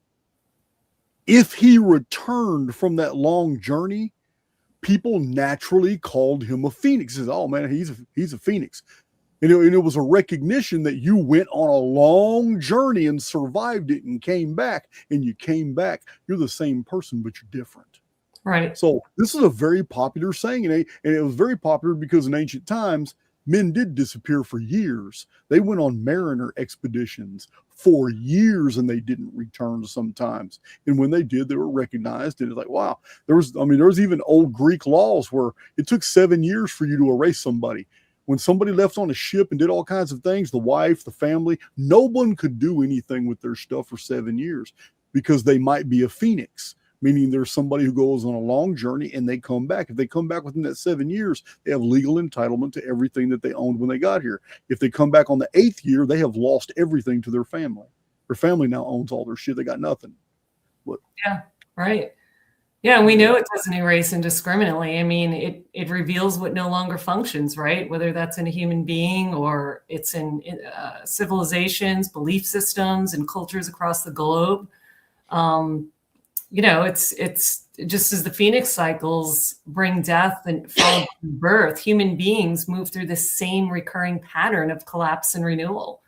if he returned from that long journey, people naturally called him a phoenix? Says, oh man, he's a phoenix. And it was a recognition that you went on a long journey and survived it and came back, and you came back. You're the same person, but you're different. Right. So this is a very popular saying, and it was very popular because in ancient times, men did disappear for years. They went on mariner expeditions for years and they didn't return sometimes. And when they did, they were recognized. And it's like, wow, there was even old Greek laws where it took 7 years for you to erase somebody. When somebody left on a ship and did all kinds of things, the wife, the family, no one could do anything with their stuff for 7 years because they might be a phoenix. Meaning there's somebody who goes on a long journey and they come back. If they come back within that 7 years, they have legal entitlement to everything that they owned when they got here. If they come back on the 8th year, they have lost everything to their family. Their family now owns all their shit. They got nothing. But, yeah, right. Yeah, and we know it doesn't erase indiscriminately. I mean, it reveals what no longer functions, right? Whether that's in a human being or it's in civilizations, belief systems, and cultures across the globe. it's just as the phoenix cycles bring death and followed by birth, human beings move through the same recurring pattern of collapse and renewal.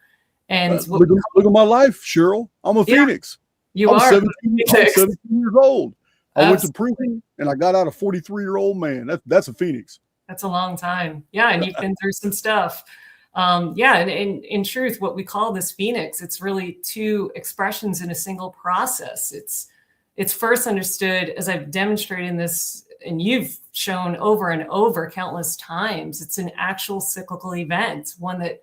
And look at my life, Cheryl. I'm a phoenix. You I'm are 17 years old. I went to Absolutely. prison and I got out a 43-year-old man. That's a phoenix. That's a long time. Yeah. And you've been through some stuff. And in truth, what we call this phoenix, it's really two expressions in a single process. It's first understood, as I've demonstrated in this, and you've shown over and over countless times, it's an actual cyclical event, one that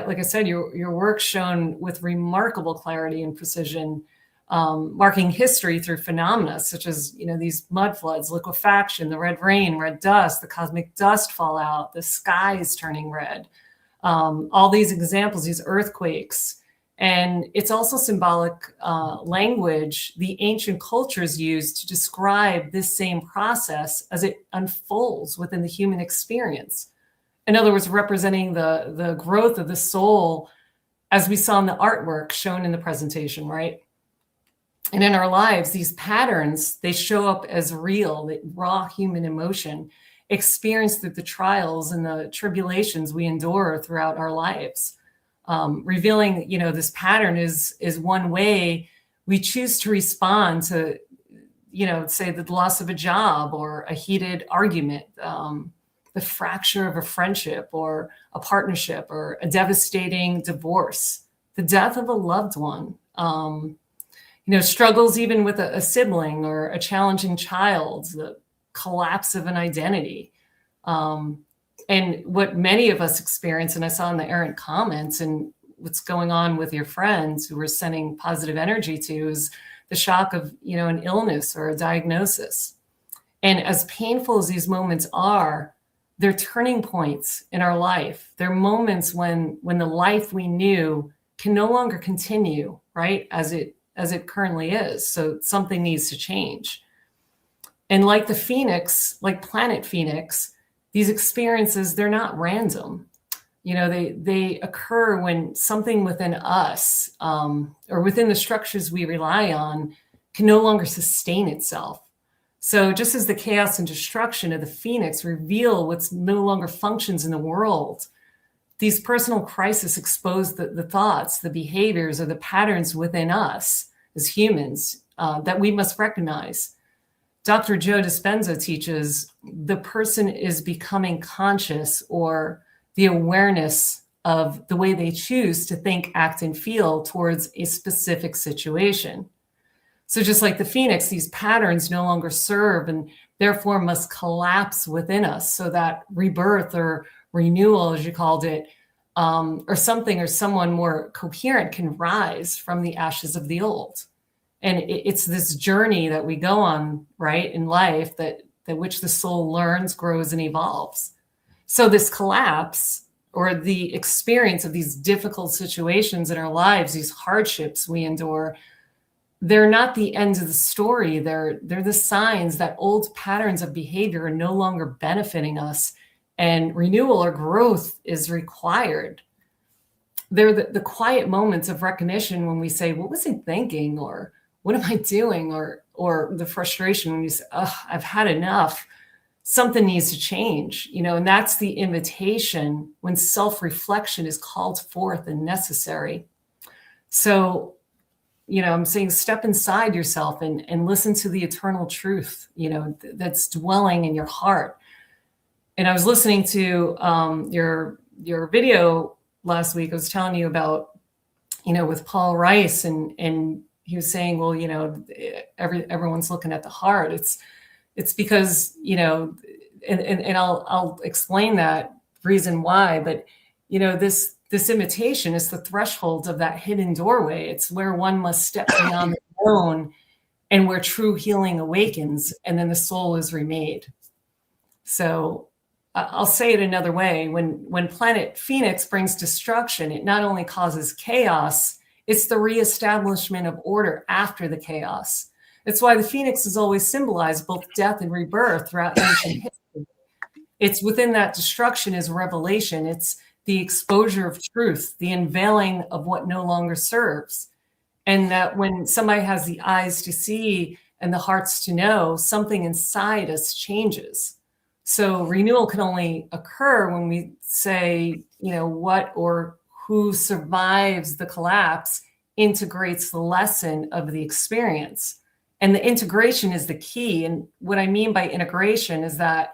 like I said, your work's shown with remarkable clarity and precision, marking history through phenomena such as, these mud floods, liquefaction, the red rain, red dust, the cosmic dust fallout, the skies turning red, all these examples, these earthquakes. And it's also symbolic language the ancient cultures used to describe this same process as it unfolds within the human experience. In other words, representing the growth of the soul, as we saw in the artwork shown in the presentation, right? And in our lives, these patterns, they show up as real, raw human emotion experienced through the trials and the tribulations we endure throughout our lives. Revealing, this pattern is one way we choose to respond to, say the loss of a job or a heated argument, the fracture of a friendship or a partnership or a devastating divorce, the death of a loved one, struggles even with a sibling or a challenging child, the collapse of an identity. And what many of us experience, and I saw in the errant comments and what's going on with your friends who we're sending positive energy to, is the shock of, an illness or a diagnosis. And as painful as these moments are, they're turning points in our life. They're moments when the life we knew can no longer continue, right, as it currently is. So something needs to change. And like the phoenix, like planet Phoenix, these experiences, they're not random. They occur when something within us or within the structures we rely on can no longer sustain itself. So just as the chaos and destruction of the phoenix reveal what's no longer functions in the world, these personal crises expose the thoughts, the behaviors, or the patterns within us as humans that we must recognize. Dr. Joe Dispenza teaches the person is becoming conscious, or the awareness of the way they choose to think, act, and feel towards a specific situation. So just like the phoenix, these patterns no longer serve and therefore must collapse within us so that rebirth or renewal, as you called it, or something or someone more coherent can rise from the ashes of the old. And it's this journey that we go on, right, in life that which the soul learns, grows, and evolves. So this collapse or the experience of these difficult situations in our lives, these hardships we endure, they're not the end of the story. They're the signs that old patterns of behavior are no longer benefiting us and renewal or growth is required. They're the quiet moments of recognition when we say, what was I thinking? Or what am I doing? Or the frustration when you say, oh, I've had enough. Something needs to change, and that's the invitation when self-reflection is called forth and necessary. So, I'm saying step inside yourself and listen to the eternal truth, that's dwelling in your heart. And I was listening to your video last week. I was telling you about, with Paul Rice, and he was saying, well, everyone's looking at the heart. It's because, and I'll explain that reason why, but, this imitation is the threshold of that hidden doorway. It's where one must step beyond the known and where true healing awakens, and then the soul is remade. So I'll say it another way. When planet Phoenix brings destruction, it not only causes chaos, it's the reestablishment of order after the chaos. That's why the phoenix has always symbolized both death and rebirth throughout ancient history. It's within that destruction is revelation. It's the exposure of truth, the unveiling of what no longer serves. And that when somebody has the eyes to see and the hearts to know, something inside us changes. So renewal can only occur when we say, what or who survives the collapse integrates the lesson of the experience. And the integration is the key. And what I mean by integration is that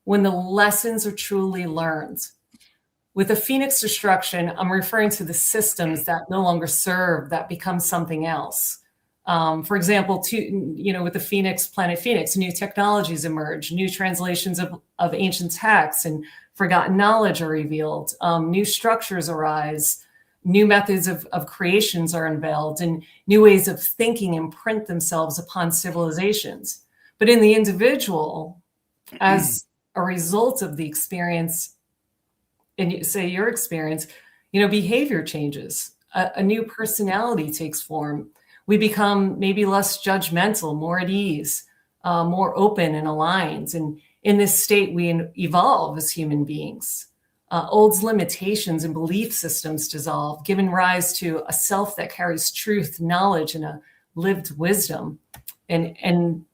when the lessons are truly learned. With the Phoenix destruction, I'm referring to the systems that no longer serve, that become something else. For example, with the Phoenix, Planet Phoenix, new technologies emerge, new translations of ancient texts and forgotten knowledge are revealed, new structures arise, new methods of creations are unveiled, and new ways of thinking imprint themselves upon civilizations. But in the individual, as a result of the experience, and say your experience, behavior changes, a new personality takes form. We become maybe less judgmental, more at ease, more open and aligned. And in this state, we evolve as human beings. Old limitations and belief systems dissolve, giving rise to a self that carries truth, knowledge, and a lived wisdom. And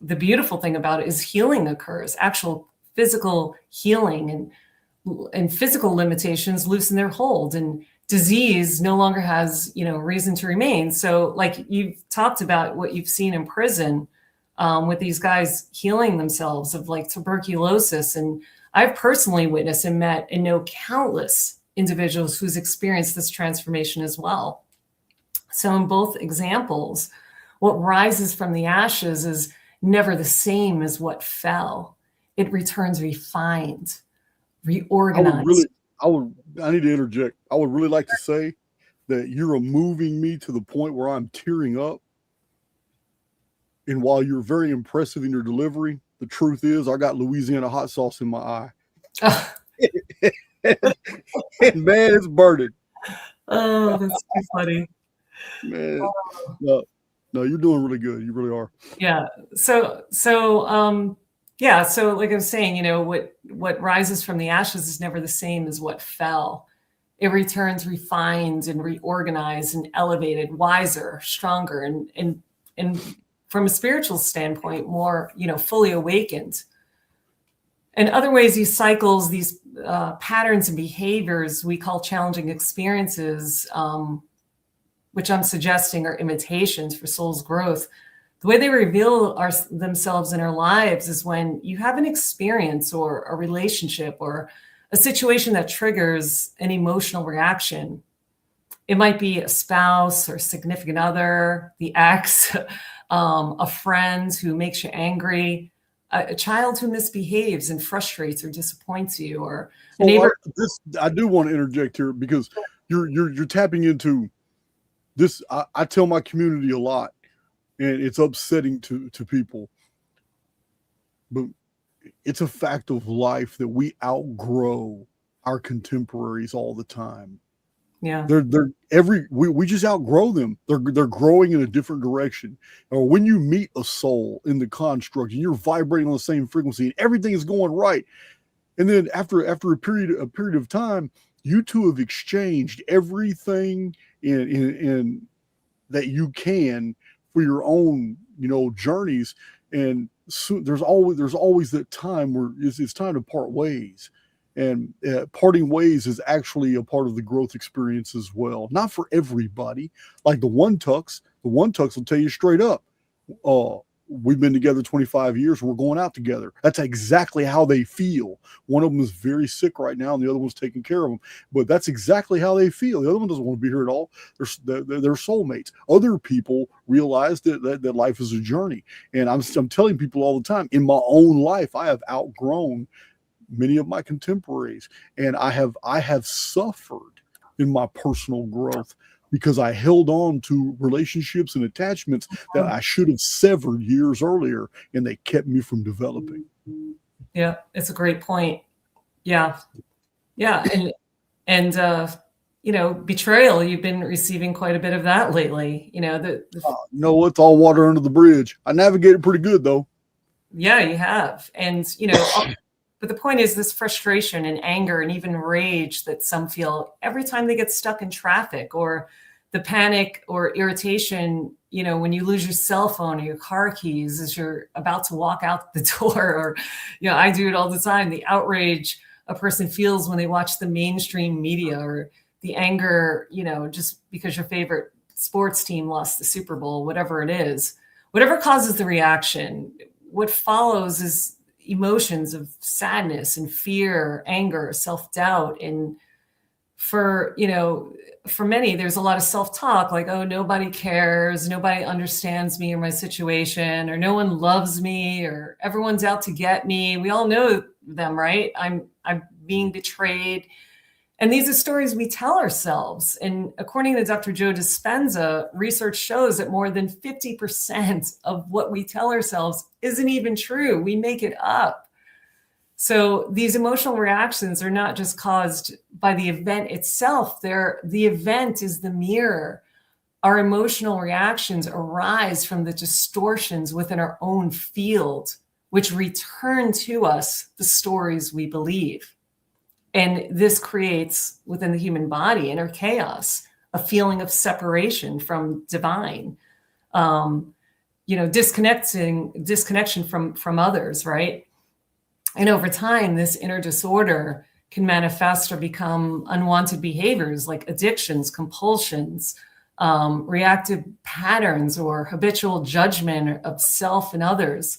the beautiful thing about it is healing occurs, actual physical healing, and physical limitations loosen their hold, and disease no longer has, reason to remain. So like you've talked about what you've seen in prison with these guys healing themselves of like tuberculosis. And I've personally witnessed and met and know countless individuals who's experienced this transformation as well. So in both examples, what rises from the ashes is never the same as what fell. It returns refined, reorganized. I need to interject. I would really like to say that you're moving me to the point where I'm tearing up. And while you're very impressive in your delivery, the truth is I got Louisiana hot sauce in my eye. And man, it's burning. Oh, that's too funny. Man, no, you're doing really good. You really are. Yeah. So like I was saying, what rises from the ashes is never the same as what fell. It returns refined and reorganized and elevated, wiser, stronger, and from a spiritual standpoint, more, fully awakened. And other ways, these cycles, these patterns and behaviors we call challenging experiences, which I'm suggesting are imitations for soul's growth. The way they reveal themselves in our lives is when you have an experience or a relationship or a situation that triggers an emotional reaction. It might be a spouse or significant other, the ex, a friend who makes you angry, a child who misbehaves and frustrates or disappoints you, or a neighbor. I do want to interject here because you're tapping into this. I tell my community a lot, and it's upsetting to people, but it's a fact of life that we outgrow our contemporaries all the time. Yeah, we just outgrow them. They're growing in a different direction. Or when you meet a soul in the construct and you're vibrating on the same frequency and everything is going right, and then after a period of time, you two have exchanged everything in that you can for your own journeys, and so there's always that time where it's time to part ways. And parting ways is actually a part of the growth experience as well. Not for everybody. Like the one tucks will tell you straight up, we've been together 25 years. We're going out together. That's exactly how they feel. One of them is very sick right now, and the other one's taking care of them. But that's exactly how they feel. The other one doesn't want to be here at all. They're soulmates. Other people realize that life is a journey. And I'm telling people all the time, in my own life, I have outgrown many of my contemporaries, and I have suffered in my personal growth because I held on to relationships and attachments that I should have severed years earlier, and they kept me from developing. Yeah, it's a great point. Yeah, and betrayal. You've been receiving quite a bit of that lately. No, it's all water under the bridge. I navigated pretty good though. Yeah, you have, and But the point is this frustration and anger and even rage that some feel every time they get stuck in traffic or the panic or irritation, when you lose your cell phone or your car keys as you're about to walk out the door, or, I do it all the time, the outrage a person feels when they watch the mainstream media, or the anger, just because your favorite sports team lost the Super Bowl, whatever it is, whatever causes the reaction, what follows is emotions of sadness and fear, anger, self-doubt. And for many, there's a lot of self-talk like, oh, nobody cares, nobody understands me or my situation, or no one loves me, or everyone's out to get me. We all know them, right? I'm being betrayed. And these are stories we tell ourselves. And according to Dr. Joe Dispenza, research shows that more than 50% of what we tell ourselves isn't even true. We make it up. So these emotional reactions are not just caused by the event itself. The event is the mirror. Our emotional reactions arise from the distortions within our own field, which return to us the stories we believe. And this creates within the human body, inner chaos, a feeling of separation from divine, disconnection from others, right? And over time, this inner disorder can manifest or become unwanted behaviors like addictions, compulsions, reactive patterns, or habitual judgment of self and others,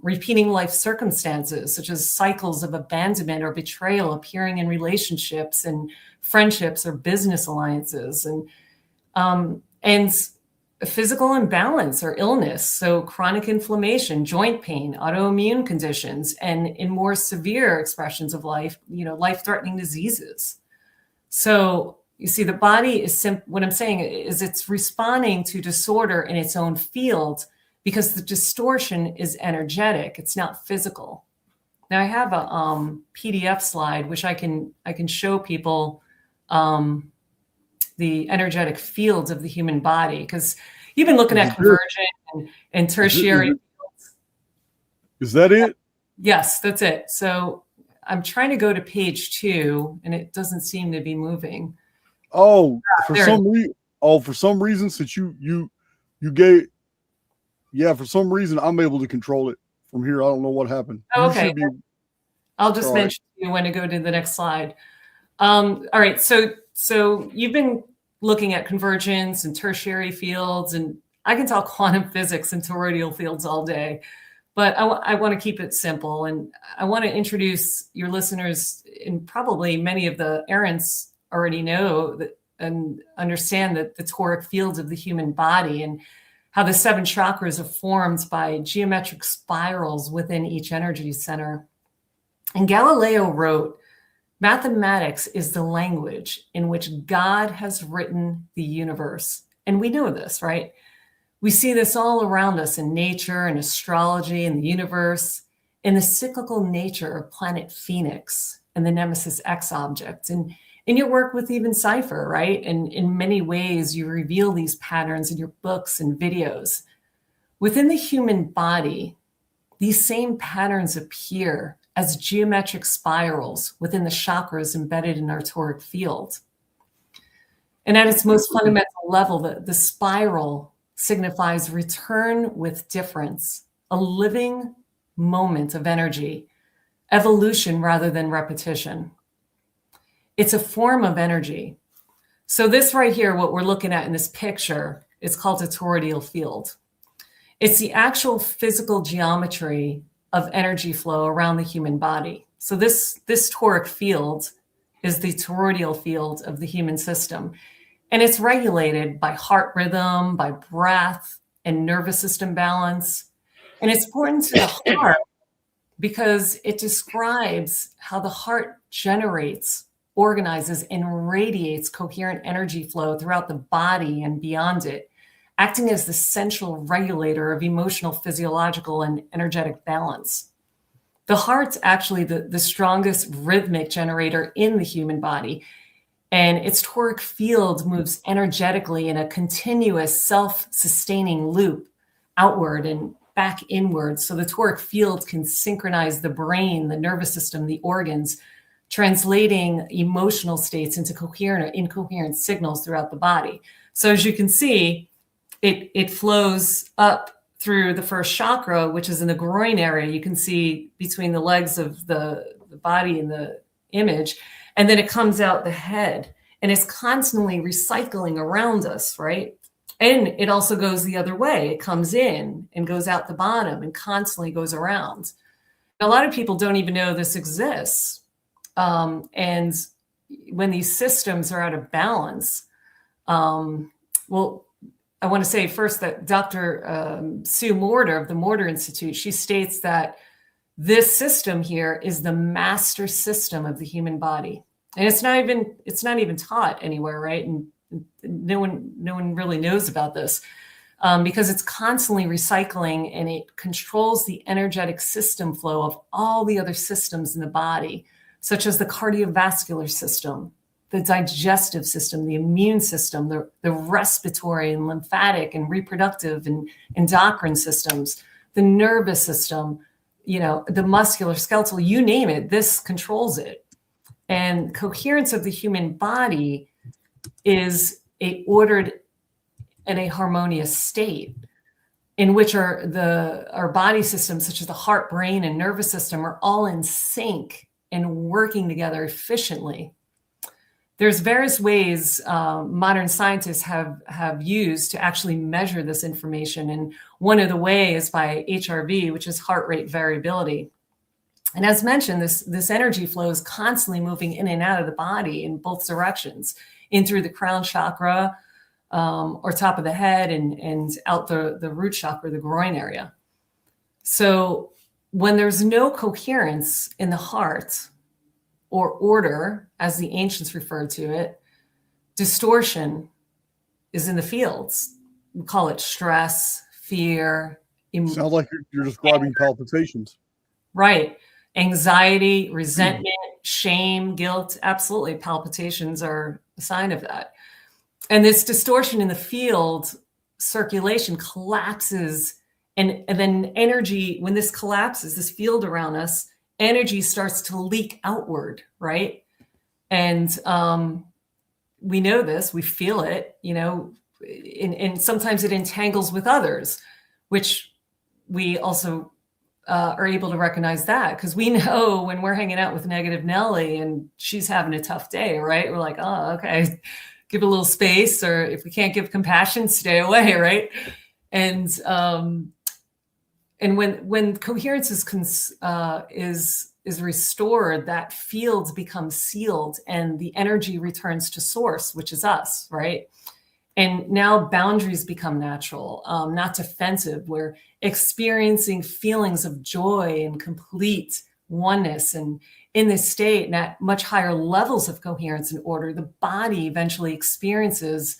repeating life circumstances such as cycles of abandonment or betrayal appearing in relationships and friendships or business alliances, and physical imbalance or illness, so chronic inflammation, joint pain, autoimmune conditions, and in more severe expressions of life, life-threatening diseases. So you see, the body is what I'm saying is it's responding to disorder in its own field because the distortion is energetic. It's not physical. Now I have a PDF slide, which I can show people the energetic fields of the human body, because you've been looking at convergent and tertiary fields. Is that it? Yes, that's it. So I'm trying to go to page 2 and it doesn't seem to be moving. Oh, for some reason, since you gave, for some reason I'm able to control it from here. I don't know what happened. Oh, okay. I'll just mention to you when to go to the next slide. All right. So you've been looking at convergence and tertiary fields, and I can talk quantum physics and toroidal fields all day, but I want to keep it simple. And I want to introduce your listeners, and probably many of the errands already know that and understand that the toric fields of the human body and how the 7 chakras are formed by geometric spirals within each energy center. And Galileo wrote, "Mathematics is the language in which God has written the universe." And we know this, right? We see this all around us in nature and astrology and the universe, in the cyclical nature of planet Phoenix and the Nemesis X object, and in your work with even Cypher, right? And in many ways, you reveal these patterns in your books and videos. Within the human body, these same patterns appear as geometric spirals within the chakras embedded in our toric field. And at its most fundamental level, the spiral signifies return with difference, a living moment of energy, evolution rather than repetition. It's a form of energy. So this right here, what we're looking at in this picture, is called a toroidal field. It's the actual physical geometry of energy flow around the human body. So this toric field is the toroidal field of the human system. And it's regulated by heart rhythm, by breath, and nervous system balance. And it's important to the heart because it describes how the heart generates, organizes, and radiates coherent energy flow throughout the body and beyond it, acting as the central regulator of emotional, physiological, and energetic balance. The heart's actually the strongest rhythmic generator in the human body, and its toric field moves energetically in a continuous self-sustaining loop outward and back inward. So the toric field can synchronize the brain, the nervous system, the organs, translating emotional states into coherent or incoherent signals throughout the body. So as you can see, it flows up through the first chakra, which is in the groin area. You can see between the legs of the body in the image, and then it comes out the head, and it's constantly recycling around us, right? And it also goes the other way. It comes in and goes out the bottom and constantly goes around. A lot of people don't even know this exists. And when these systems are out of balance, well, I want to say first that Dr. Sue Morter of the Morter Institute, she states that this system here is the master system of the human body. And it's not even taught anywhere, right? And no one really knows about this because it's constantly recycling, and it controls the energetic system flow of all the other systems in the body, such as the cardiovascular system, the digestive system, the immune system, the respiratory and lymphatic and reproductive and endocrine systems, the nervous system, the muscular, skeletal, you name it, this controls it. And coherence of the human body is a ordered and a harmonious state in which our body systems, such as the heart, brain, and nervous system, are all in sync and working together efficiently. There's various ways modern scientists have used to actually measure this information. And one of the ways is by HRV, which is heart rate variability. And as mentioned, this energy flow is constantly moving in and out of the body in both directions, in through the crown chakra or top of the head and out the root chakra, the groin area. So when there's no coherence in the heart, or order, as the ancients referred to it, distortion is in the fields. We call it stress, fear. Sounds like you're describing palpitations. Right. Anxiety, resentment, shame, guilt. Absolutely. Palpitations are a sign of that. And this distortion in the field, circulation collapses. And then energy, when this collapses, this field around us, energy starts to leak outward, right? And we know this, we feel it, and sometimes it entangles with others, which we also are able to recognize that because we know when we're hanging out with negative Nellie and she's having a tough day, right? We're like, oh, okay, give a little space, or if we can't give compassion, stay away, right? And when coherence is restored, that fields become sealed and the energy returns to source, which is us, right? And now boundaries become natural, not defensive. We're experiencing feelings of joy and complete oneness. And in this state, and at much higher levels of coherence and order, the body eventually experiences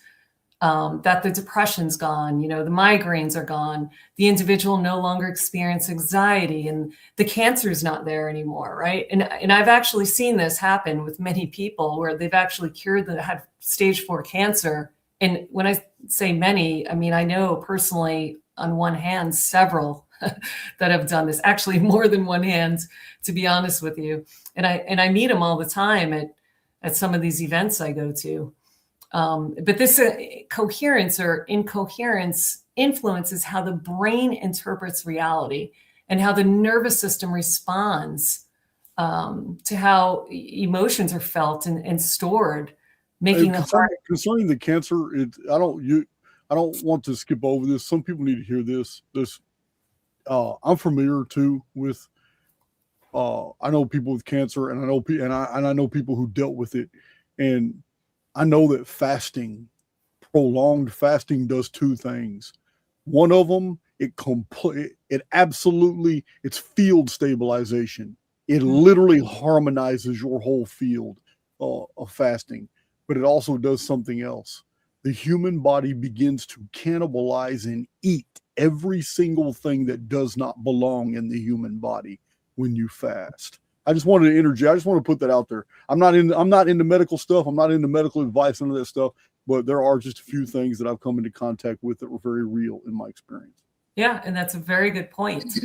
that the depression's gone, the migraines are gone, the individual no longer experiences anxiety, and the cancer is not there anymore, right? And I've actually seen this happen with many people where they've actually had stage 4 cancer. And when I say many, I mean, I know personally on one hand, several that have done this, actually more than one hand, to be honest with you. And I meet them all the time at some of these events I go to. But this coherence or incoherence influences how the brain interprets reality and how the nervous system responds to how emotions are felt and stored, making the heart. Concerning the cancer, I don't want to skip over this. Some people need to hear this. I'm familiar too with. I know people with cancer, and I know people who dealt with it, and I know that prolonged fasting does two things. One of them, it's field stabilization. It literally harmonizes your whole field of fasting, but it also does something else. The human body begins to cannibalize and eat every single thing that does not belong in the human body when you fast. I just wanted to interject. I just want to put that out there. I'm not into medical stuff. I'm not into medical advice, none of that stuff. But there are just a few things that I've come into contact with that were very real in my experience. Yeah, and that's a very good point.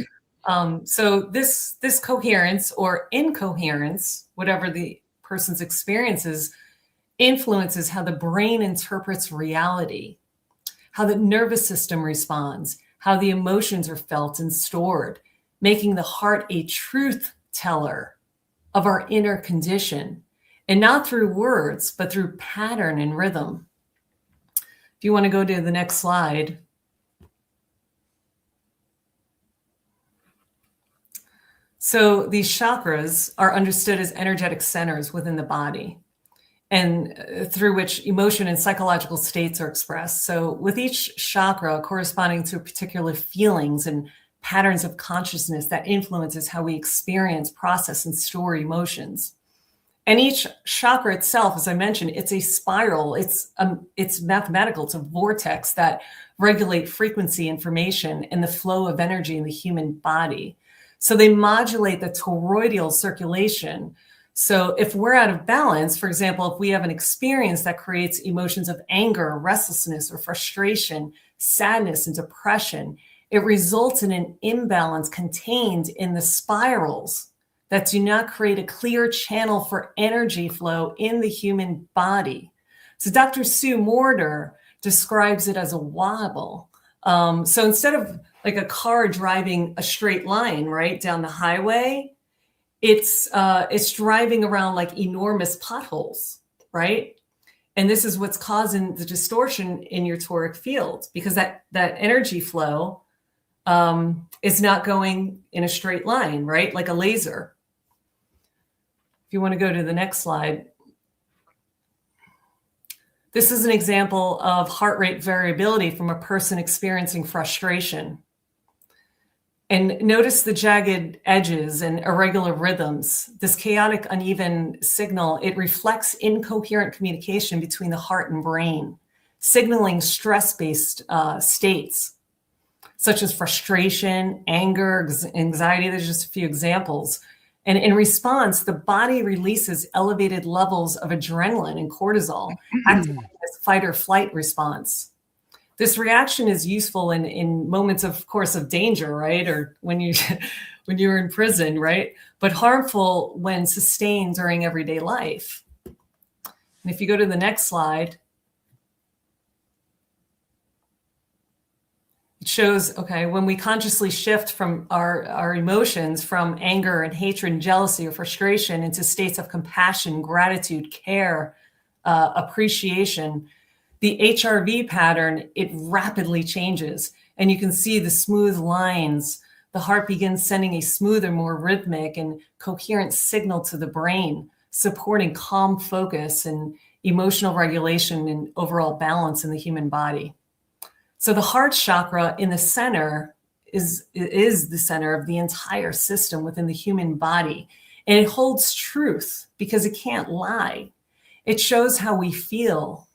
So this coherence or incoherence, whatever the person's experiences, influences how the brain interprets reality, how the nervous system responds, how the emotions are felt and stored, making the heart a truth teller of our inner condition, and not through words, but through pattern and rhythm. If you want to go to the next slide. So these chakras are understood as energetic centers within the body, and through which emotion and psychological states are expressed. So with each chakra corresponding to particular feelings and patterns of consciousness that influences how we experience, process, and store emotions. And each chakra itself, as I mentioned, it's a spiral. It's mathematical. It's a vortex that regulate frequency information and the flow of energy in the human body. So they modulate the toroidal circulation. So if we're out of balance, for example, if we have an experience that creates emotions of anger, restlessness, or frustration, sadness, and depression, it results in an imbalance contained in the spirals that do not create a clear channel for energy flow in the human body. So Dr. Sue Morter describes it as a wobble. So instead of like a car driving a straight line, right, down the highway, it's driving around like enormous potholes, right? And this is what's causing the distortion in your toric field, because that energy flow is not going in a straight line, right? Like a laser. If you want to go to the next slide. This is an example of heart rate variability from a person experiencing frustration. And notice the jagged edges and irregular rhythms. This chaotic, uneven signal, it reflects incoherent communication between the heart and brain, signaling stress-based states, such as frustration, anger, anxiety. There's just a few examples. And in response, the body releases elevated levels of adrenaline and cortisol, activating this fight or flight response. This reaction is useful in moments, of course, of danger, right? Or when you're in prison, right? But harmful when sustained during everyday life. And if you go to the next slide, it shows, okay, when we consciously shift from our emotions from anger and hatred and jealousy or frustration into states of compassion, gratitude, care, appreciation, the HRV pattern, it rapidly changes. And you can see the smooth lines. The heart begins sending a smoother, more rhythmic and coherent signal to the brain, supporting calm focus and emotional regulation and overall balance in the human body. So the heart chakra in the center is the center of the entire system within the human body. And it holds truth because it can't lie. It shows how we feel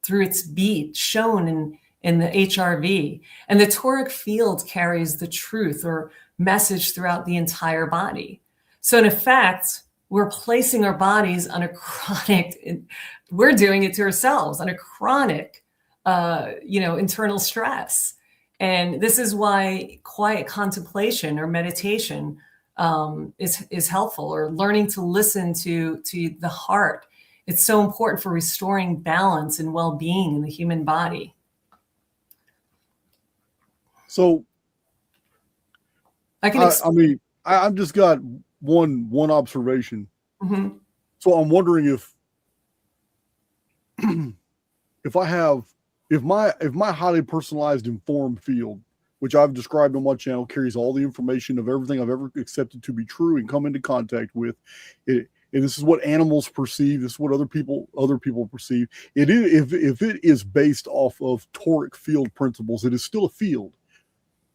through its beat shown in the HRV. And the toric field carries the truth or message throughout the entire body. So in effect, we're placing our bodies on a chronic, we're doing it to ourselves, on a chronic internal stress. And this is why quiet contemplation or meditation is helpful, or learning to listen to the heart. It's so important for restoring balance and well-being in the human body. So, I've just got one observation. Mm-hmm. So I'm wondering if my highly personalized informed field, which I've described on my channel, carries all the information of everything I've ever accepted to be true and come into contact with it, and this is what animals perceive, this is what other people perceive. It is, if it is based off of toric field principles, it is still a field.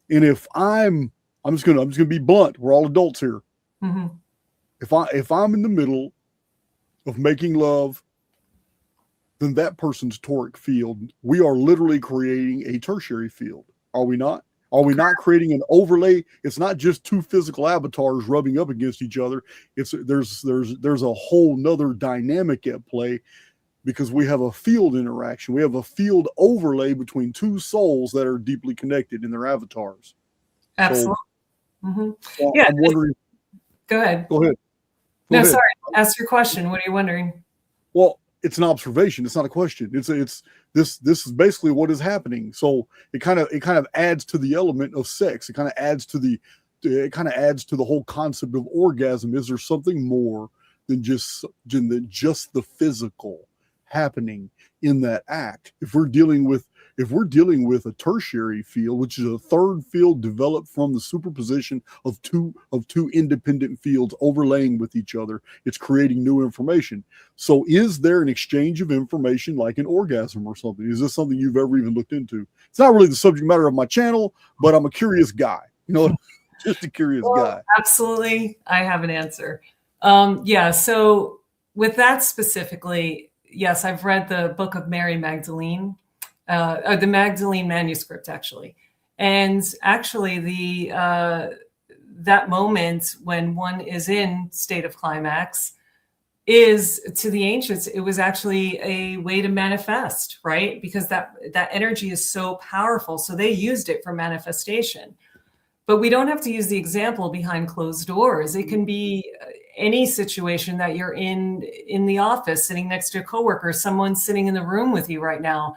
And if I'm just gonna be blunt, we're all adults here. Mm-hmm. If I'm in the middle of making love, then that person's toric field, we are literally creating a tertiary field. Are we not? Are we not creating an overlay? It's not just two physical avatars rubbing up against each other. There's a whole nother dynamic at play, because we have a field interaction. We have a field overlay between two souls that are deeply connected in their avatars. Absolutely. hmm So Yeah. I'm wondering. Go ahead. Go ahead. Go No, ahead. sorry. Ask your question. What are you wondering? Well, it's an observation. It's not a question. It's this is basically what is happening. So it kind of adds to the element of sex. It kind of adds to the whole concept of orgasm. Is there something more than just the physical happening in that act? If we're dealing with a tertiary field, which is a third field developed from the superposition of two independent fields overlaying with each other, it's creating new information. So is there an exchange of information like an orgasm or something? Is this something you've ever even looked into? It's not really the subject matter of my channel, but I'm a curious guy. Just a curious guy. Absolutely. I have an answer. Yeah. So with that specifically, yes, I've read the book of Mary Magdalene, or the Magdalene manuscript, actually. And actually that moment when one is in state of climax is, to the ancients, it was actually a way to manifest, right? Because that energy is so powerful. So they used it for manifestation. But we don't have to use the example behind closed doors. It can be any situation that you're in the office, sitting next to a coworker, someone sitting in the room with you right now.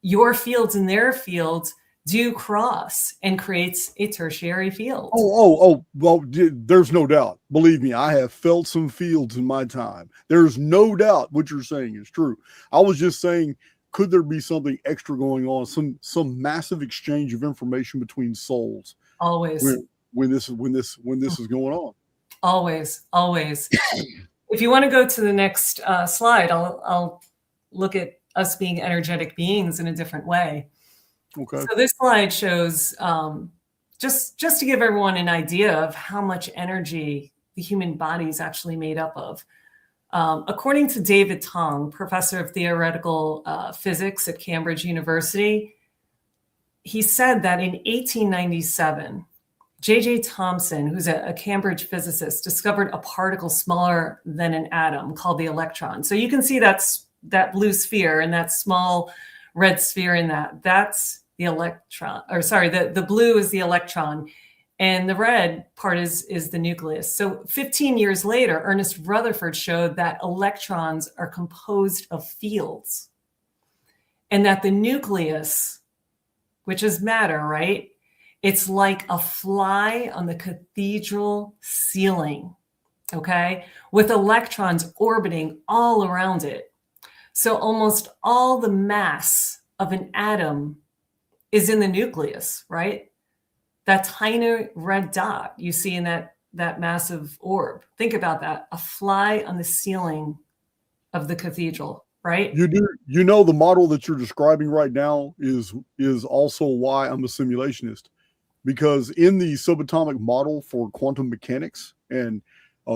Your fields and their fields do cross and creates a tertiary field. Well, there's no doubt. Believe me, I have felt some fields in my time. There's no doubt what you're saying is true. I was just saying, could there be something extra going on, some massive exchange of information between souls? Always. When this is going on. Always. If you want to go to the next slide, I'll look at us being energetic beings in a different way. Okay. So this slide shows just to give everyone an idea of how much energy the human body is actually made up of. According to David Tong, professor of theoretical physics at Cambridge University, he said that in 1897, J.J. Thomson, who's a Cambridge physicist, discovered a particle smaller than an atom called the electron. So you can see that blue sphere and that small red sphere in that's the electron, or sorry, the blue is the electron and the red part is the nucleus. So 15 years later, Ernest Rutherford showed that electrons are composed of fields and that the nucleus, which is matter, right? It's like a fly on the cathedral ceiling, okay? With electrons orbiting all around it. So almost all the mass of an atom is in the nucleus, right? That tiny red dot you see in that massive orb. Think about that, a fly on the ceiling of the cathedral, right? You know the model that you're describing right now is also why I'm a simulationist, because in the subatomic model for quantum mechanics and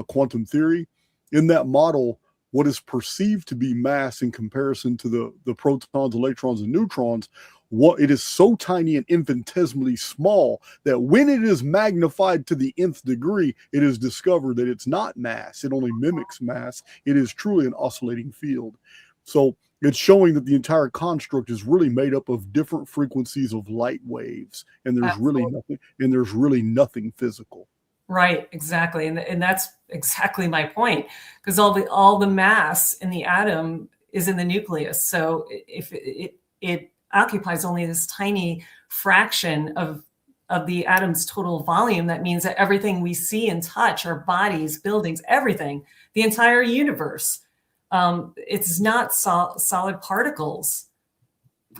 quantum theory, in that model, what is perceived to be mass in comparison to the protons, electrons, and neutrons, it is so tiny and infinitesimally small that when it is magnified to the nth degree, it is discovered that it's not mass. It only mimics mass. It is truly an oscillating field. So it's showing that the entire construct is really made up of different frequencies of light waves, and there's really nothing physical. Right, exactly, and that's exactly my point, because all the mass in the atom is in the nucleus. So if it occupies only this tiny fraction of the atom's total volume, that means that everything we see and touch, our bodies, buildings, everything, the entire universe, it's not solid particles.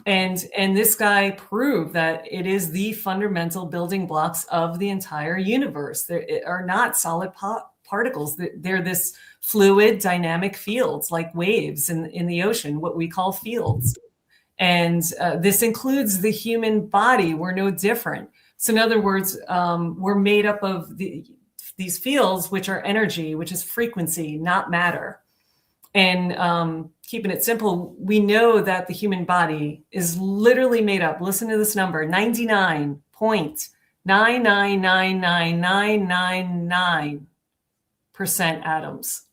And this guy proved that it is the fundamental building blocks of the entire universe. They are not solid particles. They're this fluid dynamic fields, like waves in the ocean, what we call fields. And this includes the human body. We're no different. So in other words, we're made up of these fields, which are energy, which is frequency, not matter. And keeping it simple, we know that the human body is literally made up, listen to this number, 99.9999999% atoms.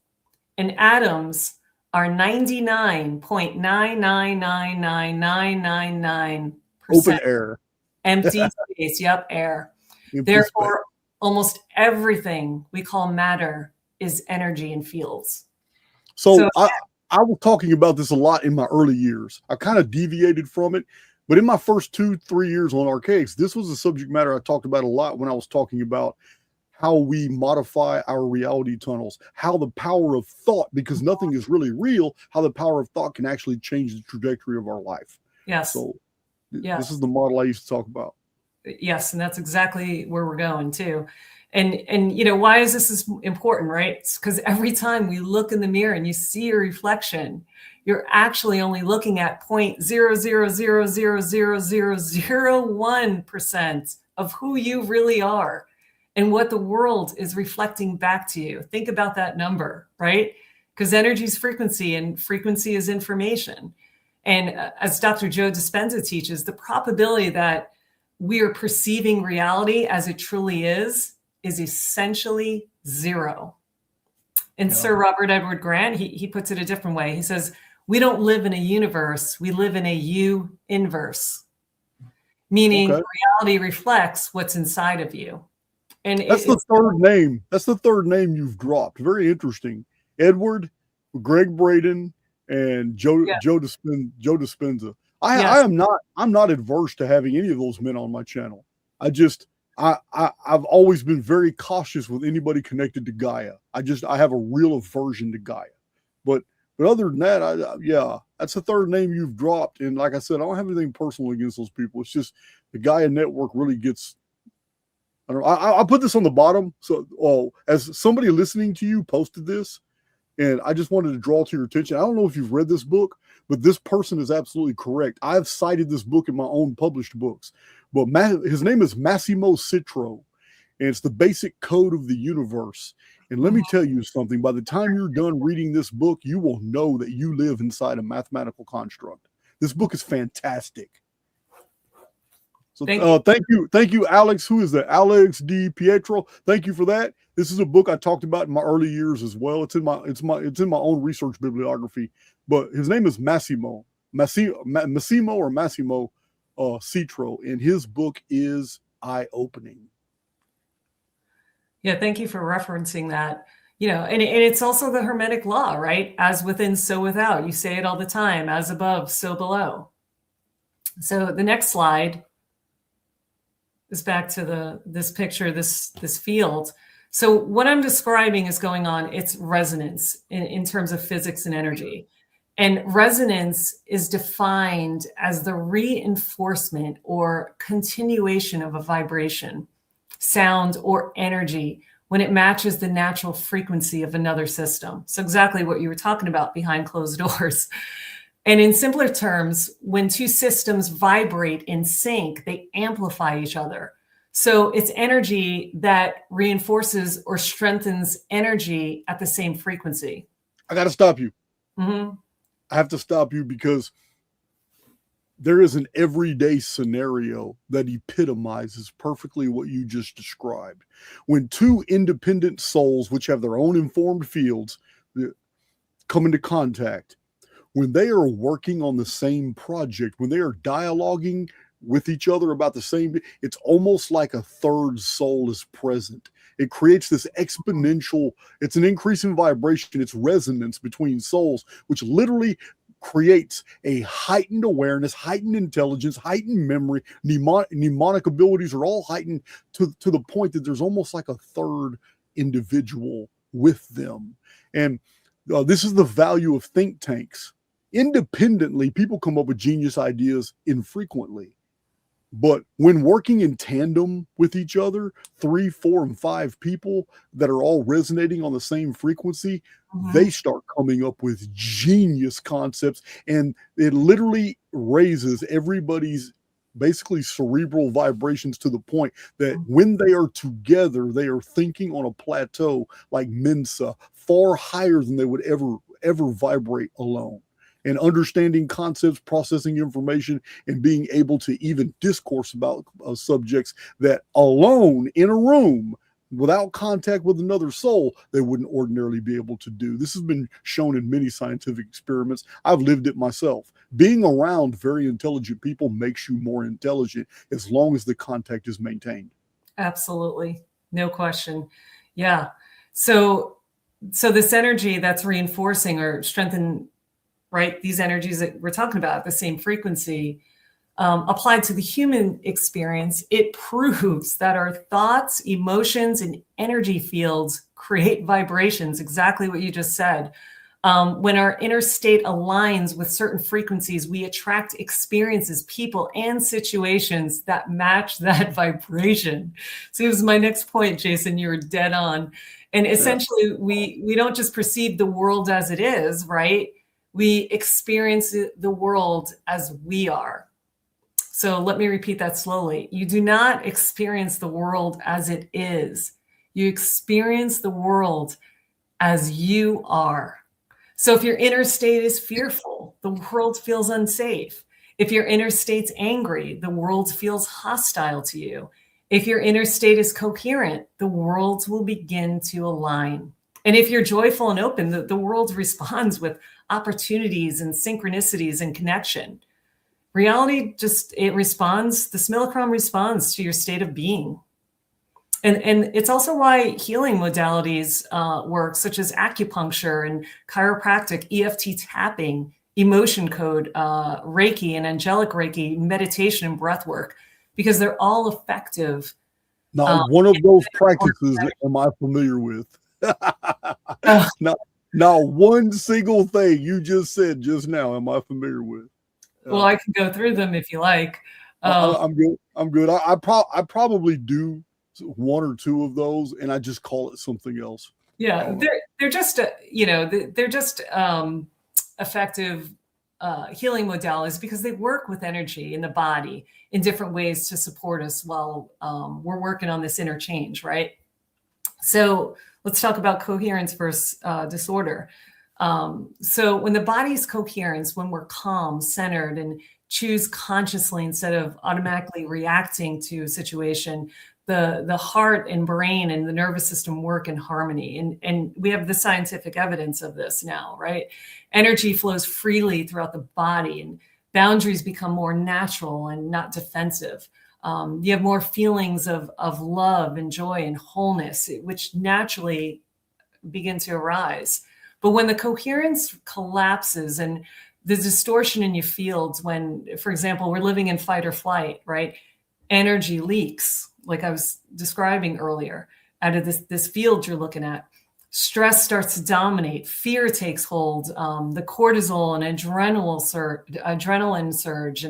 And atoms are 99.9999999% Open air. empty space. Yep, air. Empty Therefore, almost everything we call matter is energy and fields. So I was talking about this a lot in my early years. I kind of deviated from it, but in my first 2-3 years on Archaix, this was a subject matter I talked about a lot when I was talking about how we modify our reality tunnels, how the power of thought, because nothing is really real, how the power of thought can actually change the trajectory of our life. Yes. So yes. This is the model I used to talk about. Yes, and that's exactly where we're going too. And you know, why is this important, right? It's because every time we look in the mirror and you see your reflection, you're actually only looking at 0.0000001% of who you really are and what the world is reflecting back to you. Think about that number, right? Because energy is frequency and frequency is information. And as Dr. Joe Dispenza teaches, the probability that we are perceiving reality as it truly is essentially zero. And Sir Robert Edward Grant, he puts it a different way. He says, we don't live in a universe, we live in a U-inverse, meaning reality reflects what's inside of you. And that's the third name. That's the third name you've dropped. Very interesting. Edward, Greg Braden, and Joe Dispenza. I'm not adverse to having any of those men on my channel. I've always been very cautious with anybody connected to Gaia. I have a real aversion to Gaia. But other than that, that's the third name you've dropped. And like I said, I don't have anything personal against those people. It's just the Gaia network really gets. I don't know. I'll put this on the bottom. So, as somebody listening to you posted this, and I just wanted to draw to your attention. I don't know if you've read this book, but this person is absolutely correct. I've cited this book in my own published books. But his name is Massimo Citro, and it's the basic code of the universe. And let me tell you something. By the time you're done reading this book, you will know that you live inside a mathematical construct. This book is fantastic. So thank you, Alex. Who is that? Alex Di Pietro. Thank you for that. This is a book I talked about in my early years as well. It's in my own research bibliography. But his name is Massimo Citro, and his book is eye-opening. Yeah, thank you for referencing that. You know, and it's also the Hermetic law, right? As within, so without. You say it all the time. As above, so below. So the next slide is back to this picture, this field. So what I'm describing is going on. It's resonance in terms of physics and energy. And resonance is defined as the reinforcement or continuation of a vibration, sound, or energy when it matches the natural frequency of another system. So exactly what you were talking about behind closed doors. And in simpler terms, when two systems vibrate in sync, they amplify each other. So it's energy that reinforces or strengthens energy at the same frequency. I got to stop you. Mm-hmm. I have to stop you because there is an everyday scenario that epitomizes perfectly what you just described. When two independent souls, which have their own informed fields, come into contact, when they are working on the same project, when they are dialoguing with each other about the same, it's almost like a third soul is present. It creates this exponential, it's an increase in vibration, it's resonance between souls, which literally creates a heightened awareness, heightened intelligence, heightened memory, mnemonic abilities are all heightened to the point that there's almost like a third individual with them. And this is the value of think tanks. Independently, people come up with genius ideas infrequently. But when working in tandem with each other, 3, 4, and 5 people that are all resonating on the same frequency, they start coming up with genius concepts, and it literally raises everybody's basically cerebral vibrations to the point that when they are together, they are thinking on a plateau like Mensa, far higher than they would ever vibrate alone. And understanding concepts, processing information, and being able to even discourse about subjects that alone in a room without contact with another soul, they wouldn't ordinarily be able to do. This has been shown in many scientific experiments. I've lived it myself. Being around very intelligent people makes you more intelligent as long as the contact is maintained. Absolutely. No question. Yeah. So this energy that's reinforcing or strengthen, right? These energies that we're talking about, the same frequency, applied to the human experience, it proves that our thoughts, emotions, and energy fields create vibrations, exactly what you just said. When our inner state aligns with certain frequencies, we attract experiences, people, and situations that match that vibration. So it was my next point, Jason. You were dead on. And essentially, we don't just perceive the world as it is, right? We experience the world as we are. So let me repeat that slowly. You do not experience the world as it is. You experience the world as you are. So if your inner state is fearful, the world feels unsafe. If your inner state's angry, the world feels hostile to you. If your inner state is coherent, the world will begin to align. And if you're joyful and open, the world responds with opportunities and synchronicities and connection. Reality it responds, the simulacrum responds to your state of being. And it's also why healing modalities work, such as acupuncture and chiropractic, EFT tapping, emotion code, Reiki and angelic Reiki, meditation and breath work, because they're all effective. Now, one of those practices am I familiar with? Now, one single thing you just said just now, am I familiar with? Well, I can go through them if you like. I'm good. I'm good. I probably do one or two of those, and I just call it something else. Yeah, they're just they're just effective healing modalities because they work with energy in the body in different ways to support us while we're working on this interchange, right? So let's talk about coherence versus disorder. So when the body's coherence, when we're calm, centered, and choose consciously instead of automatically reacting to a situation, the heart and brain and the nervous system work in harmony. And we have the scientific evidence of this now, right? Energy flows freely throughout the body and boundaries become more natural and not defensive. You have more feelings of love and joy and wholeness, which naturally begin to arise. But when the coherence collapses and the distortion in your fields, when, for example, we're living in fight or flight, right? Energy leaks, like I was describing earlier, out of this field you're looking at. Stress starts to dominate. Fear takes hold. The cortisol and adrenaline surge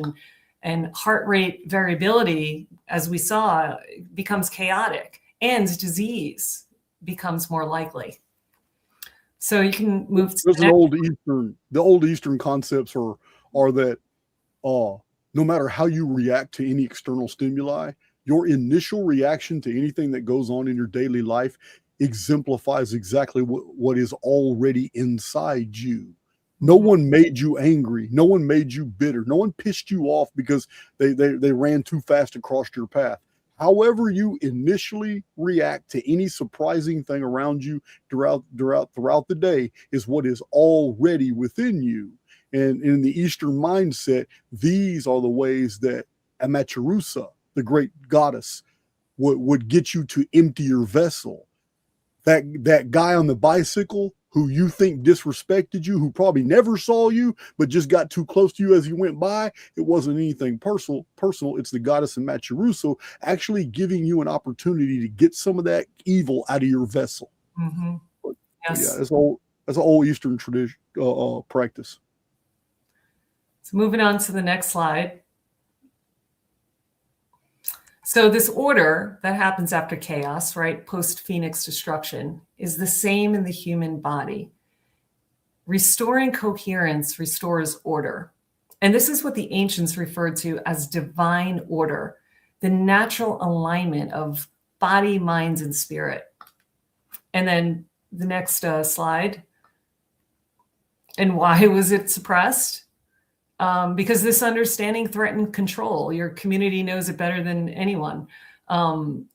and heart rate variability, as we saw, becomes chaotic, and disease becomes more likely. So you can move to the old Eastern concepts are that no matter how you react to any external stimuli, your initial reaction to anything that goes on in your daily life exemplifies exactly what is already inside you. No one made you angry. No one made you bitter. No one pissed you off because they ran too fast across your path. However you initially react to any surprising thing around you throughout the day is what is already within you. And in the Eastern mindset, these are the ways that Amaterasu, the great goddess, would get you to empty your vessel. That guy on the bicycle who you think disrespected you, who probably never saw you, but just got too close to you as you went by, it wasn't anything personal. It's the goddess in Amaterasu actually giving you an opportunity to get some of that evil out of your vessel. Mm-hmm. Yes. Yeah, that's an old Eastern tradition practice. So moving on to the next slide. So this order that happens after chaos, right, post-Phoenix destruction, is the same in the human body. Restoring coherence restores order. And this is what the ancients referred to as divine order, the natural alignment of body, minds, and spirit. And then the next slide. And why was it suppressed? Because this understanding threatened control. Your community knows it better than anyone. And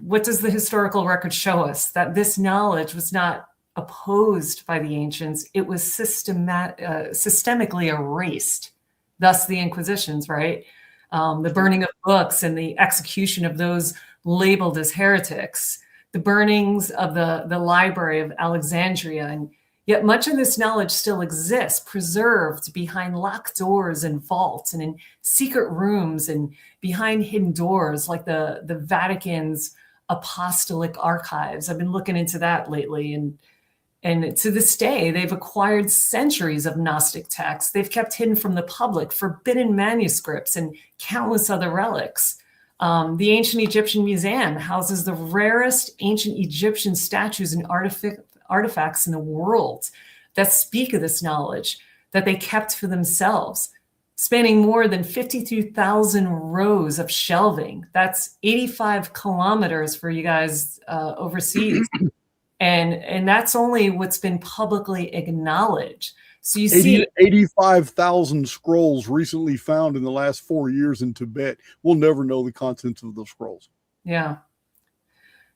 what does the historical record show us? That this knowledge was not opposed by the ancients. It was systemically erased. Thus the Inquisitions, right? The burning of books and the execution of those labeled as heretics, the burnings of the Library of Alexandria, and yet much of this knowledge still exists, preserved behind locked doors and vaults and in secret rooms and behind hidden doors, like the Vatican's apostolic archives. I've been looking into that lately, and to this day, they've acquired centuries of Gnostic texts. They've kept hidden from the public forbidden manuscripts and countless other relics. The Ancient Egyptian Museum houses the rarest ancient Egyptian statues and artifacts in the world that speak of this knowledge that they kept for themselves, spanning more than 52,000 rows of shelving. That's 85 kilometers for you guys overseas. And that's only what's been publicly acknowledged. So you see 85,000 scrolls recently found in the last 4 years in Tibet. We'll never know the contents of those scrolls. Yeah.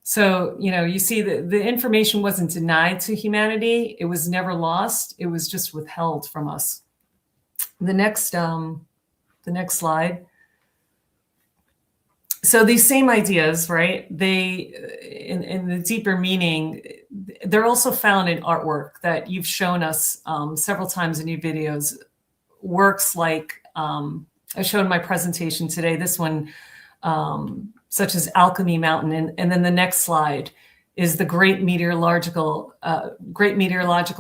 So, you see the information wasn't denied to humanity. It was never lost. It was just withheld from us. The next slide. So these same ideas, right? They, in the deeper meaning, they're also found in artwork that you've shown us several times in your videos. Works like I showed in my presentation today. This one, such as Alchemy Mountain, and then the next slide is the Great Meteorological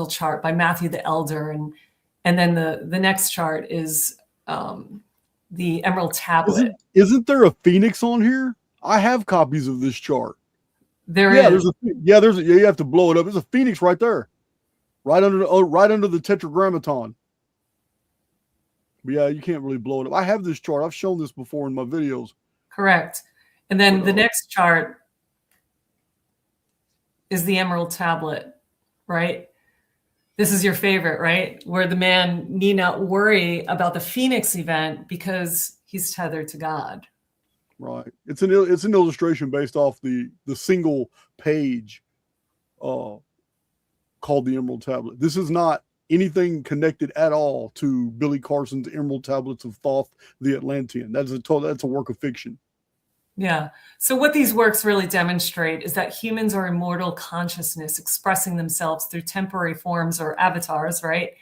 Chart by Matthew the Elder, and then the next chart is the Emerald Tablet. Isn't there a phoenix on here? I have copies of this chart. There is. You have to blow it up. There's a phoenix right there, right under the tetragrammaton. But yeah, you can't really blow it up. I have this chart. I've shown this before in my videos. Correct. And then the next chart is the Emerald Tablet, right? This is your favorite, right? Where the man need not worry about the Phoenix event because he's tethered to God. Right. It's an illustration based off the single page called the Emerald Tablet. This is not anything connected at all to Billy Carson's Emerald Tablets of Thoth, the Atlantean. That's a work of fiction. Yeah. So what these works really demonstrate is that humans are immortal consciousness expressing themselves through temporary forms or avatars, right?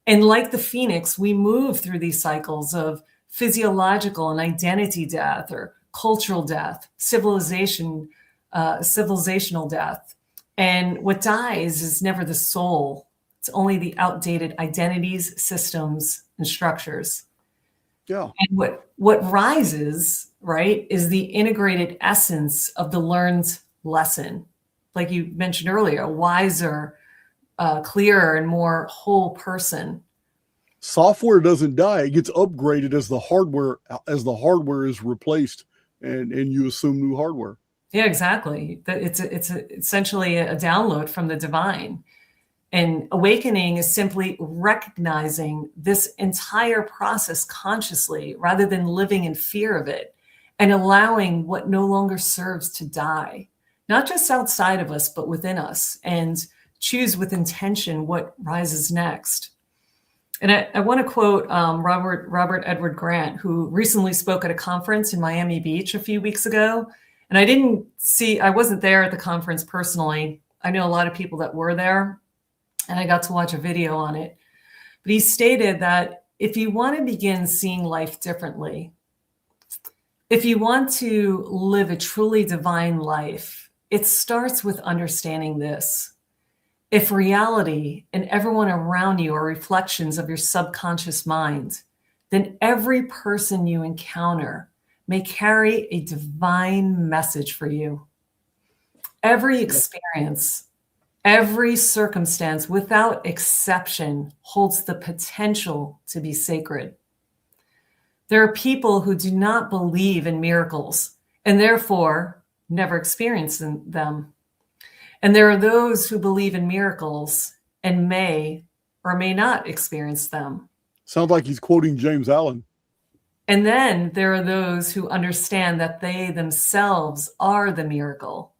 And like the Phoenix, we move through these cycles of physiological and identity death or cultural death, civilizational death. And what dies is never the soul. It's only the outdated identities, systems, and structures. Yeah. And what rises, right, is the integrated essence of the learned lesson. Like you mentioned earlier, a wiser, clearer, and more whole person. Software doesn't die; it gets upgraded as the hardware is replaced, and you assume new hardware. Yeah, exactly. It's essentially a download from the divine. And awakening is simply recognizing this entire process consciously rather than living in fear of it and allowing what no longer serves to die, not just outside of us, but within us, and choose with intention what rises next. And I want to quote Robert Edward Grant, who recently spoke at a conference in Miami Beach a few weeks ago. And I wasn't there at the conference personally. I know a lot of people that were there, and I got to watch a video on it. But he stated that if you want to begin seeing life differently, if you want to live a truly divine life, it starts with understanding this. If reality and everyone around you are reflections of your subconscious mind, then every person you encounter may carry a divine message for you. Every experience, every circumstance, without exception, holds the potential to be sacred. There are people who do not believe in miracles and therefore never experience them. And there are those who believe in miracles and may or may not experience them. Sounds like he's quoting James Allen. And then there are those who understand that they themselves are the miracle,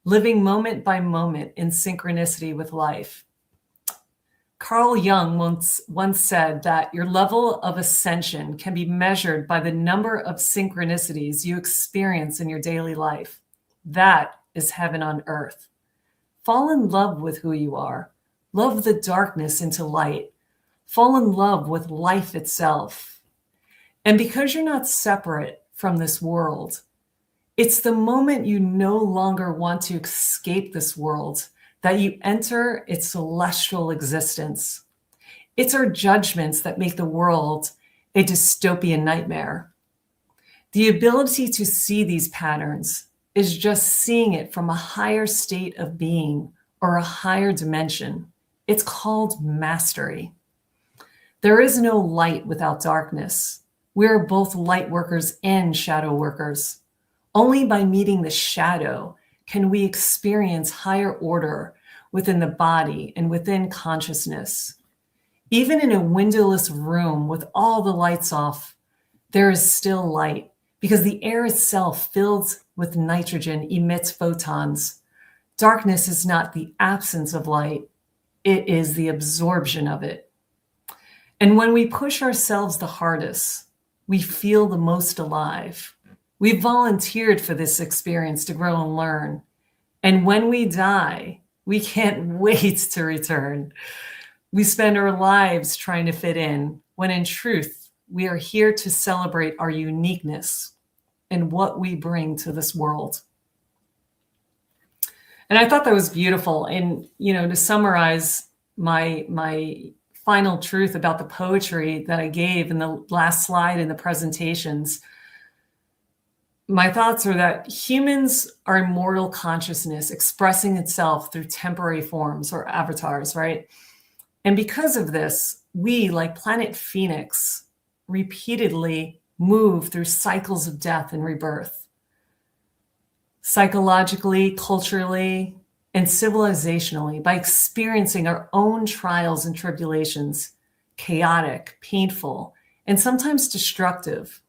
living moment by moment in synchronicity with life. Carl Jung once said that your level of ascension can be measured by the number of synchronicities you experience in your daily life. That is heaven on earth. Fall in love with who you are. Love the darkness into light. Fall in love with life itself. And because you're not separate from this world, it's the moment you no longer want to escape this world that you enter its celestial existence. It's our judgments that make the world a dystopian nightmare. The ability to see these patterns is just seeing it from a higher state of being or a higher dimension. It's called mastery. There is no light without darkness. We are both light workers and shadow workers. Only by meeting the shadow can we experience higher order within the body and within consciousness. Even in a windowless room with all the lights off, there is still light because the air itself filled with nitrogen emits photons. Darkness is not the absence of light, it is the absorption of it. And when we push ourselves the hardest, we feel the most alive. We volunteered for this experience to grow and learn. And when we die, we can't wait to return. We spend our lives trying to fit in, when in truth, we are here to celebrate our uniqueness and what we bring to this world. And I thought that was beautiful. And, to summarize my final truth about the poetry that I gave in the last slide in the presentations, my thoughts are that humans are immortal consciousness expressing itself through temporary forms or avatars, right? And because of this, we, like Planet Phoenix, repeatedly move through cycles of death and rebirth. Psychologically, culturally, and civilizationally, by experiencing our own trials and tribulations, chaotic, painful, and sometimes destructive,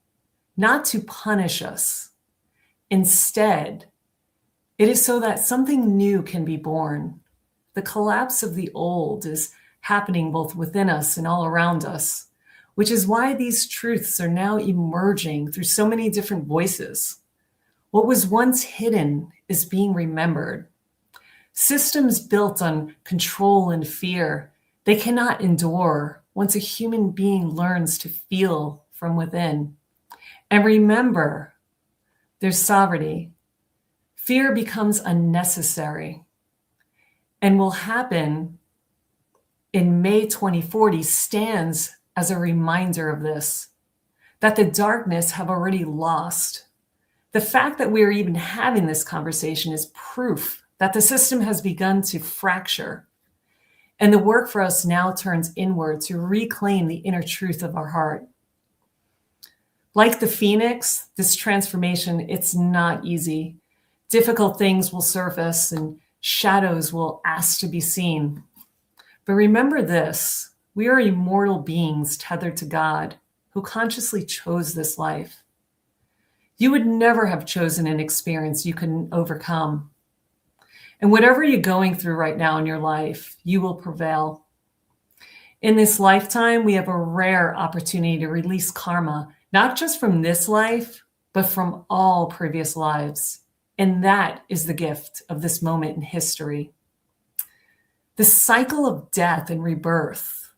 not to punish us. Instead, it is so that something new can be born. The collapse of the old is happening both within us and all around us, which is why these truths are now emerging through so many different voices. What was once hidden is being remembered. Systems built on control and fear, they cannot endure once a human being learns to feel from within. And remember, there's sovereignty. Fear becomes unnecessary and will happen in May 2040 stands as a reminder of this, that the darkness have already lost. The fact that we are even having this conversation is proof that the system has begun to fracture. And the work for us now turns inward to reclaim the inner truth of our heart. Like the phoenix, this transformation, it's not easy. Difficult things will surface and shadows will ask to be seen. But remember this, we are immortal beings tethered to God who consciously chose this life. You would never have chosen an experience you couldn't overcome. And whatever you're going through right now in your life, you will prevail. In this lifetime, we have a rare opportunity to release karma, not just from this life, but from all previous lives. And that is the gift of this moment in history. The cycle of death and rebirth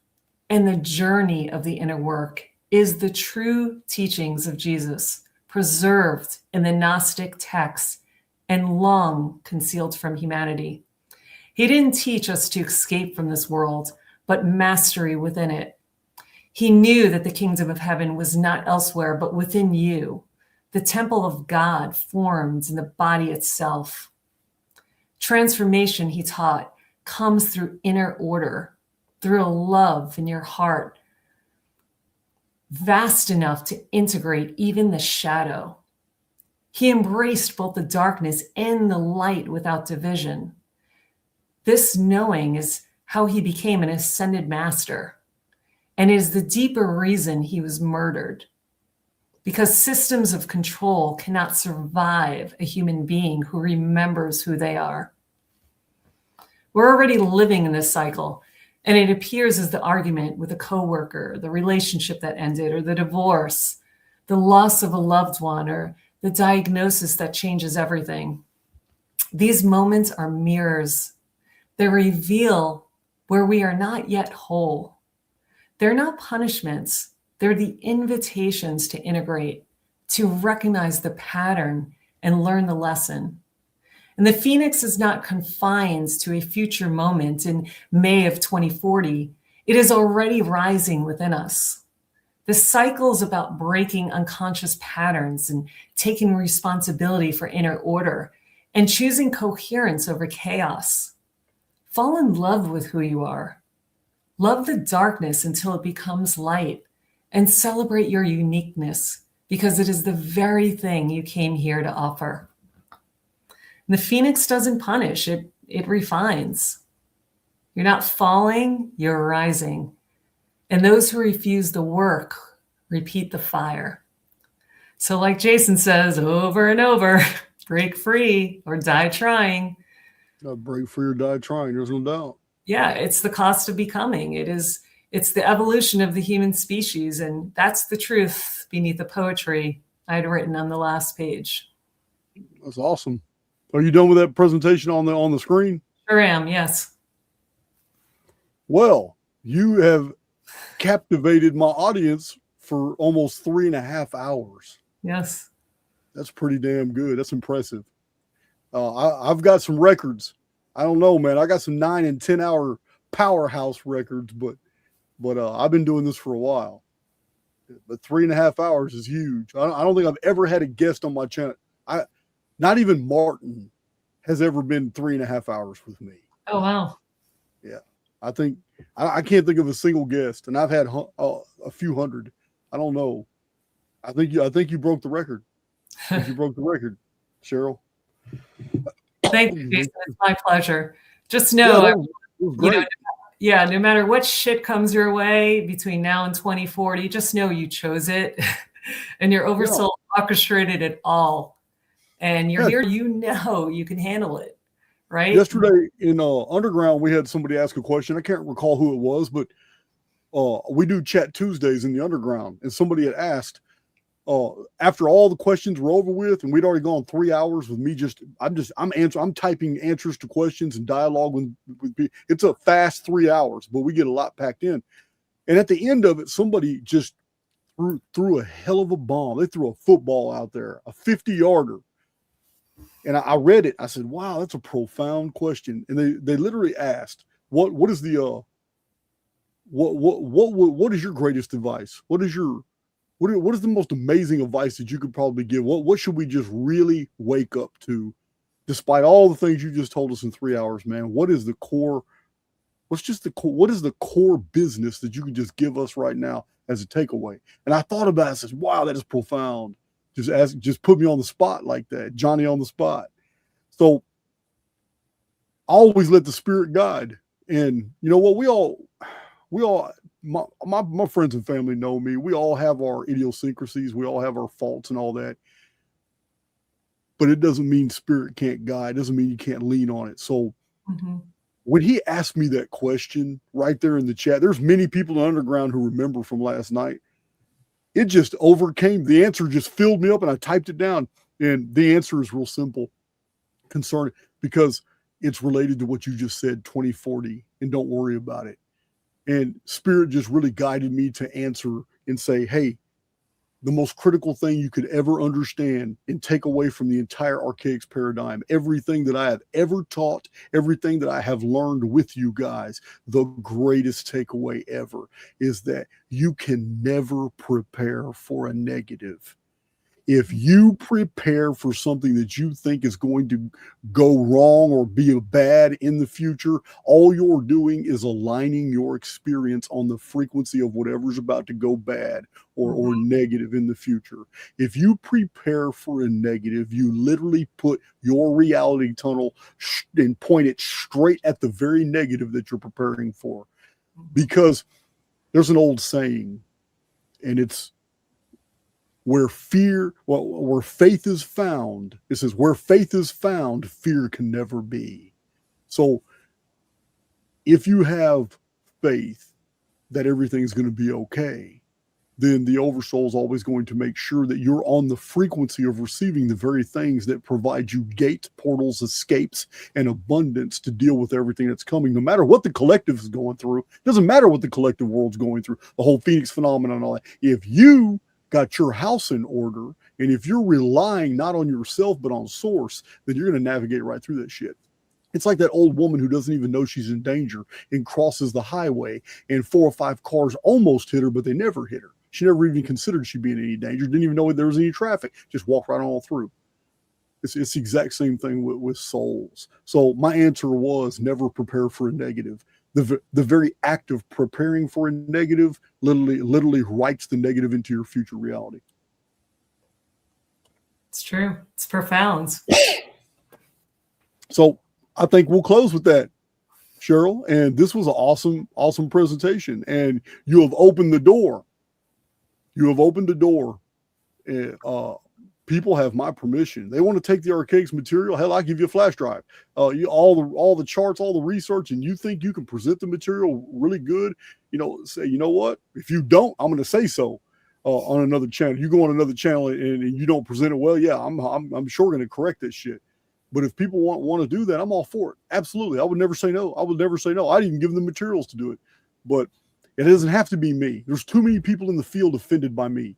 and the journey of the inner work is the true teachings of Jesus, preserved in the Gnostic texts and long concealed from humanity. He didn't teach us to escape from this world, but mastery within it. He knew that the kingdom of heaven was not elsewhere, but within you, the temple of God formed in the body itself. Transformation, he taught, comes through inner order, through a love in your heart, vast enough to integrate even the shadow. He embraced both the darkness and the light without division. This knowing is how he became an ascended master, and is the deeper reason he was murdered. Because systems of control cannot survive a human being who remembers who they are. We're already living in this cycle, And it appears as the argument with a coworker, the relationship that ended, or the divorce, the loss of a loved one, or the diagnosis that changes everything. These moments are mirrors. They reveal where we are not yet whole. They're not punishments. They're the invitations to integrate, to recognize the pattern and learn the lesson. And the phoenix is not confined to a future moment in May of 2040. It is already rising within us. The cycle is about breaking unconscious patterns and taking responsibility for inner order and choosing coherence over chaos. Fall in love with who you are. Love the darkness until it becomes light, and celebrate your uniqueness, because it is the very thing you came here to offer. The phoenix doesn't punish, it refines. You're not falling, you're rising. And those who refuse the work repeat the fire. So like Jason says over and over, break free or die trying. Break free or die trying, there's no doubt. Yeah, it's the cost of becoming. It's the evolution of the human species, and that's the truth beneath the poetry I had written on the last page. That's awesome. Are you done with that presentation on the screen? Sure am, yes. Well, you have captivated my audience for almost 3.5 hours. Yes. That's pretty damn good. That's impressive. I've got some records. I don't know, man. I got some 9 and 10 hour powerhouse records, but I've been doing this for a while. But 3.5 hours is huge. I don't think I've ever had a guest on my channel. Not even Martin has ever been 3.5 hours with me. Oh, wow. Yeah. I think I can't think of a single guest, and I've had a few hundred. I don't know. I think you broke the record. I think you broke the record, Cheryl. Thank you, Jason. It's my pleasure. Just know, no matter what shit comes your way between now and 2040, just know you chose it, and your oversoul orchestrated it all. And you're here, you can handle it, right? Yesterday in Underground, we had somebody ask a question. I can't recall who it was, but we do Chat Tuesdays in the Underground, and somebody had asked, after all the questions were over with, and we'd already gone 3 hours with me, I'm typing answers to questions and dialogue with people. It's a fast 3 hours, but we get a lot packed in. And at the end of it, somebody just threw a hell of a bomb. They threw a football out there, a 50-yarder. And I read it. I said, wow, that's a profound question. And they literally asked, what is the what is your greatest advice? What is the most amazing advice that you could probably give? What should we just really wake up to, despite all the things you just told us in 3 hours, man? What is the core? What is the core business that you could just give us right now as a takeaway? And I thought about it. I said, wow, that is profound. Just put me on the spot like that, Johnny on the spot. So I always let the spirit guide. And you know what? We all, my friends and family know me. We all have our idiosyncrasies. We all have our faults and all that. But it doesn't mean spirit can't guide. It doesn't mean you can't lean on it. So when he asked me that question right there in the chat, there's many people in the Underground who remember from last night. It just overcame. The answer just filled me up, and I typed it down. And the answer is real simple, because it's related to what you just said, 2040, and don't worry about it. And Spirit just really guided me to answer and say, hey, the most critical thing you could ever understand and take away from the entire Archaix paradigm, everything that I have ever taught, everything that I have learned with you guys, the greatest takeaway ever is that you can never prepare for a negative. If you prepare for something that you think is going to go wrong or be bad in the future, all you're doing is aligning your experience on the frequency of whatever's about to go bad or negative in the future. If you prepare for a negative, you literally put your reality tunnel and point it straight at the very negative that you're preparing for. Because there's an old saying, and it's, where faith is found, it says, where faith is found, fear can never be. So if you have faith that everything's going to be okay, then the oversoul is always going to make sure that you're on the frequency of receiving the very things that provide you gates, portals, escapes, and abundance to deal with everything that's coming, no matter what the collective is going through. It doesn't matter what the collective world's going through, the whole Phoenix phenomenon and all that. If you got your house in order, and if you're relying not on yourself, but on source, then you're going to navigate right through that shit. It's like that old woman who doesn't even know she's in danger and crosses the highway, and 4 or 5 cars almost hit her, but they never hit her. She never even considered she'd be in any danger, didn't even know there was any traffic, just walked right on through. It's the exact same thing with souls. So my answer was never prepare for a negative. The very act of preparing for a negative literally writes the negative into your future reality. It's true. It's profound. So I think we'll close with that, Cheryl. And this was an awesome presentation. And you have opened the door. You have opened the door. And people have my permission. They want to take the Archaix material. Hell, I'll give you a flash drive. All the charts, all the research, and you think you can present the material really good. Say, you know what? If you don't, I'm going to say so on another channel. You go on another channel and you don't present it well. Yeah, I'm sure going to correct this shit. But if people want to do that, I'm all for it. Absolutely. I would never say no. I'd even give them the materials to do it. But it doesn't have to be me. There's too many people in the field offended by me.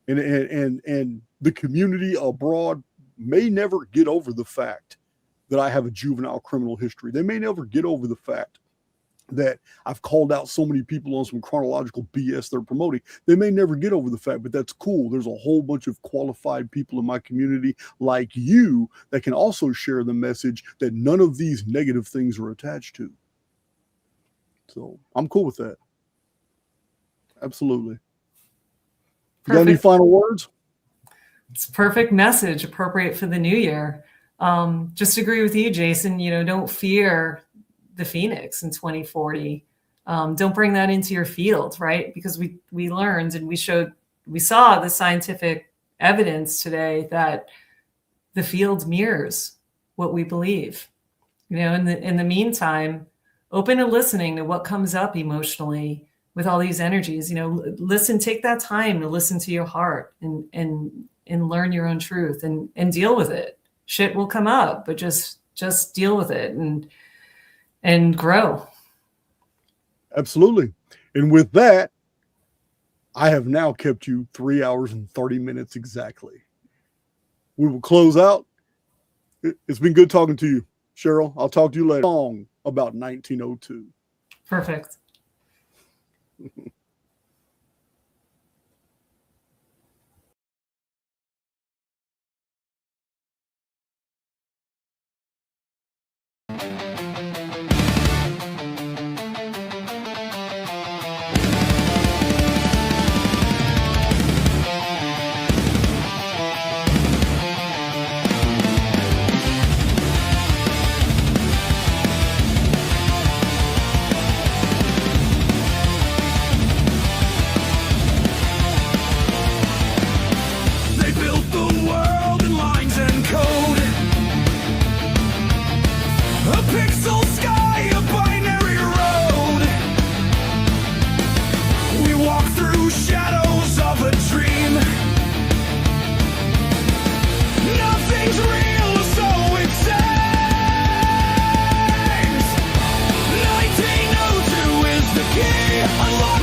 And the community abroad may never get over the fact that I have a juvenile criminal history. They may never get over the fact that I've called out so many people on some chronological BS they're promoting. They may never get over the fact, but that's cool. There's a whole bunch of qualified people in my community like you that can also share the message that none of these negative things are attached to. So I'm cool with that. Absolutely. You got any final words? It's a perfect message, appropriate for the new year. Just agree with you, Jason. Don't fear the Phoenix in 2040. Don't bring that into your field, right? Because we learned and we saw the scientific evidence today that the field mirrors what we believe. In the meantime, open to listening to what comes up emotionally with all these energies. Listen, take that time to listen to your heart and learn your own truth and deal with it. Shit will come up, but just deal with it and grow. Absolutely. And with that, I have now kept you 3 hours and 30 minutes exactly. We will close out. It's been good talking to you, Cheryl. I'll talk to you later. Song about 1902. Perfect. Unlock